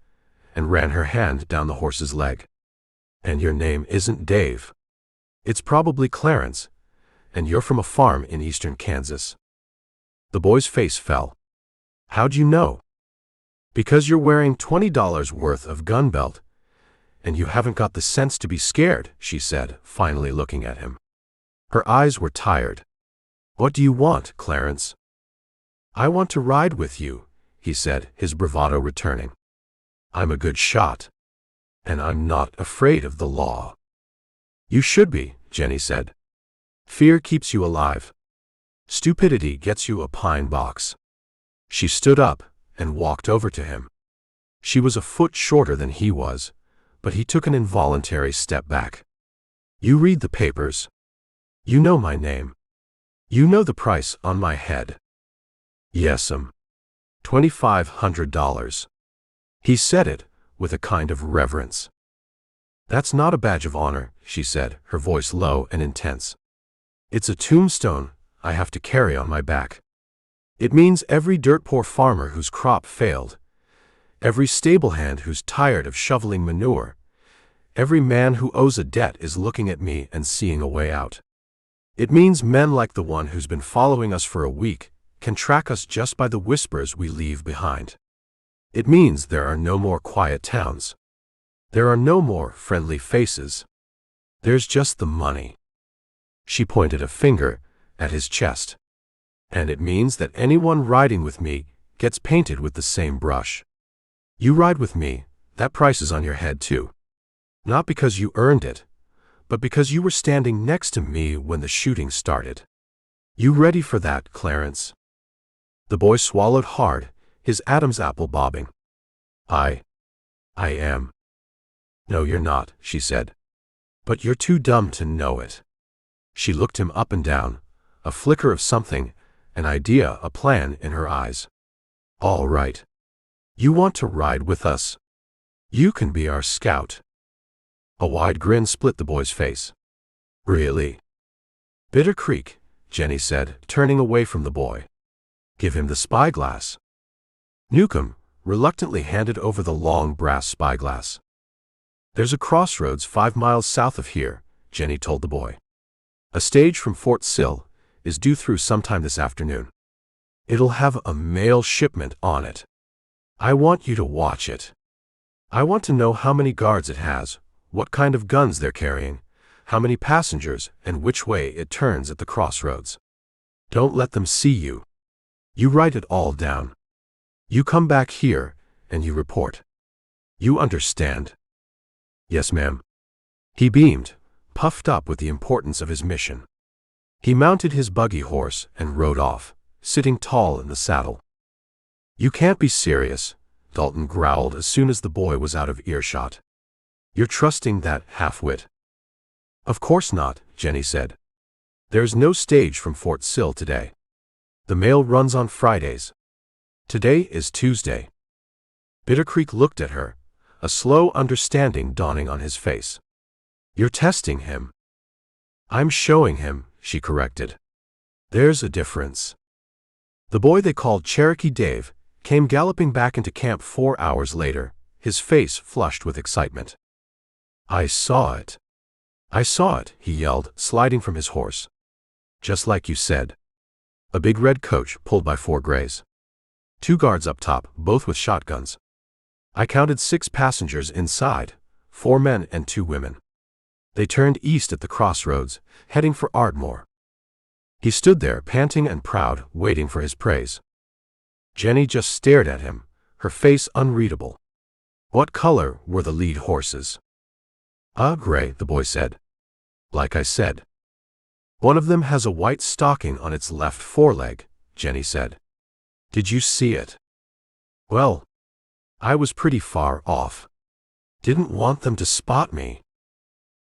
and ran her hand down the horse's leg. And your name isn't Dave. It's probably Clarence, and you're from a farm in eastern Kansas. The boy's face fell. How'd you know? Because you're wearing $20 worth of gun belt, and you haven't got the sense to be scared, she said, finally looking at him. Her eyes were tired. What do you want, Clarence? I want to ride with you, he said, his bravado returning. I'm a good shot. And I'm not afraid of the law. You should be, Jennie said. Fear keeps you alive. Stupidity gets you a pine box. She stood up and walked over to him. She was a foot shorter than he was, but he took an involuntary step back. You read the papers. You know my name. You know the price on my head. Yes'm. $2,500. He said it with a kind of reverence. That's not a badge of honor, she said, her voice low and intense. It's a tombstone I have to carry on my back. It means every dirt-poor farmer whose crop failed, every stable hand who's tired of shoveling manure, every man who owes a debt is looking at me and seeing a way out. It means men like the one who's been following us for a week can track us just by the whispers we leave behind. It means there are no more quiet towns. There are no more friendly faces. There's just the money. She pointed a finger at his chest. And it means that anyone riding with me gets painted with the same brush. You ride with me, that price is on your head too. Not because you earned it, but because you were standing next to me when the shooting started. You ready for that, Clarence? The boy swallowed hard, his Adam's apple bobbing. I am. No, you're not, she said. But you're too dumb to know it. She looked him up and down, a flicker of something, an idea, a plan in her eyes. All right. You want to ride with us? You can be our scout. A wide grin split the boy's face. Really? Bitter Creek, Jennie said, turning away from the boy. Give him the spyglass. Newcomb, reluctantly handed over the long brass spyglass. "There's a crossroads 5 miles south of here," Jennie told the boy. "A stage from Fort Sill is due through sometime this afternoon. It'll have a mail shipment on it. I want you to watch it. I want to know how many guards it has, what kind of guns they're carrying, how many passengers, and which way it turns at the crossroads. Don't let them see you. You write it all down. You come back here, and you report. You understand?" "Yes, ma'am." He beamed, puffed up with the importance of his mission. He mounted his buggy horse and rode off, sitting tall in the saddle. "You can't be serious," Dalton growled as soon as the boy was out of earshot. "You're trusting that half-wit." "Of course not," Jennie said. "There's no stage from Fort Sill today. The mail runs on Fridays. Today is Tuesday." Bitter Creek looked at her, a slow understanding dawning on his face. "You're testing him." "I'm showing him," she corrected. "There's a difference." The boy they called Cherokee Dave came galloping back into camp 4 hours later, his face flushed with excitement. "I saw it. I saw it," he yelled, sliding from his horse. "Just like you said. A big red coach pulled by 4 grays. 2 guards up top, both with shotguns. I counted 6 passengers inside, 4 men and 2 women. They turned east at the crossroads, heading for Ardmore." He stood there, panting and proud, waiting for his praise. Jennie just stared at him, her face unreadable. "What color were the lead horses?" "Gray," the boy said. "Like I said." "One of them has a white stocking on its left foreleg," Jennie said. "Did you see it?" "Well, I was pretty far off. Didn't want them to spot me."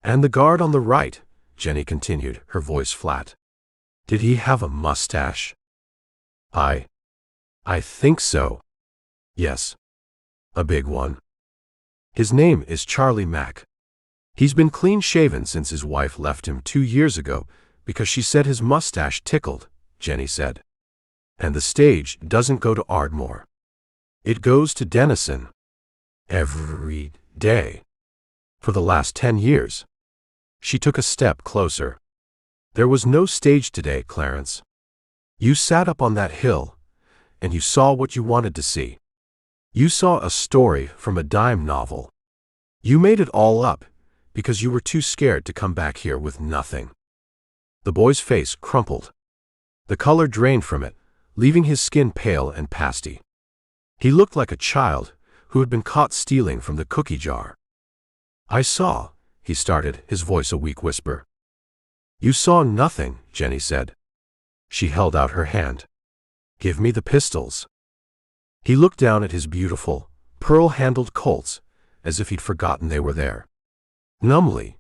"And the guard on the right," Jennie continued, her voice flat. "Did he have a mustache?" I think so. Yes. A big one. His name is Charlie Mack. He's been clean-shaven since his wife left him 2 years ago because she said his mustache tickled," Jennie said. "And the stage doesn't go to Ardmore. It goes to Denison. Every day. For the last 10 years. She took a step closer. "There was no stage today, Clarence. You sat up on that hill, and you saw what you wanted to see. You saw a story from a dime novel. You made it all up because you were too scared to come back here with nothing." The boy's face crumpled. The color drained from it, leaving his skin pale and pasty. He looked like a child who had been caught stealing from the cookie jar. "I saw," he started, his voice a weak whisper. "You saw nothing," Jennie said. She held out her hand. "Give me the pistols." He looked down at his beautiful, pearl-handled Colts, as if he'd forgotten they were there. Numbly,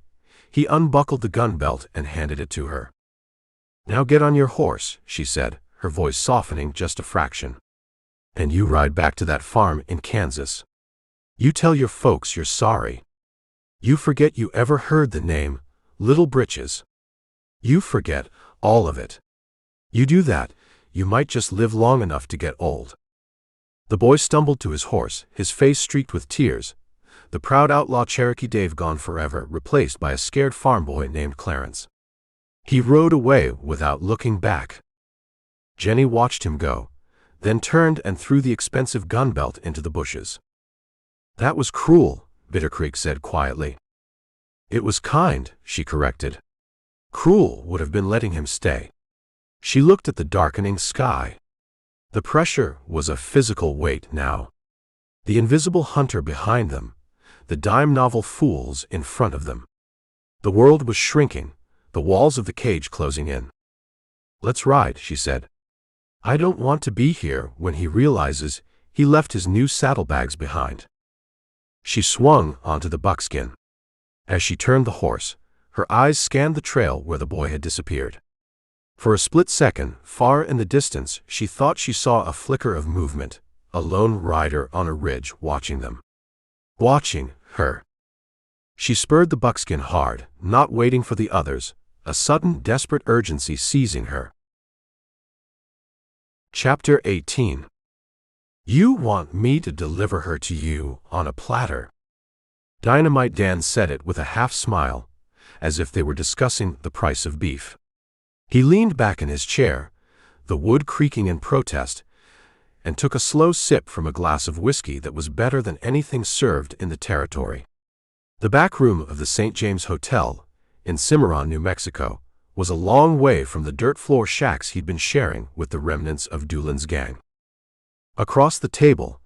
he unbuckled the gun belt and handed it to her. "Now get on your horse," she said, her voice softening just a fraction. "And you ride back to that farm in Kansas. You tell your folks you're sorry. You forget you ever heard the name Little Britches. You forget all of it. You do that, you might just live long enough to get old." The boy stumbled to his horse, his face streaked with tears, the proud outlaw Cherokee Dave gone forever, replaced by a scared farm boy named Clarence. He rode away without looking back. Jennie watched him go, then turned and threw the expensive gun belt into the bushes. "That was cruel," Bitter Creek said quietly. "It was kind," she corrected. "Cruel would have been letting him stay." She looked at the darkening sky. The pressure was a physical weight now. The invisible hunter behind them, the dime novel fools in front of them. The world was shrinking, the walls of the cage closing in. "Let's ride," she said. "I don't want to be here when he realizes he left his new saddlebags behind." She swung onto the buckskin. As she turned the horse, her eyes scanned the trail where the boy had disappeared. For a split second, far in the distance, she thought she saw a flicker of movement, a lone rider on a ridge watching them. Watching her. She spurred the buckskin hard, not waiting for the others, a sudden, desperate urgency seizing her. Chapter 18. You want me to deliver her to you on a platter. Dynamite Dan said it with a half-smile, as if they were discussing the price of beef. He leaned back in his chair, the wood creaking in protest, and took a slow sip from a glass of whiskey that was better than anything served in the territory. The back room of the St. James Hotel, in Cimarron, New Mexico, was a long way from the dirt floor shacks he'd been sharing with the remnants of Doolin's gang. Across the table,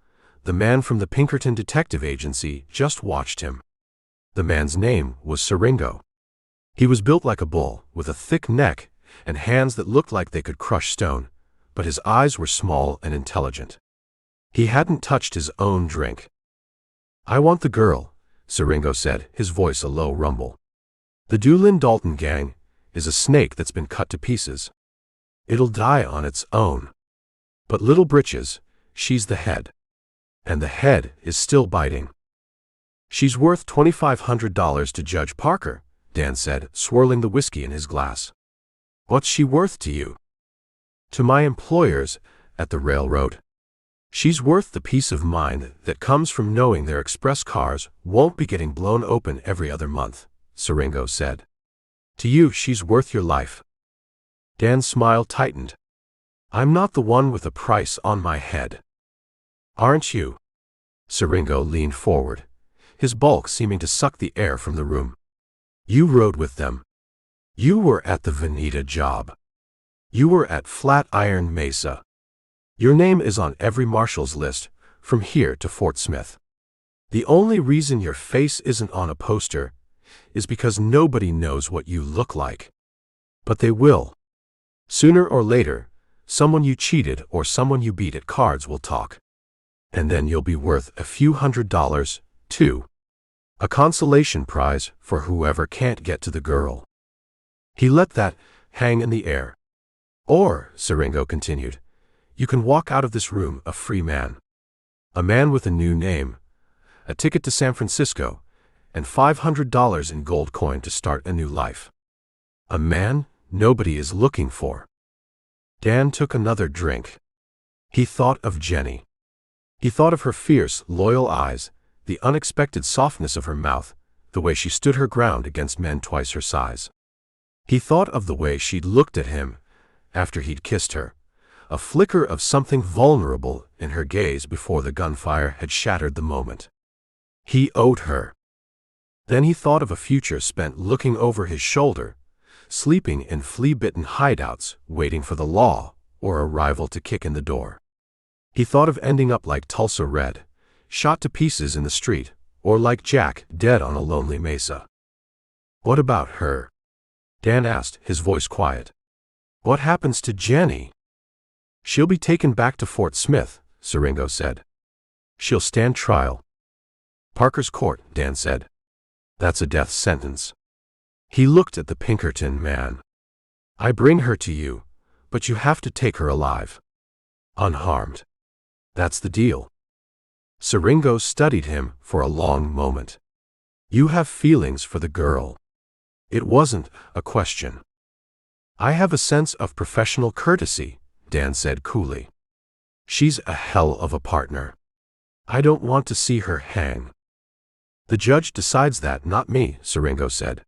the man from the Pinkerton Detective Agency just watched him. The man's name was Siringo. He was built like a bull, with a thick neck and hands that looked like they could crush stone, but his eyes were small and intelligent. He hadn't touched his own drink. "I want the girl," Siringo said, his voice a low rumble. "The Doolin-Dalton gang is a snake that's been cut to pieces. It'll die on its own. But little Britches, she's the head. And the head is still biting. She's worth $2,500 to Judge Parker," Dan said, swirling the whiskey in his glass. "What's she worth to you?" "To my employers at the railroad. She's worth the peace of mind that comes from knowing their express cars won't be getting blown open every other month," Siringo said. "To you, she's worth your life." Dan's smile tightened. "I'm not the one with a price on my head." "Aren't you?" Siringo leaned forward, his bulk seeming to suck the air from the room. "You rode with them. You were at the Veneta job. You were at Flatiron Mesa. Your name is on every marshal's list, from here to Fort Smith. The only reason your face isn't on a poster is because nobody knows what you look like. But they will. Sooner or later, someone you cheated or someone you beat at cards will talk. And then you'll be worth a few $100s, too. A consolation prize for whoever can't get to the girl." He let that hang in the air. "Or," Siringo continued, "you can walk out of this room a free man. A man with a new name, a ticket to San Francisco, and $500 in gold coin to start a new life. A man nobody is looking for." Dan took another drink. He thought of Jennie. He thought of her fierce, loyal eyes, the unexpected softness of her mouth, the way she stood her ground against men twice her size. He thought of the way she'd looked at him after he'd kissed her, a flicker of something vulnerable in her gaze before the gunfire had shattered the moment. He owed her. Then he thought of a future spent looking over his shoulder, sleeping in flea-bitten hideouts, waiting for the law or a rival to kick in the door. He thought of ending up like Tulsa Red, shot to pieces in the street, or like Jack, dead on a lonely mesa. "What about her?" Dan asked, his voice quiet. "What happens to Jennie?" "She'll be taken back to Fort Smith," Siringo said. "She'll stand trial." "Parker's court," Dan said. "That's a death sentence." He looked at the Pinkerton man. "I bring her to you, but you have to take her alive. Unharmed. That's the deal." Siringo studied him for a long moment. "You have feelings for the girl." It wasn't a question. "I have a sense of professional courtesy," Dan said coolly. "She's a hell of a partner. I don't want to see her hang." "The judge decides that, not me," Siringo said.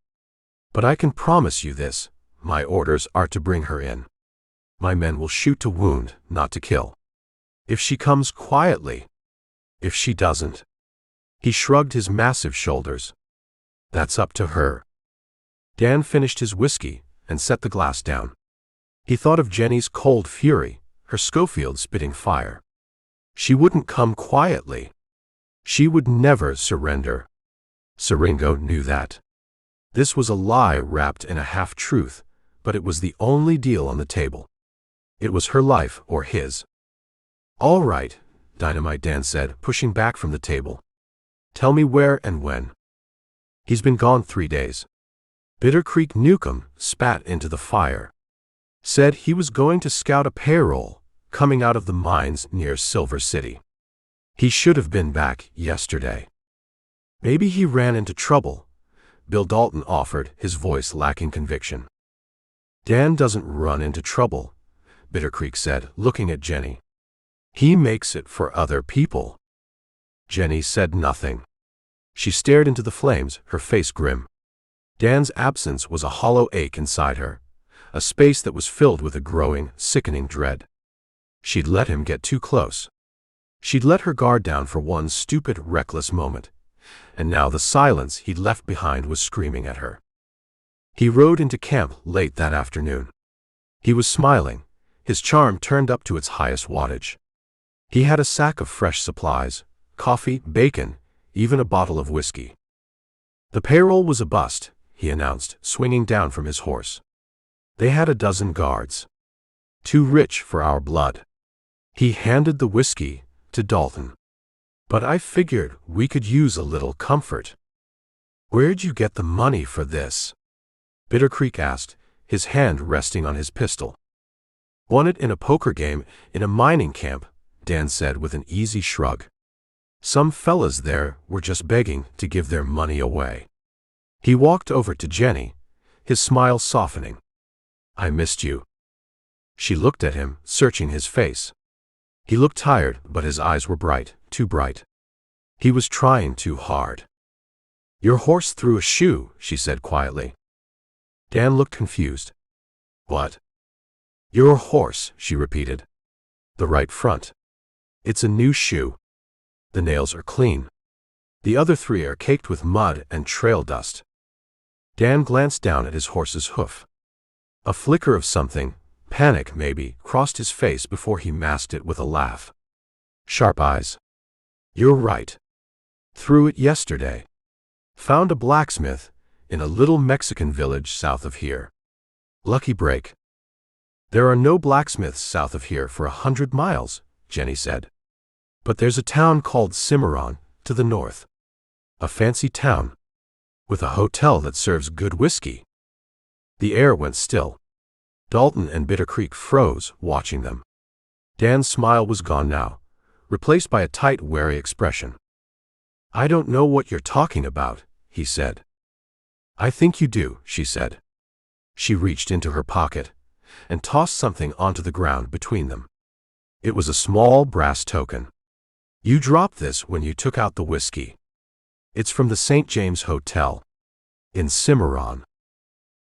"But I can promise you this, my orders are to bring her in. My men will shoot to wound, not to kill. If she comes quietly. If she doesn't." He shrugged his massive shoulders. "That's up to her." Dan finished his whiskey and set the glass down. He thought of Jennie's cold fury, her Schofield spitting fire. She wouldn't come quietly. She would never surrender. Siringo knew that. This was a lie wrapped in a half-truth, but it was the only deal on the table. It was her life or his. "All right," Dynamite Dan said, pushing back from the table. "Tell me where and when." "He's been gone 3 days. Bitter Creek Newcomb spat into the fire. Said he was going to scout a payroll coming out of the mines near Silver City. He should have been back yesterday." "Maybe he ran into trouble," Bill Dalton offered, his voice lacking conviction. "Dan doesn't run into trouble," Bitter Creek said, looking at Jennie. He makes it for other people." Jennie said nothing. She stared into the flames, her face grim. Dan's absence was a hollow ache inside her, a space that was filled with a growing, sickening dread. She'd let him get too close. She'd let her guard down for one stupid, reckless moment, and now the silence he'd left behind was screaming at her. He rode into camp late that afternoon. He was smiling, his charm turned up to its highest wattage. He had a sack of fresh supplies, coffee, bacon, even a bottle of whiskey. "The payroll was a bust," he announced, swinging down from his horse. "They had a dozen guards. Too rich for our blood." He handed the whiskey to Dalton. "But I figured we could use a little comfort." "Where'd you get the money for this?" Bitter Creek asked, his hand resting on his pistol. "Won it in a poker game in a mining camp," Dan said with an easy shrug. "Some fellas there were just begging to give their money away." He walked over to Jennie, his smile softening. "I missed you." She looked at him, searching his face. He looked tired, but his eyes were bright, too bright. He was trying too hard. "Your horse threw a shoe," she said quietly. Dan looked confused. "What?" "Your horse," she repeated. "The right front. It's a new shoe. The nails are clean. The other three are caked with mud and trail dust." Dan glanced down at his horse's hoof. A flicker of something, panic maybe, crossed his face before he masked it with a laugh. Sharp eyes. "You're right. Threw it yesterday. Found a blacksmith in a little Mexican village south of here. Lucky break." "There are no blacksmiths south of here for 100 miles, Jennie said. "But there's a town called Cimarron, to the north. A fancy town, with a hotel that serves good whiskey." The air went still. Dalton and Bitter Creek froze, watching them. Dan's smile was gone now, replaced by a tight, wary expression. "I don't know what you're talking about," he said. "I think you do," she said. She reached into her pocket and tossed something onto the ground between them. It was a small brass token. "You dropped this when you took out the whiskey. It's from the St. James Hotel in Cimarron."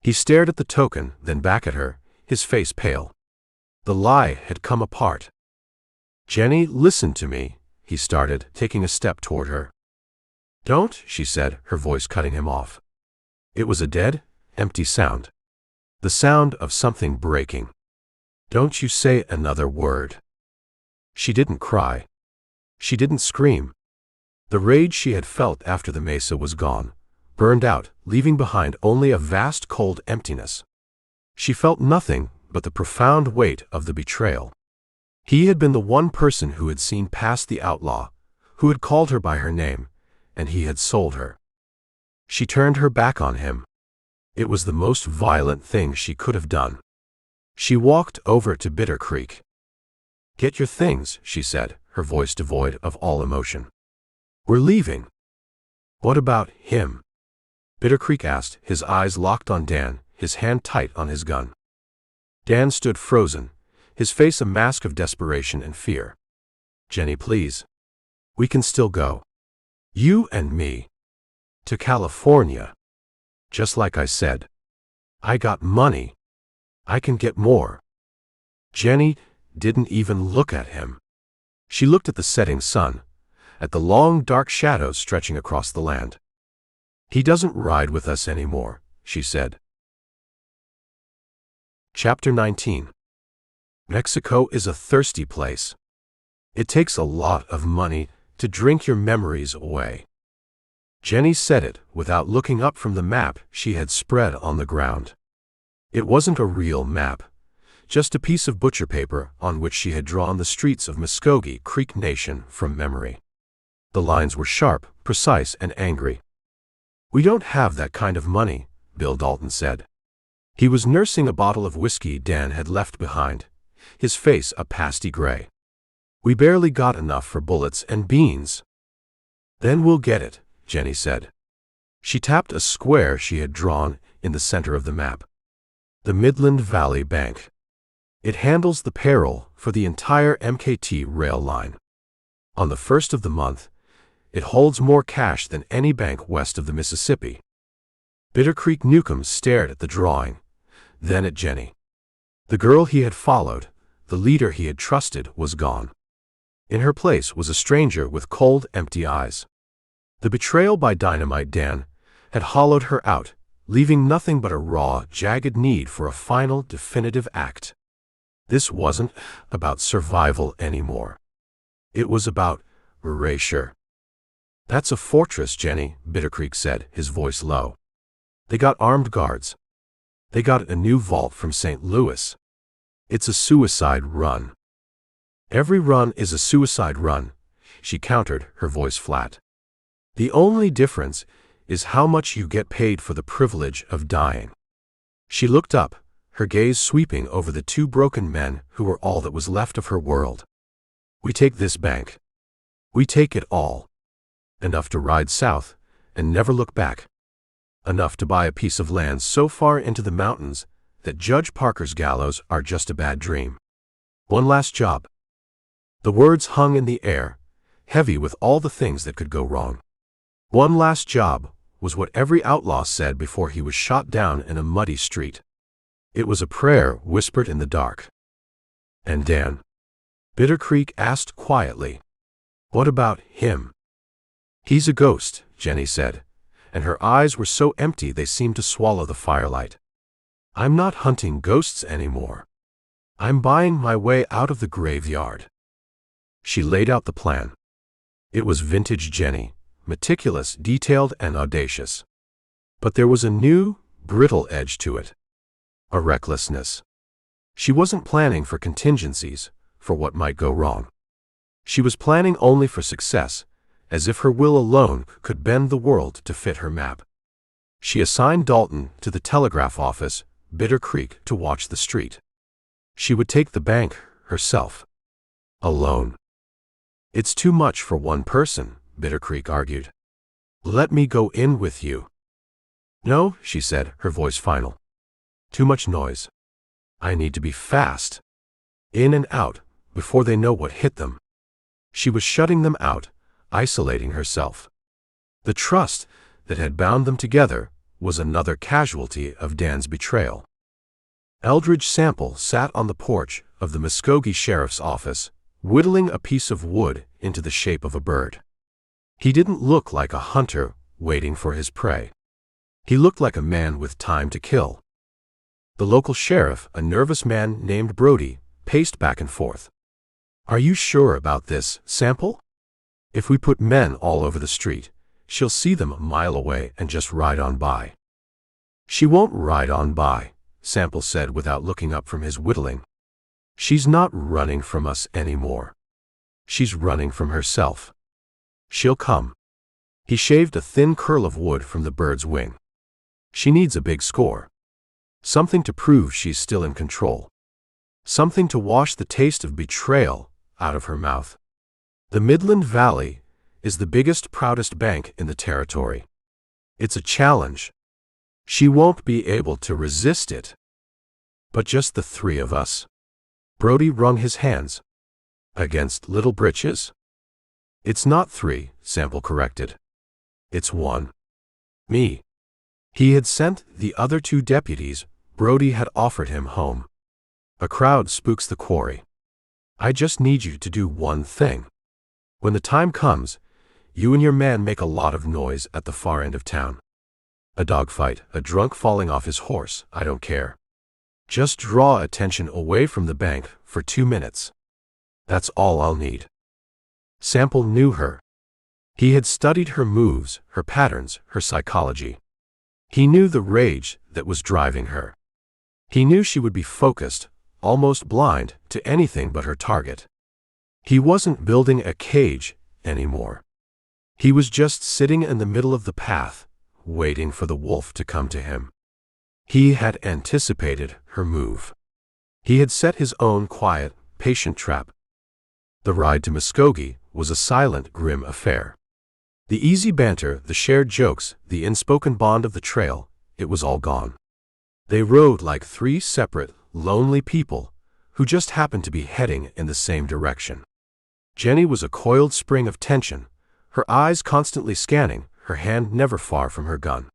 He stared at the token, then back at her, his face pale. The lie had come apart. "Jennie, listen to me," he started, taking a step toward her. "Don't," she said, her voice cutting him off. It was a dead, empty sound. The sound of something breaking. "Don't you say another word." She didn't cry. She didn't scream. The rage she had felt after the mesa was gone, burned out, leaving behind only a vast cold emptiness. She felt nothing but the profound weight of the betrayal. He had been the one person who had seen past the outlaw, who had called her by her name, and he had sold her. She turned her back on him. It was the most violent thing she could have done. She walked over to Bitter Creek. "Get your things," she said, her voice devoid of all emotion. "We're leaving." "What about him?" Bitter Creek asked, his eyes locked on Dan, his hand tight on his gun. Dan stood frozen, his face a mask of desperation and fear. "Jennie, please. We can still go. You and me. To California. Just like I said. I got money. I can get more." Jennie didn't even look at him. She looked at the setting sun, at the long dark shadows stretching across the land. "He doesn't ride with us anymore," she said. Chapter 19. Mexico is a thirsty place. It takes a lot of money to drink your memories away. Jennie said it without looking up from the map she had spread on the ground. It wasn't a real map, just a piece of butcher paper on which she had drawn the streets of Muskogee Creek Nation from memory. The lines were sharp, precise, and angry. "We don't have that kind of money," Bill Dalton said. He was nursing a bottle of whiskey Dan had left behind, his face a pasty gray. "We barely got enough for bullets and beans." "Then we'll get it," Jennie said. She tapped a square she had drawn in the center of the map. "The Midland Valley Bank. It handles the payroll for the entire MKT rail line. On the 1st of the month, it holds more cash than any bank west of the Mississippi. Bitter Creek Newcomb stared at the drawing, then at Jennie. The girl he had followed, the leader he had trusted, was gone. In her place was a stranger with cold, empty eyes. The betrayal by Dynamite Dan had hollowed her out, leaving nothing but a raw, jagged need for a final, definitive act. This wasn't about survival anymore. It was about erasure. "That's a fortress, Jennie," Bitter Creek said, his voice low. "They got armed guards. They got a new vault from St. Louis. It's a suicide run." "Every run is a suicide run," she countered, her voice flat. "The only difference is how much you get paid for the privilege of dying." She looked up, her gaze sweeping over the two broken men who were all that was left of her world. "We take this bank. We take it all. Enough to ride south and never look back. Enough to buy a piece of land so far into the mountains that Judge Parker's gallows are just a bad dream. One last job." The words hung in the air, heavy with all the things that could go wrong. One last job was what every outlaw said before he was shot down in a muddy street. It was a prayer whispered in the dark. "And Dan?" Bitter Creek asked quietly. "What about him?" "He's a ghost," Jennie said, and her eyes were so empty they seemed to swallow the firelight. "I'm not hunting ghosts anymore. I'm buying my way out of the graveyard." She laid out the plan. It was vintage Jennie, meticulous, detailed, and audacious. But there was a new, brittle edge to it. A recklessness. She wasn't planning for contingencies, for what might go wrong. She was planning only for success, as if her will alone could bend the world to fit her map. She assigned Dalton to the telegraph office, Bitter Creek to watch the street. She would take the bank herself. Alone. "It's too much for one person," Bitter Creek argued. "Let me go in with you." "No," she said, her voice final. "Too much noise. I need to be fast. In and out, before they know what hit them." She was shutting them out, isolating herself. The trust that had bound them together was another casualty of Dan's betrayal. Eldridge Sample sat on the porch of the Muskogee Sheriff's office, whittling a piece of wood into the shape of a bird. He didn't look like a hunter waiting for his prey. He looked like a man with time to kill. The local sheriff, a nervous man named Brody, paced back and forth. "Are you sure about this, Sample? If we put men all over the street, she'll see them a mile away and just ride on by." "She won't ride on by," Sample said without looking up from his whittling. "She's not running from us anymore. She's running from herself. She'll come." He shaved a thin curl of wood from the bird's wing. "She needs a big score. Something to prove she's still in control. Something to wash the taste of betrayal out of her mouth. The Midland Valley is the biggest, proudest bank in the territory. It's a challenge. She won't be able to resist it. But just the three of us." Brody wrung his hands. "Against little Britches?" "It's not three," Sample corrected. "It's one. Me." He had sent the other two deputies. Brody had offered him home. "A crowd spooks the quarry. I just need you to do one thing. When the time comes, you and your man make a lot of noise at the far end of town. A dogfight, a drunk falling off his horse, I don't care. Just draw attention away from the bank for 2 minutes. That's all I'll need." Sample knew her. He had studied her moves, her patterns, her psychology. He knew the rage that was driving her. He knew she would be focused, almost blind, to anything but her target. He wasn't building a cage anymore. He was just sitting in the middle of the path, waiting for the wolf to come to him. He had anticipated her move. He had set his own quiet, patient trap. The ride to Muskogee was a silent, grim affair. The easy banter, the shared jokes, the unspoken bond of the trail, it was all gone. They rode like three separate, lonely people who just happened to be heading in the same direction. Jennie was a coiled spring of tension, her eyes constantly scanning, her hand never far from her gun.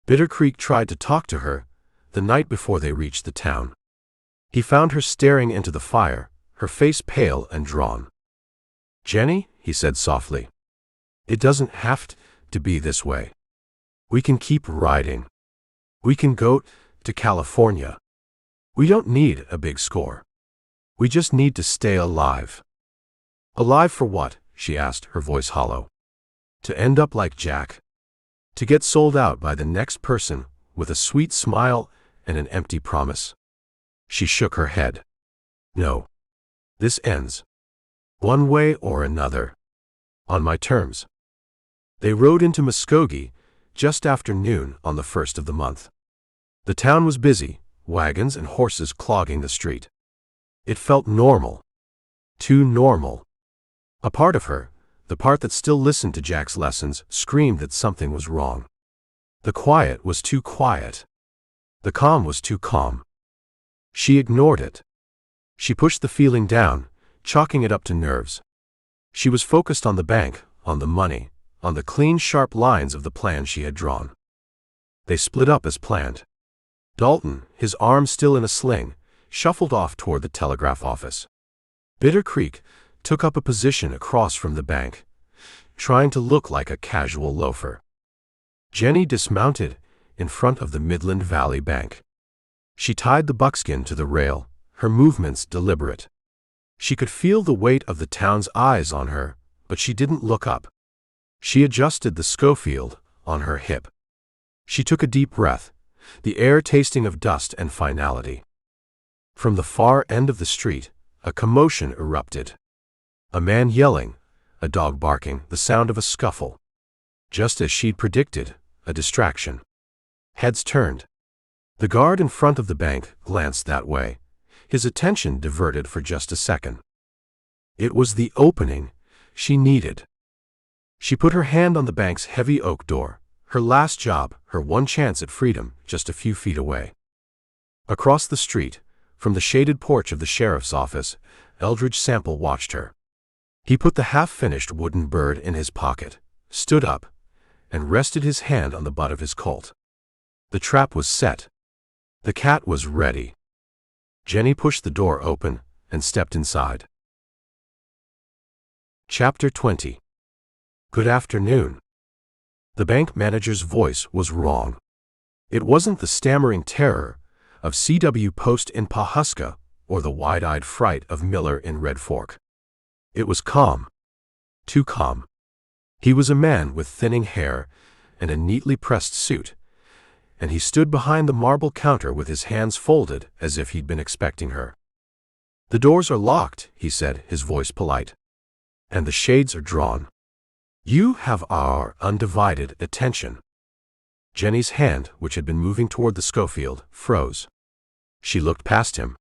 Bitter Creek tried to talk to her the night before they reached the town. He found her staring into the fire, her face pale and drawn. "Jennie," he said softly, "it doesn't have to be this way. We can keep riding. We can go to California. We don't need a big score. We just need to stay alive." "Alive for what?" she asked, her voice hollow. "To end up like Jack. To get sold out by the next person with a sweet smile and an empty promise." She shook her head. "No. This ends. One way or another. On my terms." They rode into Muskogee just after noon on the 1st of the month. The town was busy, wagons and horses clogging the street. It felt normal. Too normal. A part of her, the part that still listened to Jack's lessons, screamed that something was wrong. The quiet was too quiet. The calm was too calm. She ignored it. She pushed the feeling down, chalking it up to nerves. She was focused on the bank, on the money, on the clean, sharp lines of the plan she had drawn. They split up as planned. Dalton, his arm still in a sling, shuffled off toward the telegraph office. Bitter Creek took up a position across from the bank, trying to look like a casual loafer. Jennie dismounted in front of the Midland Valley Bank. She tied the buckskin to the rail, her movements deliberate. She could feel the weight of the town's eyes on her, but she didn't look up. She adjusted the Schofield on her hip. She took a deep breath, the air tasting of dust and finality. From the far end of the street, a commotion erupted. A man yelling, a dog barking, the sound of a scuffle. Just as she'd predicted, a distraction. Heads turned. The guard in front of the bank glanced that way, his attention diverted for just a second. It was the opening she needed. She put her hand on the bank's heavy oak door, her last job, her one chance at freedom, just a few feet away. Across the street, from the shaded porch of the sheriff's office, Eldridge Sample watched her. He put the half-finished wooden bird in his pocket, stood up, and rested his hand on the butt of his Colt. The trap was set. The cat was ready. Jennie pushed the door open and stepped inside. Chapter 20. Good afternoon. The bank manager's voice was wrong. It wasn't the stammering terror of C.W. Post in Pawhuska or the wide-eyed fright of Miller in Red Fork. It was calm. Too calm. He was a man with thinning hair and a neatly pressed suit, and he stood behind the marble counter with his hands folded as if he'd been expecting her. "The doors are locked," he said, his voice polite. "And the shades are drawn. You have our undivided attention." Jennie's hand, which had been moving toward the Schofield, froze. She looked past him.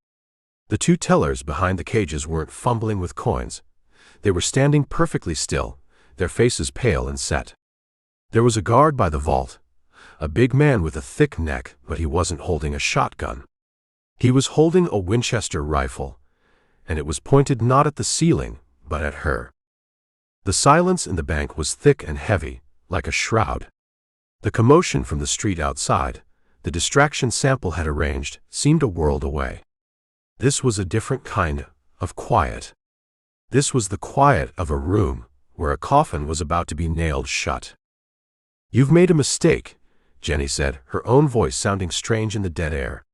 The two tellers behind the cages weren't fumbling with coins. They were standing perfectly still, their faces pale and set. There was a guard by the vault, a big man with a thick neck, but he wasn't holding a shotgun. He was holding a Winchester rifle, and it was pointed not at the ceiling, but at her. The silence in the bank was thick and heavy, like a shroud. The commotion from the street outside, the distraction Sample had arranged, seemed a world away. This was a different kind of quiet. This was the quiet of a room where a coffin was about to be nailed shut. "You've made a mistake," Jennie said, her own voice sounding strange in the dead air.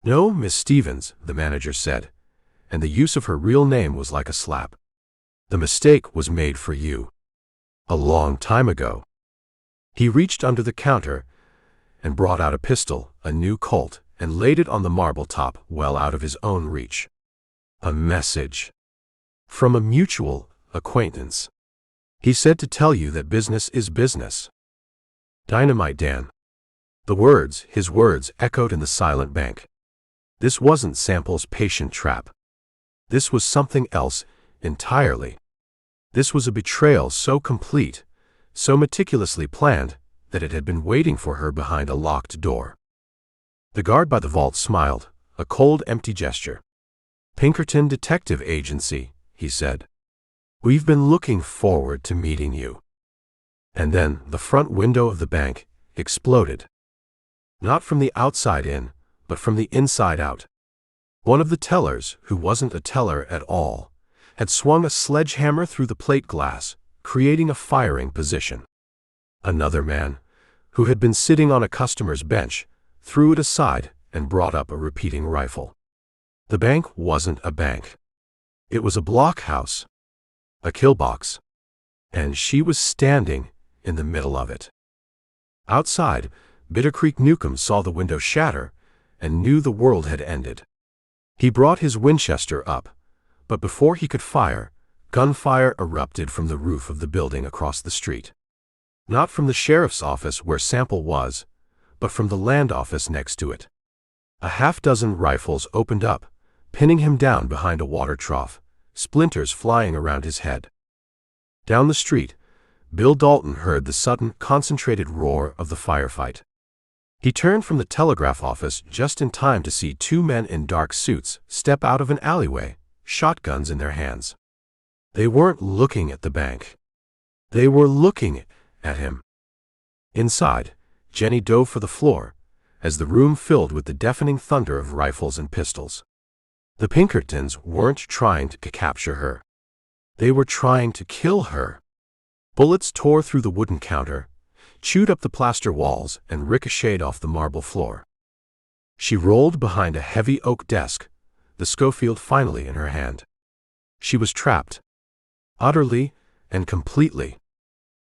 "No, Miss Stevens," the manager said, and the use of her real name was like a slap. "The mistake was made for you. A long time ago." He reached under the counter and brought out a pistol, a new Colt, and laid it on the marble top, well out of his own reach. "A message. From a mutual acquaintance. He said to tell you that business is business." "Dynamite, Dan." The words, his words, echoed in the silent bank. This wasn't Sample's patient trap. This was something else entirely. This was a betrayal so complete, so meticulously planned, that it had been waiting for her behind a locked door. The guard by the vault smiled, a cold, empty gesture. "Pinkerton Detective Agency," he said. "We've been looking forward to meeting you." And then the front window of the bank exploded. Not from the outside in, but from the inside out. One of the tellers, who wasn't a teller at all, had swung a sledgehammer through the plate glass, creating a firing position. Another man, who had been sitting on a customer's bench, threw it aside and brought up a repeating rifle. The bank wasn't a bank. It was a blockhouse, a kill box, and she was standing in the middle of it. Outside, Bitter Creek Newcomb saw the window shatter and knew the world had ended. He brought his Winchester up, but before he could fire, gunfire erupted from the roof of the building across the street. Not from the sheriff's office where Sample was, but from the land office next to it. A half-dozen rifles opened up, pinning him down behind a water trough, splinters flying around his head. Down the street, Bill Dalton heard the sudden, concentrated roar of the firefight. He turned from the telegraph office just in time to see two men in dark suits step out of an alleyway, shotguns in their hands. They weren't looking at the bank. They were looking at him. Inside, Jennie dove for the floor, as the room filled with the deafening thunder of rifles and pistols. The Pinkertons weren't trying to capture her. They were trying to kill her. Bullets tore through the wooden counter, chewed up the plaster walls, and ricocheted off the marble floor. She rolled behind a heavy oak desk, the Schofield finally in her hand. She was trapped. Utterly and completely.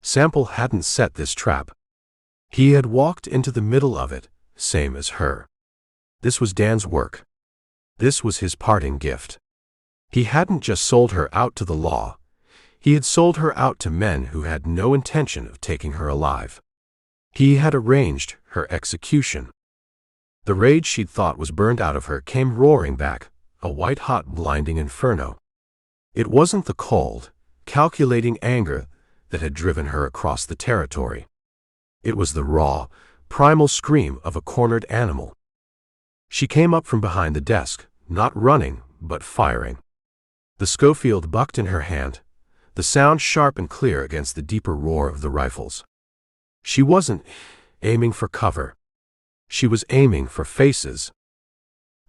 Sample hadn't set this trap. He had walked into the middle of it, same as her. This was Dan's work. This was his parting gift. He hadn't just sold her out to the law. He had sold her out to men who had no intention of taking her alive. He had arranged her execution. The rage she'd thought was burned out of her came roaring back, a white-hot, blinding inferno. It wasn't the cold, calculating anger that had driven her across the territory. It was the raw, primal scream of a cornered animal. She came up from behind the desk, not running, but firing. The Schofield bucked in her hand, the sound sharp and clear against the deeper roar of the rifles. She wasn't aiming for cover. She was aiming for faces.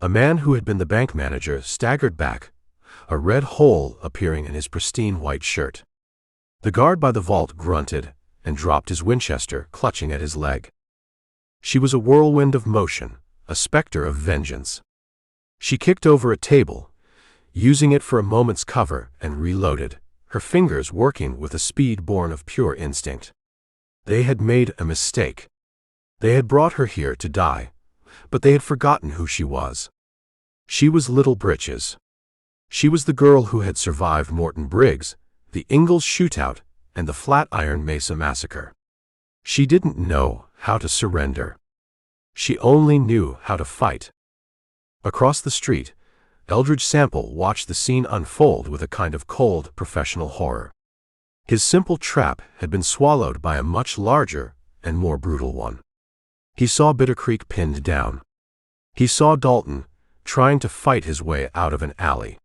A man who had been the bank manager staggered back, a red hole appearing in his pristine white shirt. The guard by the vault grunted and dropped his Winchester, clutching at his leg. She was a whirlwind of motion, a specter of vengeance. She kicked over a table, using it for a moment's cover, and reloaded, her fingers working with a speed born of pure instinct. They had made a mistake. They had brought her here to die, but they had forgotten who she was. She was Little Britches. She was the girl who had survived Morton Briggs, the Ingalls shootout, and the Flatiron Mesa massacre. She didn't know how to surrender. She only knew how to fight. Across the street, Eldridge Sample watched the scene unfold with a kind of cold, professional horror. His simple trap had been swallowed by a much larger and more brutal one. He saw Bitter Creek pinned down. He saw Dalton trying to fight his way out of an alley.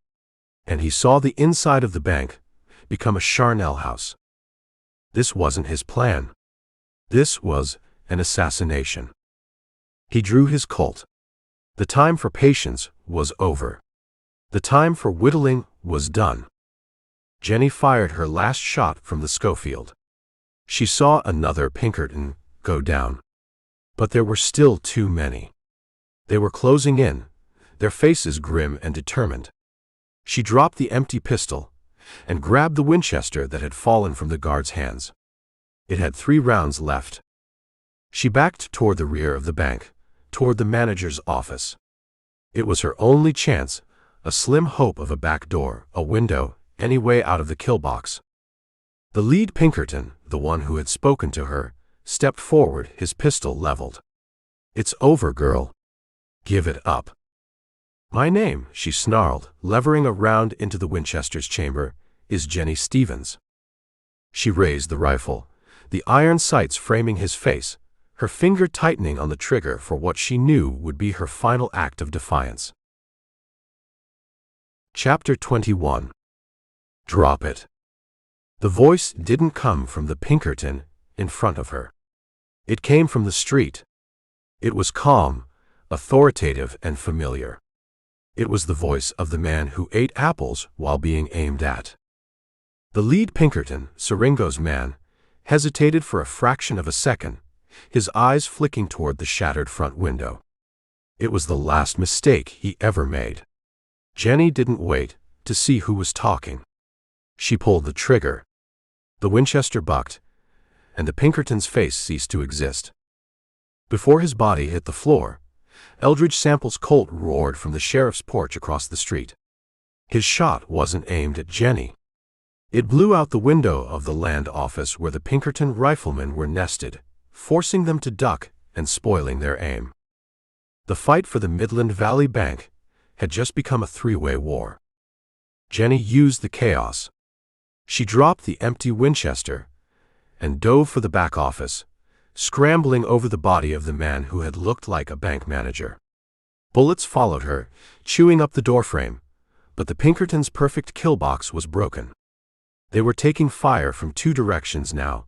And he saw the inside of the bank become a charnel house. This wasn't his plan. This was an assassination. He drew his Colt. The time for patience was over. The time for whittling was done. Jennie fired her last shot from the Schofield. She saw another Pinkerton go down. But there were still too many. They were closing in, their faces grim and determined. She dropped the empty pistol and grabbed the Winchester that had fallen from the guard's hands. It had 3 rounds left. She backed toward the rear of the bank, toward the manager's office. It was her only chance, a slim hope of a back door, a window, any way out of the kill box. The lead Pinkerton, the one who had spoken to her, stepped forward, his pistol leveled. "It's over, girl. Give it up." "My name," she snarled, levering a round into the Winchester's chamber, "is Jennie Stevens." She raised the rifle, the iron sights framing his face, her finger tightening on the trigger for what she knew would be her final act of defiance. Chapter 21. Drop it. The voice didn't come from the Pinkerton in front of her. It came from the street. It was calm, authoritative, and familiar. It was the voice of the man who ate apples while being aimed at. The lead Pinkerton, Siringo's man, hesitated for a fraction of a second, his eyes flicking toward the shattered front window. It was the last mistake he ever made. Jennie didn't wait to see who was talking. She pulled the trigger. The Winchester bucked, and the Pinkerton's face ceased to exist. Before his body hit the floor, Eldridge Sample's Colt roared from the sheriff's porch across the street. His shot wasn't aimed at Jennie. It blew out the window of the land office where the Pinkerton riflemen were nested, forcing them to duck and spoiling their aim. The fight for the Midland Valley Bank had just become a three-way war. Jennie used the chaos. She dropped the empty Winchester and dove for the back office, scrambling over the body of the man who had looked like a bank manager. Bullets followed her, chewing up the doorframe, but the Pinkertons' perfect kill box was broken. They were taking fire from two directions now,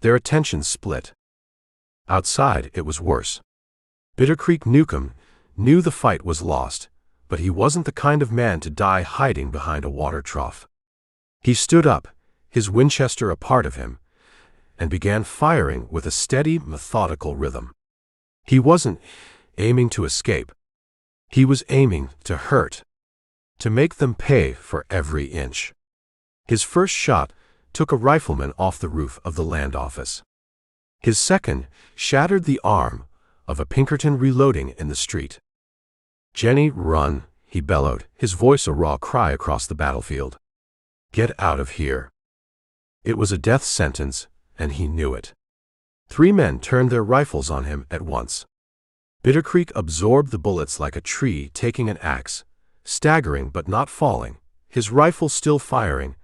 their attention split. Outside, it was worse. Bitter Creek Newcomb knew the fight was lost, but he wasn't the kind of man to die hiding behind a water trough. He stood up, his Winchester a part of him, and began firing with a steady, methodical rhythm. He wasn't aiming to escape. He was aiming to hurt, to make them pay for every inch. His first shot took a rifleman off the roof of the land office. His second shattered the arm of a Pinkerton reloading in the street. "Jennie, run," he bellowed, his voice a raw cry across the battlefield. "Get out of here." It was a death sentence, and he knew it. Three men turned their rifles on him at once. Bitter Creek absorbed the bullets like a tree taking an axe, staggering but not falling, his rifle still firing,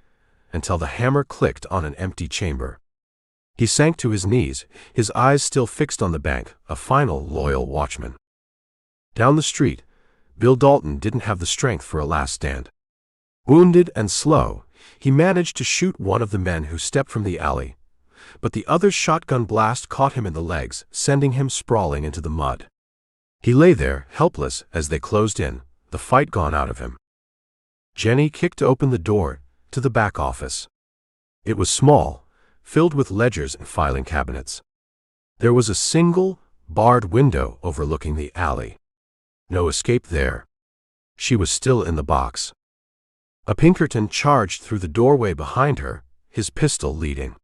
until the hammer clicked on an empty chamber. He sank to his knees, his eyes still fixed on the bank, a final loyal watchman. Down the street, Bill Dalton didn't have the strength for a last stand. Wounded and slow, he managed to shoot one of the men who stepped from the alley, but the other's shotgun blast caught him in the legs, sending him sprawling into the mud. He lay there, helpless, as they closed in, the fight gone out of him. Jennie kicked open the door to the back office. It was small, filled with ledgers and filing cabinets. There was a single, barred window overlooking the alley. No escape there. She was still in the box. A Pinkerton charged through the doorway behind her, his pistol leading.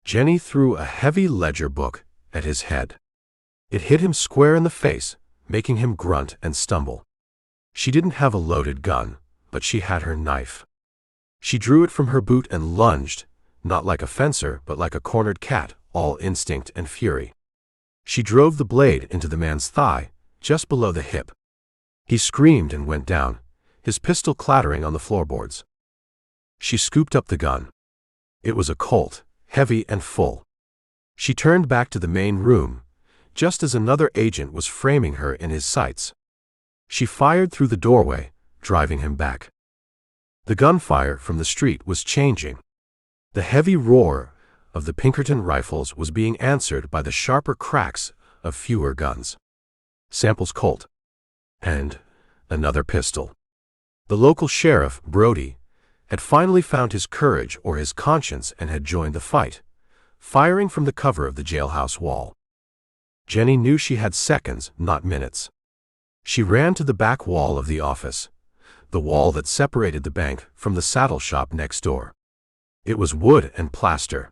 Jennie threw a heavy ledger book at his head. It hit him square in the face, making him grunt and stumble. She didn't have a loaded gun, but she had her knife. She drew it from her boot and lunged, not like a fencer, but like a cornered cat, all instinct and fury. She drove the blade into the man's thigh, just below the hip. He screamed and went down, his pistol clattering on the floorboards. She scooped up the gun. It was a Colt, heavy and full. She turned back to the main room, just as another agent was framing her in his sights. She fired through the doorway, driving him back. The gunfire from the street was changing. The heavy roar of the Pinkerton rifles was being answered by the sharper cracks of fewer guns. Sample's Colt. And another pistol. The local sheriff, Brody, had finally found his courage or his conscience and had joined the fight, firing from the cover of the jailhouse wall. Jennie knew she had seconds, not minutes. She ran to the back wall of the office, the wall that separated the bank from the saddle shop next door. It was wood and plaster.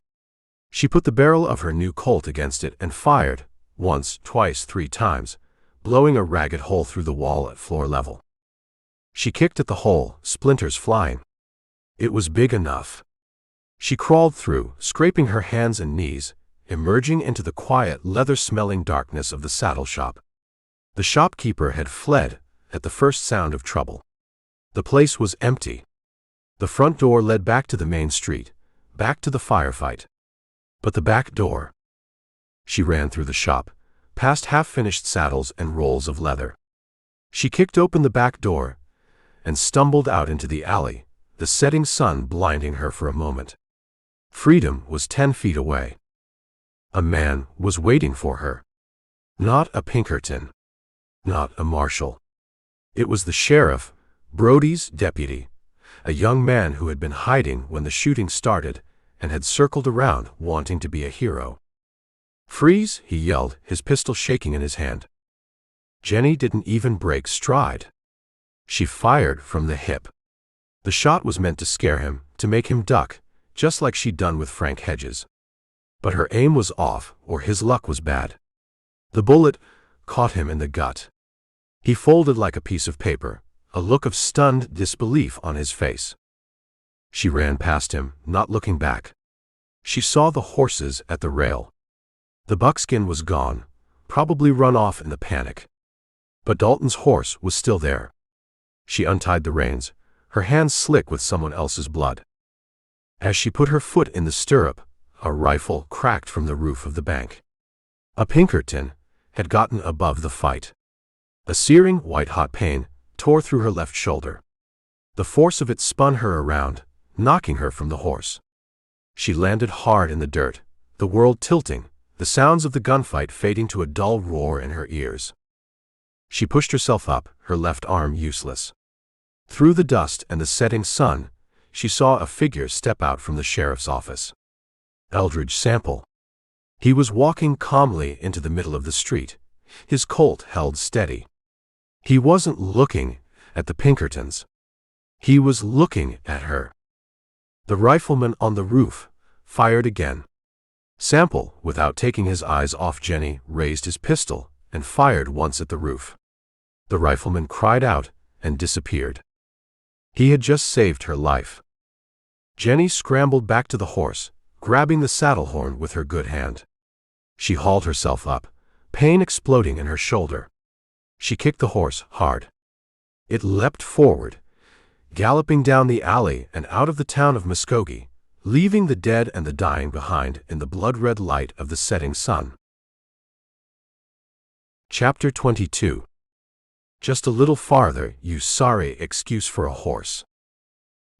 She put the barrel of her new Colt against it and fired, once, twice, 3 times, blowing a ragged hole through the wall at floor level. She kicked at the hole, splinters flying. It was big enough. She crawled through, scraping her hands and knees, emerging into the quiet, leather-smelling darkness of the saddle shop. The shopkeeper had fled at the first sound of trouble. The place was empty. The front door led back to the main street, back to the firefight. But the back door. She ran through the shop, past half-finished saddles and rolls of leather. She kicked open the back door and stumbled out into the alley, the setting sun blinding her for a moment. Freedom was 10 feet away. A man was waiting for her. Not a Pinkerton. Not a marshal. It was the sheriff, Brody's deputy, a young man who had been hiding when the shooting started and had circled around wanting to be a hero. "Freeze!" he yelled, his pistol shaking in his hand. Jennie didn't even break stride. She fired from the hip. The shot was meant to scare him, to make him duck, just like she'd done with Frank Hedges. But her aim was off, or his luck was bad. The bullet caught him in the gut. He folded like a piece of paper, a look of stunned disbelief on his face. She ran past him, not looking back. She saw the horses at the rail. The buckskin was gone, probably run off in the panic. But Dalton's horse was still there. She untied the reins, her hands slick with someone else's blood. As she put her foot in the stirrup, a rifle cracked from the roof of the bank. A Pinkerton had gotten above the fight. A searing, white-hot pain tore through her left shoulder. The force of it spun her around, knocking her from the horse. She landed hard in the dirt, the world tilting, the sounds of the gunfight fading to a dull roar in her ears. She pushed herself up, her left arm useless. Through the dust and the setting sun, she saw a figure step out from the sheriff's office. Eldridge Sample. He was walking calmly into the middle of the street, his Colt held steady. He wasn't looking at the Pinkertons. He was looking at her. The rifleman on the roof fired again. Sample, without taking his eyes off Jennie, raised his pistol and fired once at the roof. The rifleman cried out and disappeared. He had just saved her life. Jennie scrambled back to the horse, grabbing the saddle horn with her good hand. She hauled herself up, pain exploding in her shoulder. She kicked the horse hard. It leapt forward, galloping down the alley and out of the town of Muskogee, leaving the dead and the dying behind in the blood-red light of the setting sun. Chapter 22. Just a little farther, you sorry excuse for a horse.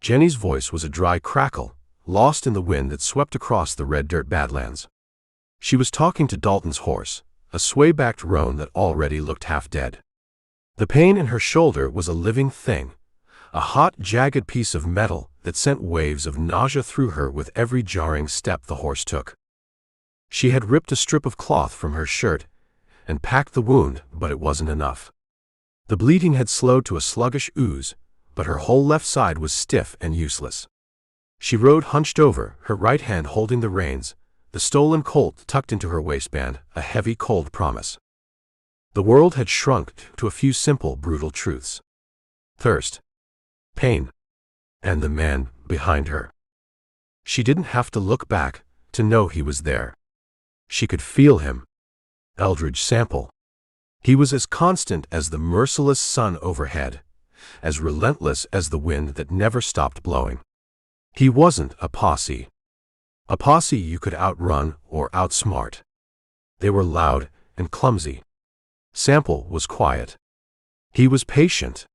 Jennie's voice was a dry crackle, lost in the wind that swept across the red dirt badlands. She was talking to Dalton's horse, a sway-backed roan that already looked half dead. The pain in her shoulder was a living thing, a hot, jagged piece of metal that sent waves of nausea through her with every jarring step the horse took. She had ripped a strip of cloth from her shirt and packed the wound, but it wasn't enough. The bleeding had slowed to a sluggish ooze, but her whole left side was stiff and useless. She rode hunched over, her right hand holding the reins, the stolen Colt tucked into her waistband, a heavy, cold promise. The world had shrunk to a few simple, brutal truths. Thirst. Pain. And the man behind her. She didn't have to look back to know he was there. She could feel him. Eldridge Sample. He was as constant as the merciless sun overhead, as relentless as the wind that never stopped blowing. He wasn't a posse. A posse you could outrun or outsmart. They were loud and clumsy. Sample was quiet. He was patient.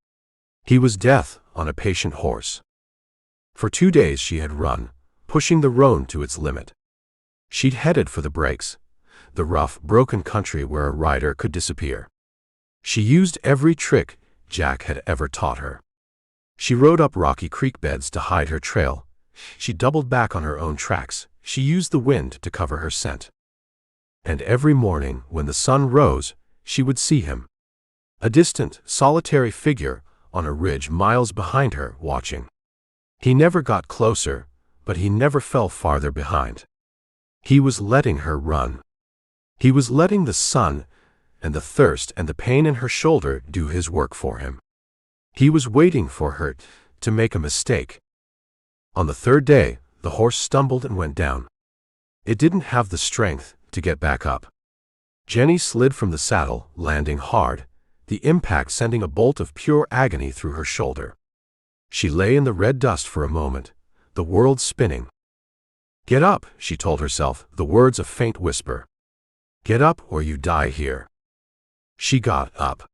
He was death on a patient horse. For 2 days she had run, pushing the roan to its limit. She'd headed for the breaks, the rough, broken country where a rider could disappear. She used every trick Jack had ever taught her. She rode up rocky creek beds to hide her trail. She doubled back on her own tracks. She used the wind to cover her scent. And every morning, when the sun rose, she would see him. A distant, solitary figure on a ridge miles behind her, watching. He never got closer, but he never fell farther behind. He was letting her run. He was letting the sun and the thirst and the pain in her shoulder do his work for him. He was waiting for her to make a mistake. On the 3rd day, the horse stumbled and went down. It didn't have the strength to get back up. Jennie slid from the saddle, landing hard, the impact sending a bolt of pure agony through her shoulder. She lay in the red dust for a moment, the world spinning. "Get up," she told herself, the words a faint whisper. "Get up or you die here." She got up.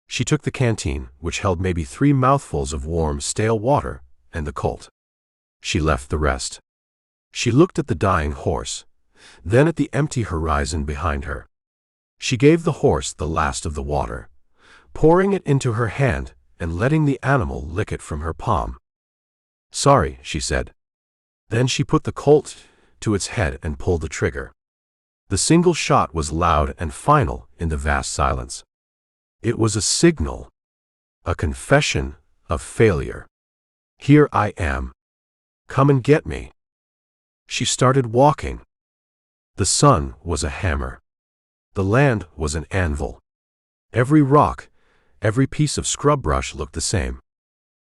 She took the canteen, which held maybe 3 mouthfuls of warm, stale water, and the colt. She left the rest. She looked at the dying horse, then at the empty horizon behind her. She gave the horse the last of the water, pouring it into her hand and letting the animal lick it from her palm. "Sorry," she said. Then she put the colt to its head and pulled the trigger. The single shot was loud and final in the vast silence. It was a signal, a confession of failure. "Here I am. Come and get me." She started walking. The sun was a hammer. The land was an anvil. Every rock, every piece of scrub brush looked the same.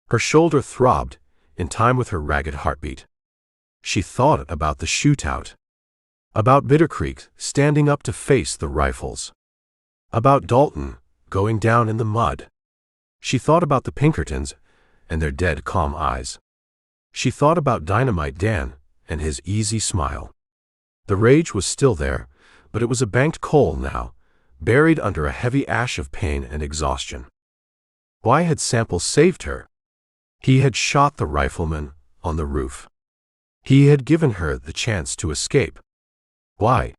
Her shoulder throbbed in time with her ragged heartbeat. She thought about the shootout, about Bitter Creek standing up to face the rifles, about Dalton going down in the mud. She thought about the Pinkertons and their dead, calm eyes. She thought about Dynamite Dan and his easy smile. The rage was still there, but it was a banked coal now, buried under a heavy ash of pain and exhaustion. Why had Sample saved her? He had shot the rifleman on the roof. He had given her the chance to escape. Why?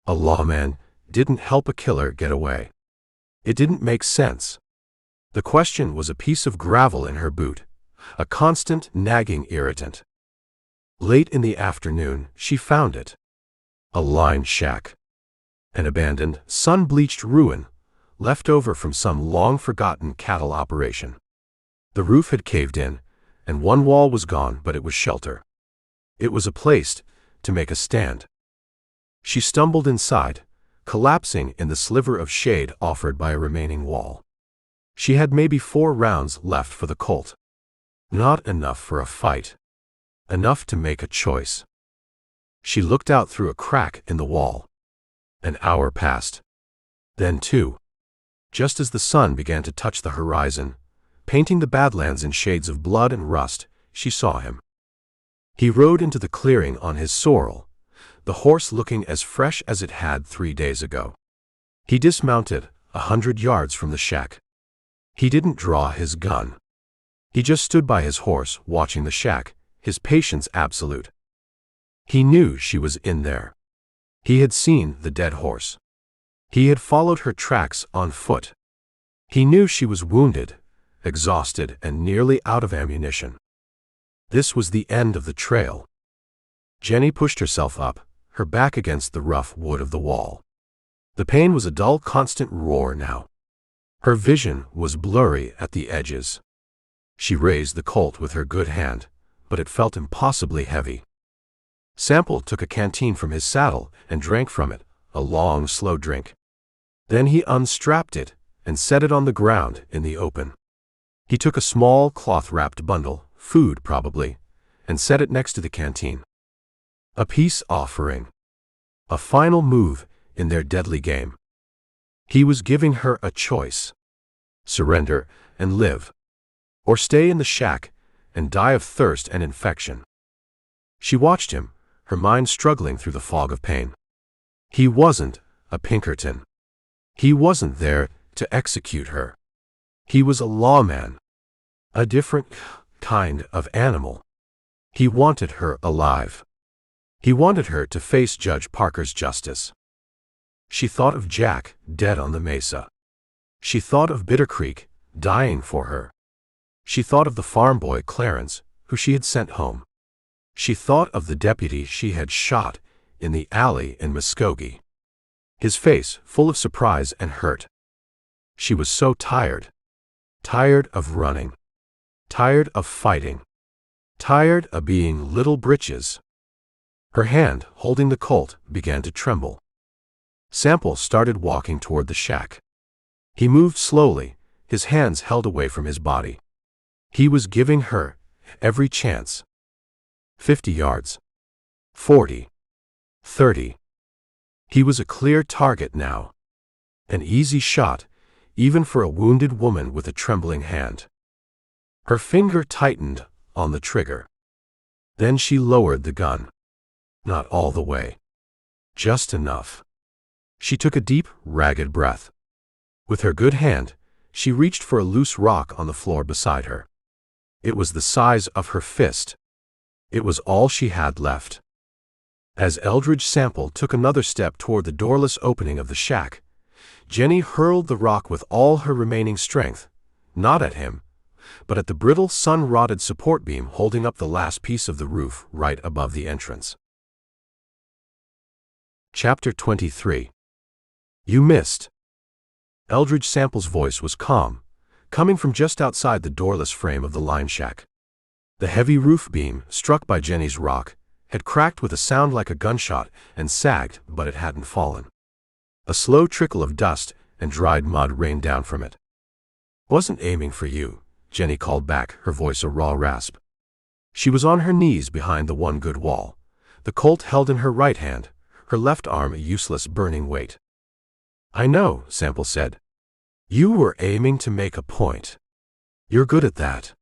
A lawman didn't help a killer get away. It didn't make sense. The question was a piece of gravel in her boot, a constant, nagging irritant. Late in the afternoon, she found it. A lined shack. An abandoned, sun-bleached ruin, left over from some long-forgotten cattle operation. The roof had caved in, and one wall was gone, but it was shelter. It was a place to make a stand. She stumbled inside, collapsing in the sliver of shade offered by a remaining wall. She had maybe 4 rounds left for the colt. Not enough for a fight. Enough to make a choice. She looked out through a crack in the wall. An hour passed. Then 2. Just as the sun began to touch the horizon, painting the Badlands in shades of blood and rust, she saw him. He rode into the clearing on his sorrel, the horse looking as fresh as it had 3 days ago. He dismounted 100 yards from the shack. He didn't draw his gun. He just stood by his horse, watching the shack, his patience absolute. He knew she was in there. He had seen the dead horse. He had followed her tracks on foot. He knew she was wounded, exhausted, and nearly out of ammunition. This was the end of the trail. Jennie pushed herself up, her back against the rough wood of the wall. The pain was a dull, constant roar now. Her vision was blurry at the edges. She raised the colt with her good hand, but it felt impossibly heavy. Sample took a canteen from his saddle and drank from it, a long, slow drink. Then he unstrapped it and set it on the ground in the open. He took a small cloth-wrapped bundle, food probably, and set it next to the canteen. A peace offering. A final move in their deadly game. He was giving her a choice. Surrender and live. Or stay in the shack and die of thirst and infection. She watched him, her mind struggling through the fog of pain. He wasn't a Pinkerton. He wasn't there to execute her. He was a lawman. A different kind of animal. He wanted her alive. He wanted her to face Judge Parker's justice. She thought of Jack, dead on the mesa. She thought of Bitter Creek, dying for her. She thought of the farm boy Clarence, who she had sent home. She thought of the deputy she had shot in the alley in Muskogee. His face full of surprise and hurt. She was so tired. Tired of running. Tired of fighting. Tired of being little Britches. Her hand, holding the colt, began to tremble. Sample started walking toward the shack. He moved slowly, his hands held away from his body. He was giving her every chance. 50 yards. 40. 30. He was a clear target now. An easy shot, even for a wounded woman with a trembling hand. Her finger tightened on the trigger. Then she lowered the gun. Not all the way. Just enough. She took a deep, ragged breath. With her good hand, She reached for a loose rock on the floor beside her. It was the size of her fist. It was all she had left. As Eldridge Sample took another step toward the doorless opening of the shack, Jennie hurled the rock with all her remaining strength, not at him, but at the brittle sun-rotted support beam holding up the last piece of the roof right above the entrance. Chapter 23. You missed. Eldridge Sample's voice was calm, coming from just outside the doorless frame of the line shack. The heavy roof beam, struck by Jennie's rock, had cracked with a sound like a gunshot and sagged, but it hadn't fallen. A slow trickle of dust and dried mud rained down from it. "Wasn't aiming for you," Jennie called back, her voice a raw rasp. She was on her knees behind the one good wall, the Colt held in her right hand, her left arm a useless burning weight. "I know," Sample said. "You were aiming to make a point. You're good at that."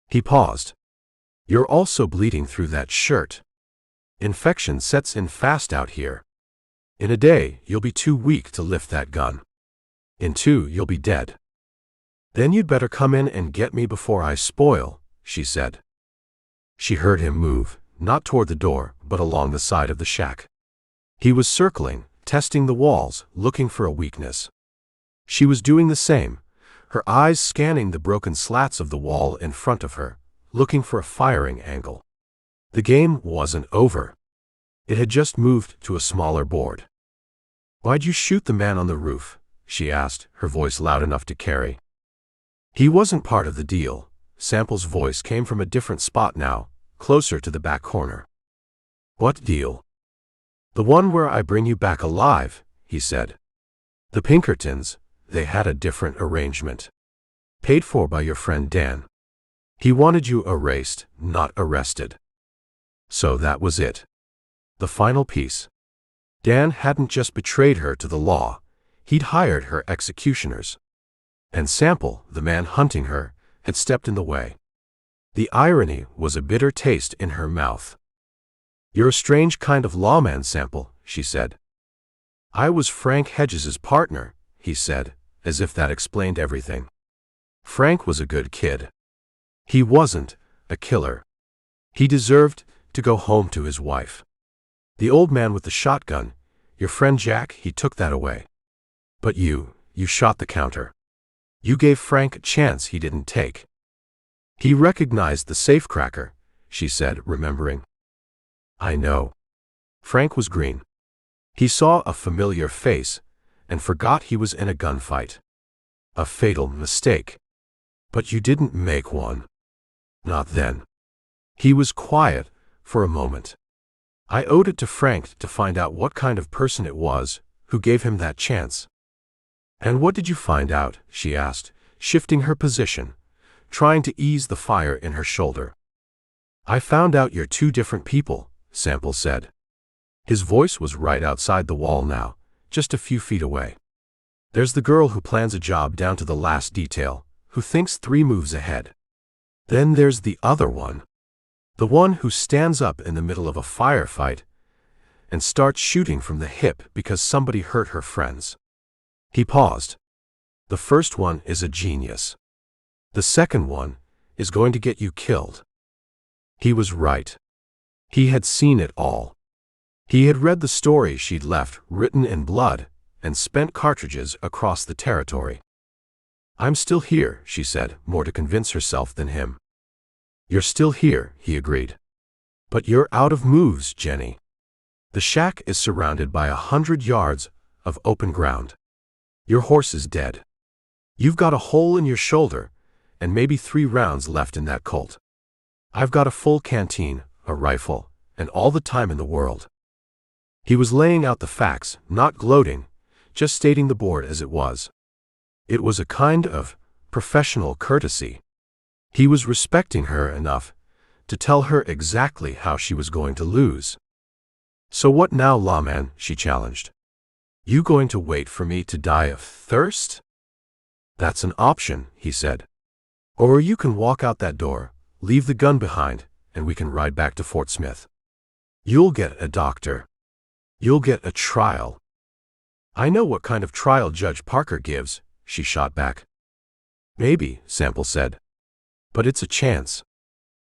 He paused. "You're also bleeding through that shirt. Infection sets in fast out here. In a day, you'll be too weak to lift that gun. In 2, you'll be dead." "Then you'd better come in and get me before I spoil," she said. She heard him move, not toward the door, but along the side of the shack. He was circling, testing the walls, looking for a weakness. She was doing the same, her eyes scanning the broken slats of the wall in front of her, looking for a firing angle. The game wasn't over. It had just moved to a smaller board. "Why'd you shoot the man on the roof?" she asked, her voice loud enough to carry. "He wasn't part of the deal." Sample's voice came from a different spot now, closer to the back corner. "What deal?" "The one where I bring you back alive," he said. "The Pinkertons, they had a different arrangement. Paid for by your friend Dan. He wanted you erased, not arrested." So that was it. The final piece. Dan hadn't just betrayed her to the law, he'd hired her executioners. And Sample, the man hunting her, had stepped in the way. The irony was a bitter taste in her mouth. "You're a strange kind of lawman, Sample," she said. "I was Frank Hedges's partner," he said, as if that explained everything. Frank was a good kid. He wasn't a killer. He deserved to go home to his wife. The old man with the shotgun, your friend Jack, he took that away. But you shot the counter. You gave Frank a chance he didn't take." "He recognized the safecracker," she said, remembering. "I know." Frank was green. He saw a familiar face and forgot he was in a gunfight. A fatal mistake. "But you didn't make one." "Not then." He was quiet for a moment. "I owed it to Frank to find out what kind of person it was who gave him that chance." "And what did you find out?" she asked, shifting her position, trying to ease the fire in her shoulder. "I found out you're 2 different people," Sample said. His voice was right outside the wall now, just a few feet away. "There's the girl who plans a job down to the last detail, who thinks 3 moves ahead. Then there's the other one. The one who stands up in the middle of a firefight and starts shooting from the hip because somebody hurt her friends." He paused. "The first one is a genius. The second one is going to get you killed." He was right. He had seen it all. He had read the story she'd left written in blood and spent cartridges across the territory. "I'm still here," she said, more to convince herself than him. "You're still here," he agreed. "But you're out of moves, Jennie. The shack is surrounded by 100 yards of open ground. Your horse is dead. You've got a hole in your shoulder and maybe 3 rounds left in that Colt. I've got a full canteen, a rifle, and all the time in the world." He was laying out the facts, not gloating, just stating the board as it was. It was a kind of professional courtesy. He was respecting her enough to tell her exactly how she was going to lose. "So what now, lawman?" she challenged. "You going to wait for me to die of thirst?" "That's an option," he said. "Or you can walk out that door, leave the gun behind, and we can ride back to Fort Smith. You'll get a doctor. You'll get a trial." "I know what kind of trial Judge Parker gives," she shot back. Maybe, Sample said. But it's a chance.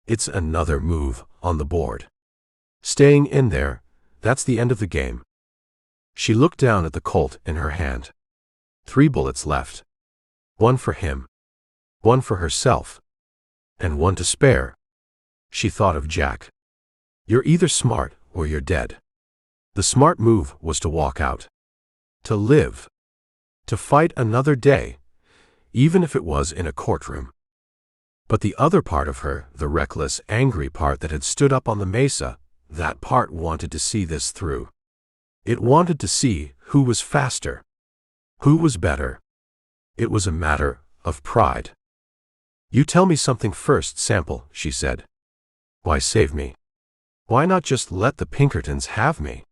It's another move on the board. Staying in there, that's the end of the game. She looked down at the Colt in her hand. 3 bullets left. 1 for him. 1 for herself. And 1 to spare. She thought of Jack. You're either smart or you're dead. The smart move was to walk out. To live. To fight another day, even if it was in a courtroom. But the other part of her, the reckless, angry part that had stood up on the mesa, that part wanted to see this through. It wanted to see who was faster. Who was better. It was a matter of pride. You tell me something first, Sample, she said. Why save me? Why not just let the Pinkertons have me?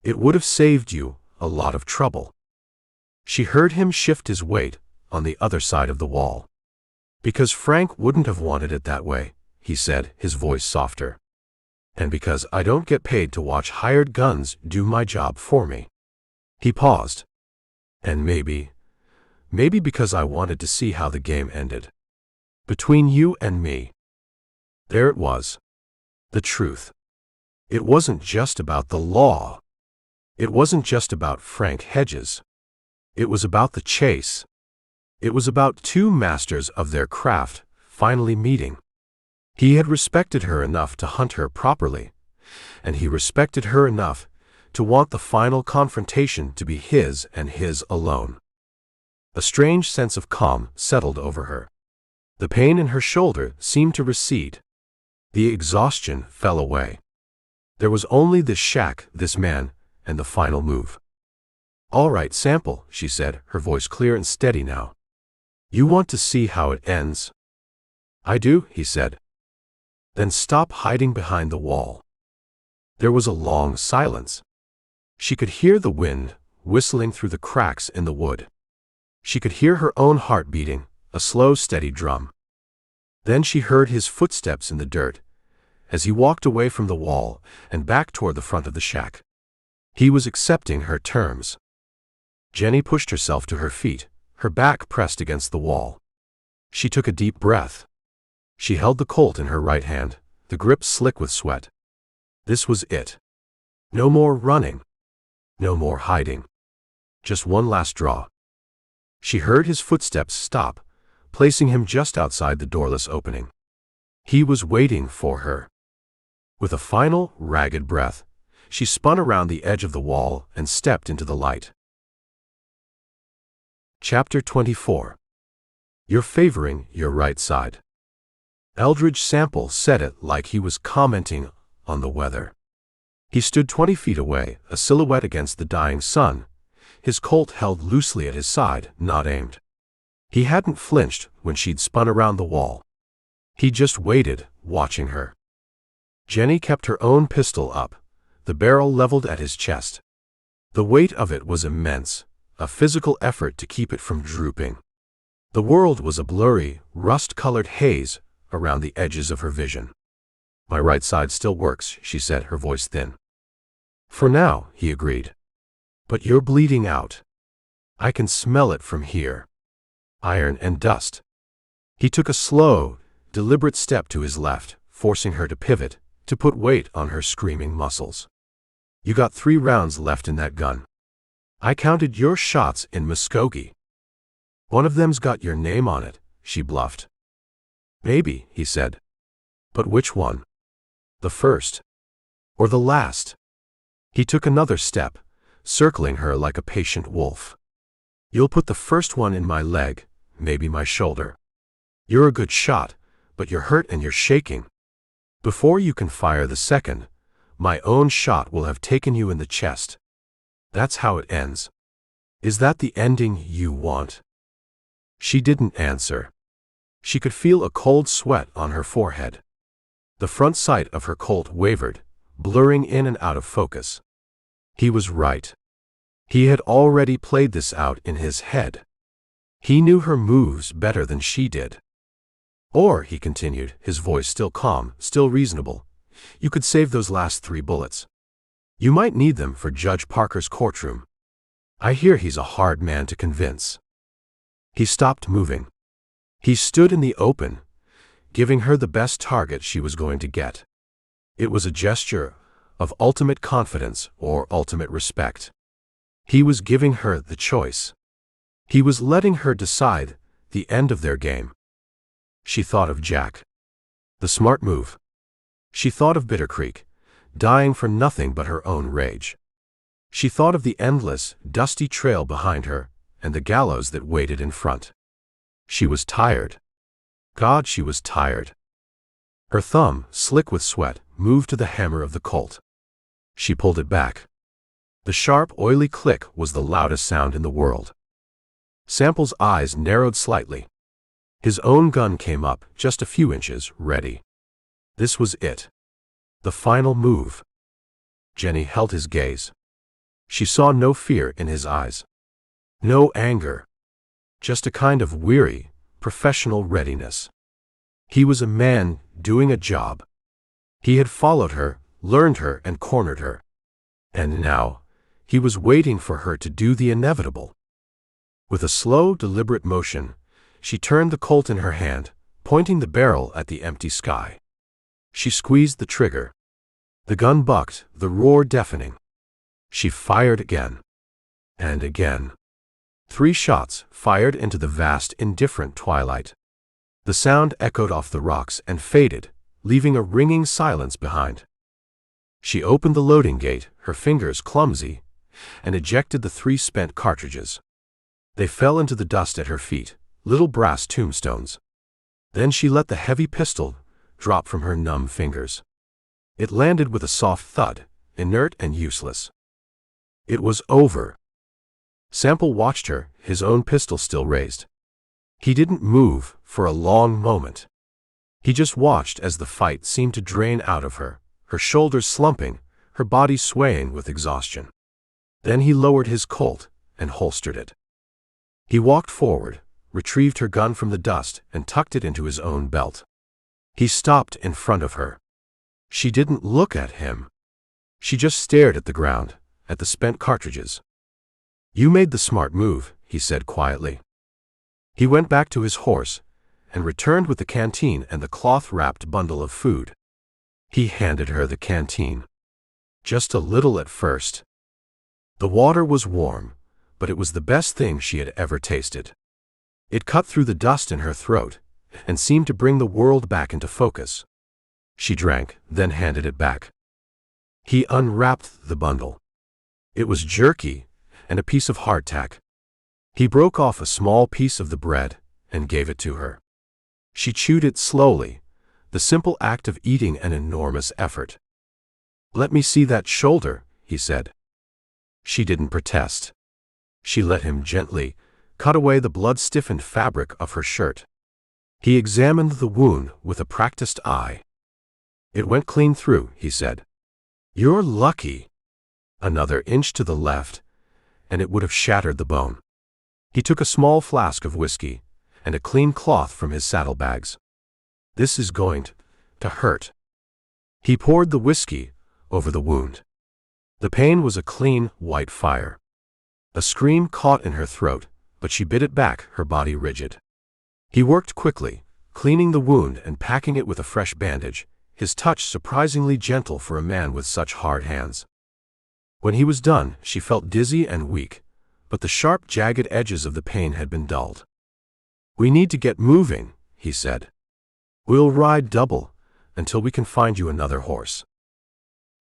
It would have saved you a lot of trouble. She heard him shift his weight on the other side of the wall. Because Frank wouldn't have wanted it that way, he said, his voice softer. And because I don't get paid to watch hired guns do my job for me. He paused. And maybe because I wanted to see how the game ended. Between you and me. There it was. The truth. It wasn't just about the law. It wasn't just about Frank Hedges. It was about the chase. It was about 2 masters of their craft finally meeting. He had respected her enough to hunt her properly, and he respected her enough to want the final confrontation to be his and his alone. A strange sense of calm settled over her. The pain in her shoulder seemed to recede. The exhaustion fell away. There was only this shack, this man, and the final move. All right, Sample, she said, her voice clear and steady now. You want to see how it ends? I do, he said. Then stop hiding behind the wall. There was a long silence. She could hear the wind whistling through the cracks in the wood. She could hear her own heart beating, a slow, steady drum. Then she heard his footsteps in the dirt, as he walked away from the wall and back toward the front of the shack. He was accepting her terms. Jennie pushed herself to her feet, her back pressed against the wall. She took a deep breath. She held the Colt in her right hand, the grip slick with sweat. This was it. No more running. No more hiding. Just one last draw. She heard his footsteps stop, placing him just outside the doorless opening. He was waiting for her. With a final, ragged breath, she spun around the edge of the wall and stepped into the light. Chapter 24. You're favoring your right side. Eldridge Sample said it like he was commenting on the weather. He stood 20 feet away, a silhouette against the dying sun, his Colt held loosely at his side, not aimed. He hadn't flinched when she'd spun around the wall. He just waited, watching her. Jennie kept her own pistol up, the barrel leveled at his chest. The weight of it was immense, a physical effort to keep it from drooping. The world was a blurry, rust-colored haze around the edges of her vision. My right side still works, she said, her voice thin. For now, he agreed. But you're bleeding out. I can smell it from here. Iron and dust. He took a slow, deliberate step to his left, forcing her to pivot, to put weight on her screaming muscles. You got 3 rounds left in that gun. I counted your shots in Muskogee. One of them's got your name on it, she bluffed. Maybe, he said. But which one? The first? Or the last? He took another step, circling her like a patient wolf. You'll put the first one in my leg, maybe my shoulder. You're a good shot, but you're hurt and you're shaking. Before you can fire the second, my own shot will have taken you in the chest. That's how it ends. Is that the ending you want? She didn't answer. She could feel a cold sweat on her forehead. The front sight of her Colt wavered, blurring in and out of focus. He was right. He had already played this out in his head. He knew her moves better than she did. Or, he continued, his voice still calm, still reasonable, you could save those last 3 bullets. You might need them for Judge Parker's courtroom. I hear he's a hard man to convince. He stopped moving. He stood in the open, giving her the best target she was going to get. It was a gesture of ultimate confidence or ultimate respect. He was giving her the choice. He was letting her decide the end of their game. She thought of Jack. The smart move. She thought of Bitter Creek, dying for nothing but her own rage. She thought of the endless, dusty trail behind her and the gallows that waited in front. She was tired. God, she was tired. Her thumb, slick with sweat, moved to the hammer of the Colt. She pulled it back. The sharp, oily click was the loudest sound in the world. Sample's eyes narrowed slightly. His own gun came up just a few inches, ready. This was it. The final move. Jennie held his gaze. She saw no fear in his eyes. No anger. Just a kind of weary, professional readiness. He was a man doing a job. He had followed her, learned her, and cornered her. And now, he was waiting for her to do the inevitable. With a slow, deliberate motion, she turned the Colt in her hand, pointing the barrel at the empty sky. She squeezed the trigger. The gun bucked, the roar deafening. She fired again. And again. 3 shots fired into the vast, indifferent twilight. The sound echoed off the rocks and faded, leaving a ringing silence behind. She opened the loading gate, her fingers clumsy, and ejected the 3 spent cartridges. They fell into the dust at her feet, little brass tombstones. Then she let the heavy pistol drop from her numb fingers. It landed with a soft thud, inert and useless. It was over. Sample watched her, his own pistol still raised. He didn't move for a long moment. He just watched as the fight seemed to drain out of her, her shoulders slumping, her body swaying with exhaustion. Then he lowered his Colt and holstered it. He walked forward, retrieved her gun from the dust, and tucked it into his own belt. He stopped in front of her. She didn't look at him. She just stared at the ground, at the spent cartridges. "You made the smart move," he said quietly. He went back to his horse and returned with the canteen and the cloth-wrapped bundle of food. He handed her the canteen. Just a little at first. The water was warm, but it was the best thing she had ever tasted. It cut through the dust in her throat and seemed to bring the world back into focus. She drank, then handed it back. He unwrapped the bundle. It was jerky and a piece of hardtack. He broke off a small piece of the bread and gave it to her. She chewed it slowly, the simple act of eating an enormous effort. "Let me see that shoulder," he said. She didn't protest. She let him gently cut away the blood-stiffened fabric of her shirt. He examined the wound with a practiced eye. "It went clean through," he said. "You're lucky." Another inch to the left, and it would have shattered the bone. He took a small flask of whiskey and a clean cloth from his saddlebags. "This is going to hurt." He poured the whiskey over the wound. The pain was a clean, white fire. A scream caught in her throat, but she bit it back, her body rigid. He worked quickly, cleaning the wound and packing it with a fresh bandage, his touch surprisingly gentle for a man with such hard hands. When he was done, she felt dizzy and weak, but the sharp, jagged edges of the pain had been dulled. "We need to get moving," he said. "We'll ride double until we can find you another horse."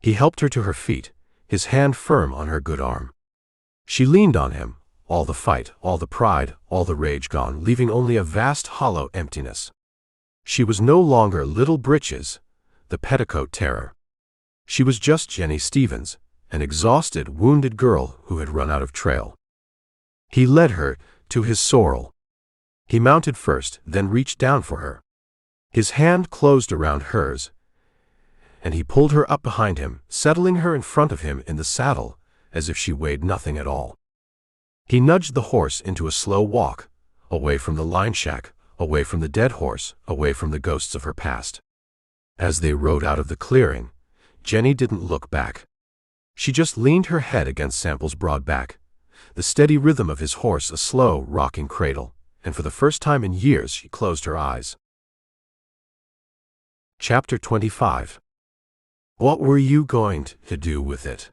He helped her to her feet, his hand firm on her good arm. She leaned on him, all the fight, all the pride, all the rage gone, leaving only a vast hollow emptiness. She was no longer little Britches, the petticoat terror. She was just Jennie Stevens, an exhausted, wounded girl who had run out of trail. He led her to his sorrel. He mounted first, then reached down for her. His hand closed around hers, and he pulled her up behind him, settling her in front of him in the saddle, as if she weighed nothing at all. He nudged the horse into a slow walk, away from the line shack, away from the dead horse, away from the ghosts of her past. As they rode out of the clearing, Jennie didn't look back. She just leaned her head against Sample's broad back, the steady rhythm of his horse a slow, rocking cradle, and for the first time in years she closed her eyes. Chapter 25. What were you going to do with it?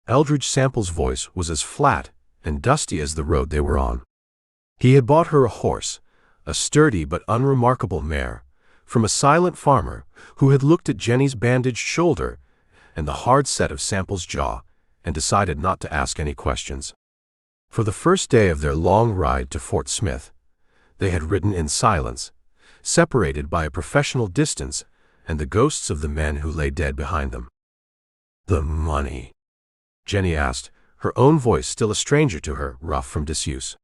Eldridge Sample's voice was as flat and dusty as the road they were on. He had bought her a horse, a sturdy but unremarkable mare, from a silent farmer who had looked at Jennie's bandaged shoulder and the hard set of Sample's jaw and decided not to ask any questions. For the first day of their long ride to Fort Smith, they had ridden in silence, separated by a professional distance and the ghosts of the men who lay dead behind them. "The money?" Jennie asked, her own voice still a stranger to her, rough from disuse.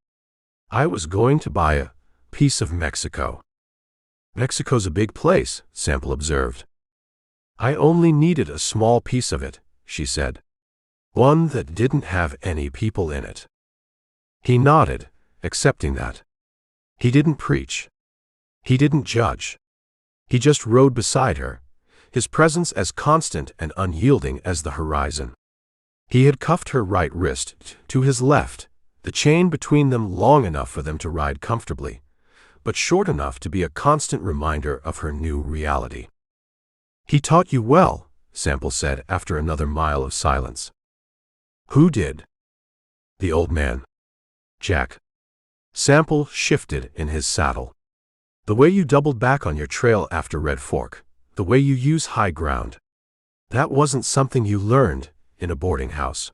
"I was going to buy a piece of Mexico." "Mexico's a big place," Sample observed. "I only needed a small piece of it," she said. "One that didn't have any people in it." He nodded, accepting that. He didn't preach. He didn't judge. He just rode beside her, his presence as constant and unyielding as the horizon. He had cuffed her right wrist to his left, the chain between them long enough for them to ride comfortably, but short enough to be a constant reminder of her new reality. "He taught you well," Sample said after another mile of silence. "Who did?" "The old man. Jack." Sample shifted in his saddle. "The way you doubled back on your trail after Red Fork, the way you use high ground. That wasn't something you learned in a boarding house.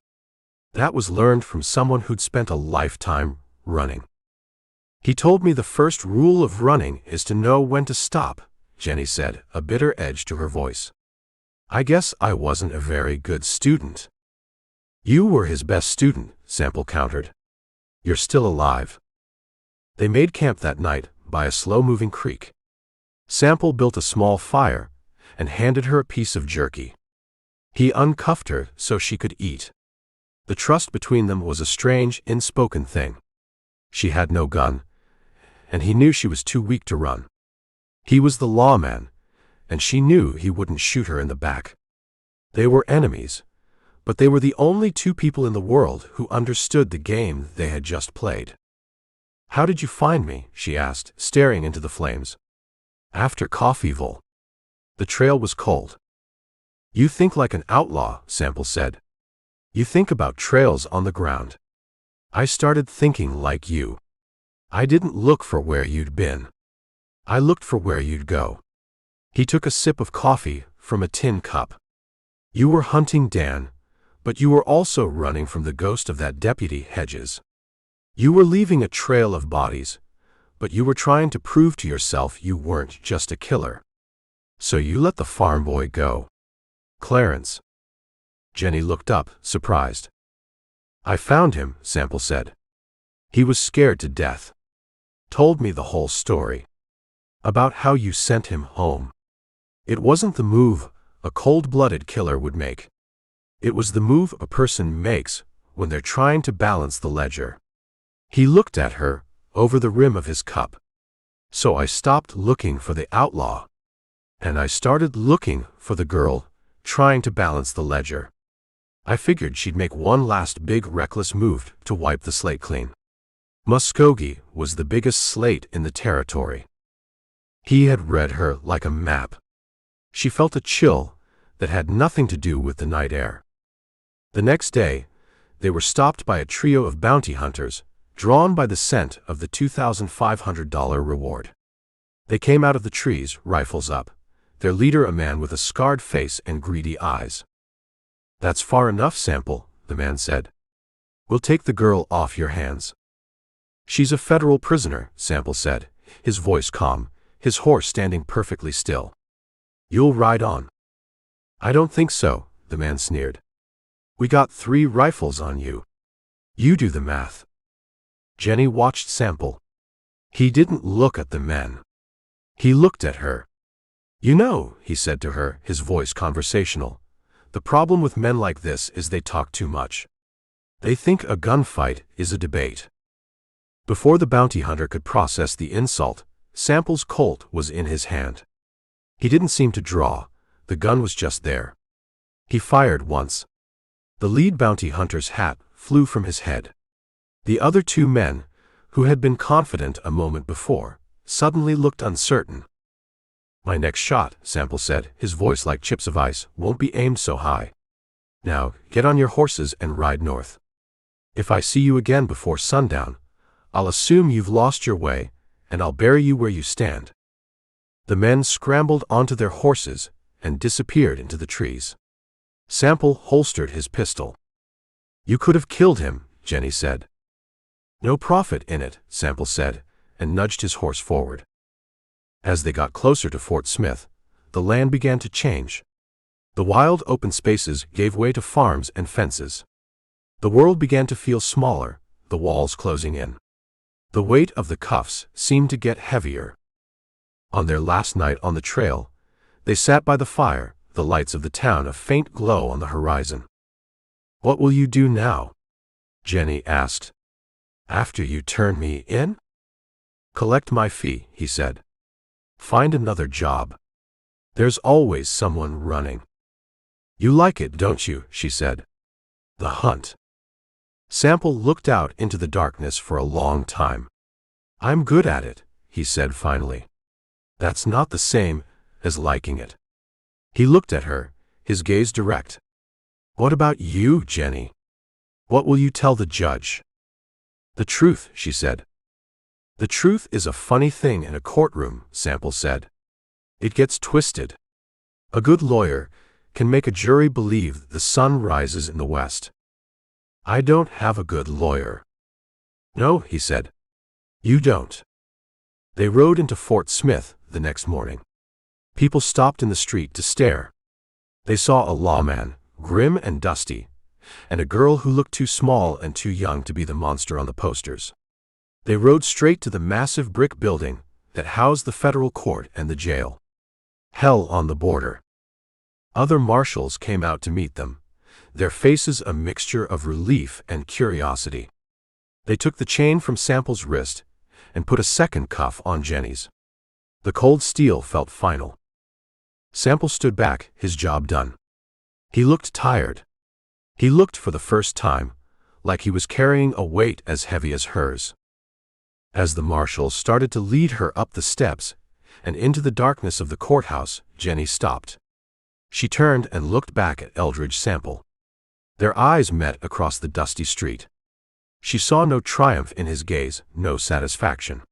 That was learned from someone who'd spent a lifetime running." "He told me the first rule of running is to know when to stop," Jennie said, a bitter edge to her voice. "I guess I wasn't a very good student." "You were his best student," Sample countered. "You're still alive." They made camp that night by a slow-moving creek. Sample built a small fire and handed her a piece of jerky. He uncuffed her so she could eat. The trust between them was a strange, unspoken thing. She had no gun, and he knew she was too weak to run. He was the lawman, and she knew he wouldn't shoot her in the back. They were enemies, but they were the only two people in the world who understood the game they had just played. "How did you find me?" she asked, staring into the flames. "After Coffeeville." The trail was cold. "You think like an outlaw," Sample said. "You think about trails on the ground. I started thinking like you. I didn't look for where you'd been. I looked for where you'd go." He took a sip of coffee from a tin cup. "You were hunting Dan, but you were also running from the ghost of that Deputy Hedges. You were leaving a trail of bodies, but you were trying to prove to yourself you weren't just a killer. So you let the farm boy go." "Clarence." Jennie looked up, surprised. "I found him," Sample said. "He was scared to death. Told me the whole story. About how you sent him home. It wasn't the move a cold-blooded killer would make. It was the move a person makes when they're trying to balance the ledger." He looked at her over the rim of his cup. "So I stopped looking for the outlaw, and I started looking for the girl trying to balance the ledger. I figured she'd make one last big reckless move to wipe the slate clean. Muskogee was the biggest slate in the territory." He had read her like a map. She felt a chill that had nothing to do with the night air. The next day, they were stopped by a trio of bounty hunters, drawn by the scent of the $2,500 reward. They came out of the trees, rifles up, their leader a man with a scarred face and greedy eyes. "That's far enough, Sample," the man said. "We'll take the girl off your hands." "She's a federal prisoner," Sample said, his voice calm, his horse standing perfectly still. "You'll ride on." "I don't think so," the man sneered. "We got 3 rifles on you. You do the math." Jennie watched Sample. He didn't look at the men. He looked at her. "You know," he said to her, his voice conversational, "the problem with men like this is they talk too much. They think a gunfight is a debate." Before the bounty hunter could process the insult, Sample's Colt was in his hand. He didn't seem to draw, the gun was just there. He fired once. The lead bounty hunter's hat flew from his head. The other 2 men, who had been confident a moment before, suddenly looked uncertain. "My next shot," Sample said, his voice like chips of ice, "won't be aimed so high. Now, get on your horses and ride north. If I see you again before sundown, I'll assume you've lost your way, and I'll bury you where you stand." The men scrambled onto their horses and disappeared into the trees. Sample holstered his pistol. "You could have killed him," Jennie said. "No profit in it," Sample said, and nudged his horse forward. As they got closer to Fort Smith, the land began to change. The wild open spaces gave way to farms and fences. The world began to feel smaller, the walls closing in. The weight of the cuffs seemed to get heavier. On their last night on the trail, they sat by the fire, the lights of the town a faint glow on the horizon. "What will you do now?" Jennie asked. "After you turn me in?" "Collect my fee," he said. "Find another job. There's always someone running." "You like it, don't you?" she said. "The hunt." Sample looked out into the darkness for a long time. "I'm good at it," he said finally. "That's not the same as liking it." He looked at her, his gaze direct. "What about you, Jennie? What will you tell the judge?" "The truth," she said. "The truth is a funny thing in a courtroom," Sample said. "It gets twisted. A good lawyer can make a jury believe the sun rises in the west. I don't have a good lawyer." "No," he said. "You don't." They rode into Fort Smith the next morning. People stopped in the street to stare. They saw a lawman, grim and dusty, and a girl who looked too small and too young to be the monster on the posters. They rode straight to the massive brick building that housed the federal court and the jail. Hell on the border. Other marshals came out to meet them, their faces a mixture of relief and curiosity. They took the chain from Sample's wrist and put a second cuff on Jennie's. The cold steel felt final. Sample stood back, his job done. He looked tired. He looked for the first time like he was carrying a weight as heavy as hers. As the marshal started to lead her up the steps and into the darkness of the courthouse, Jennie stopped. She turned and looked back at Eldridge Sample. Their eyes met across the dusty street. She saw no triumph in his gaze, no satisfaction.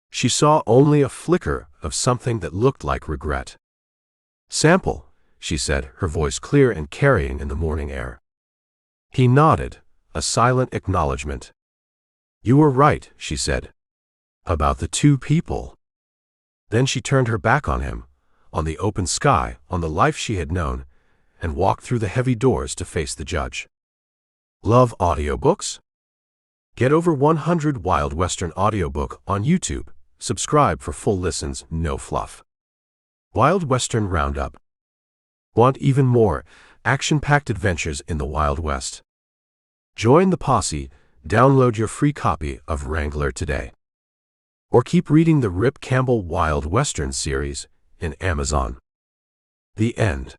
She saw only a flicker of something that looked like regret. "Sample," she said, her voice clear and carrying in the morning air. He nodded, a silent acknowledgement. "You were right," she said. "About the two people." Then she turned her back on him, on the open sky, on the life she had known, and walked through the heavy doors to face the judge. Love audiobooks? Get over 100 Wild Western audiobook on YouTube. Subscribe for full listens, no fluff. Wild Western Roundup. Want even more action-packed adventures in the Wild West? Join the posse. Download your free copy of Wrangler today. Or keep reading the Rip Campbell Wild Western series in Amazon. The end.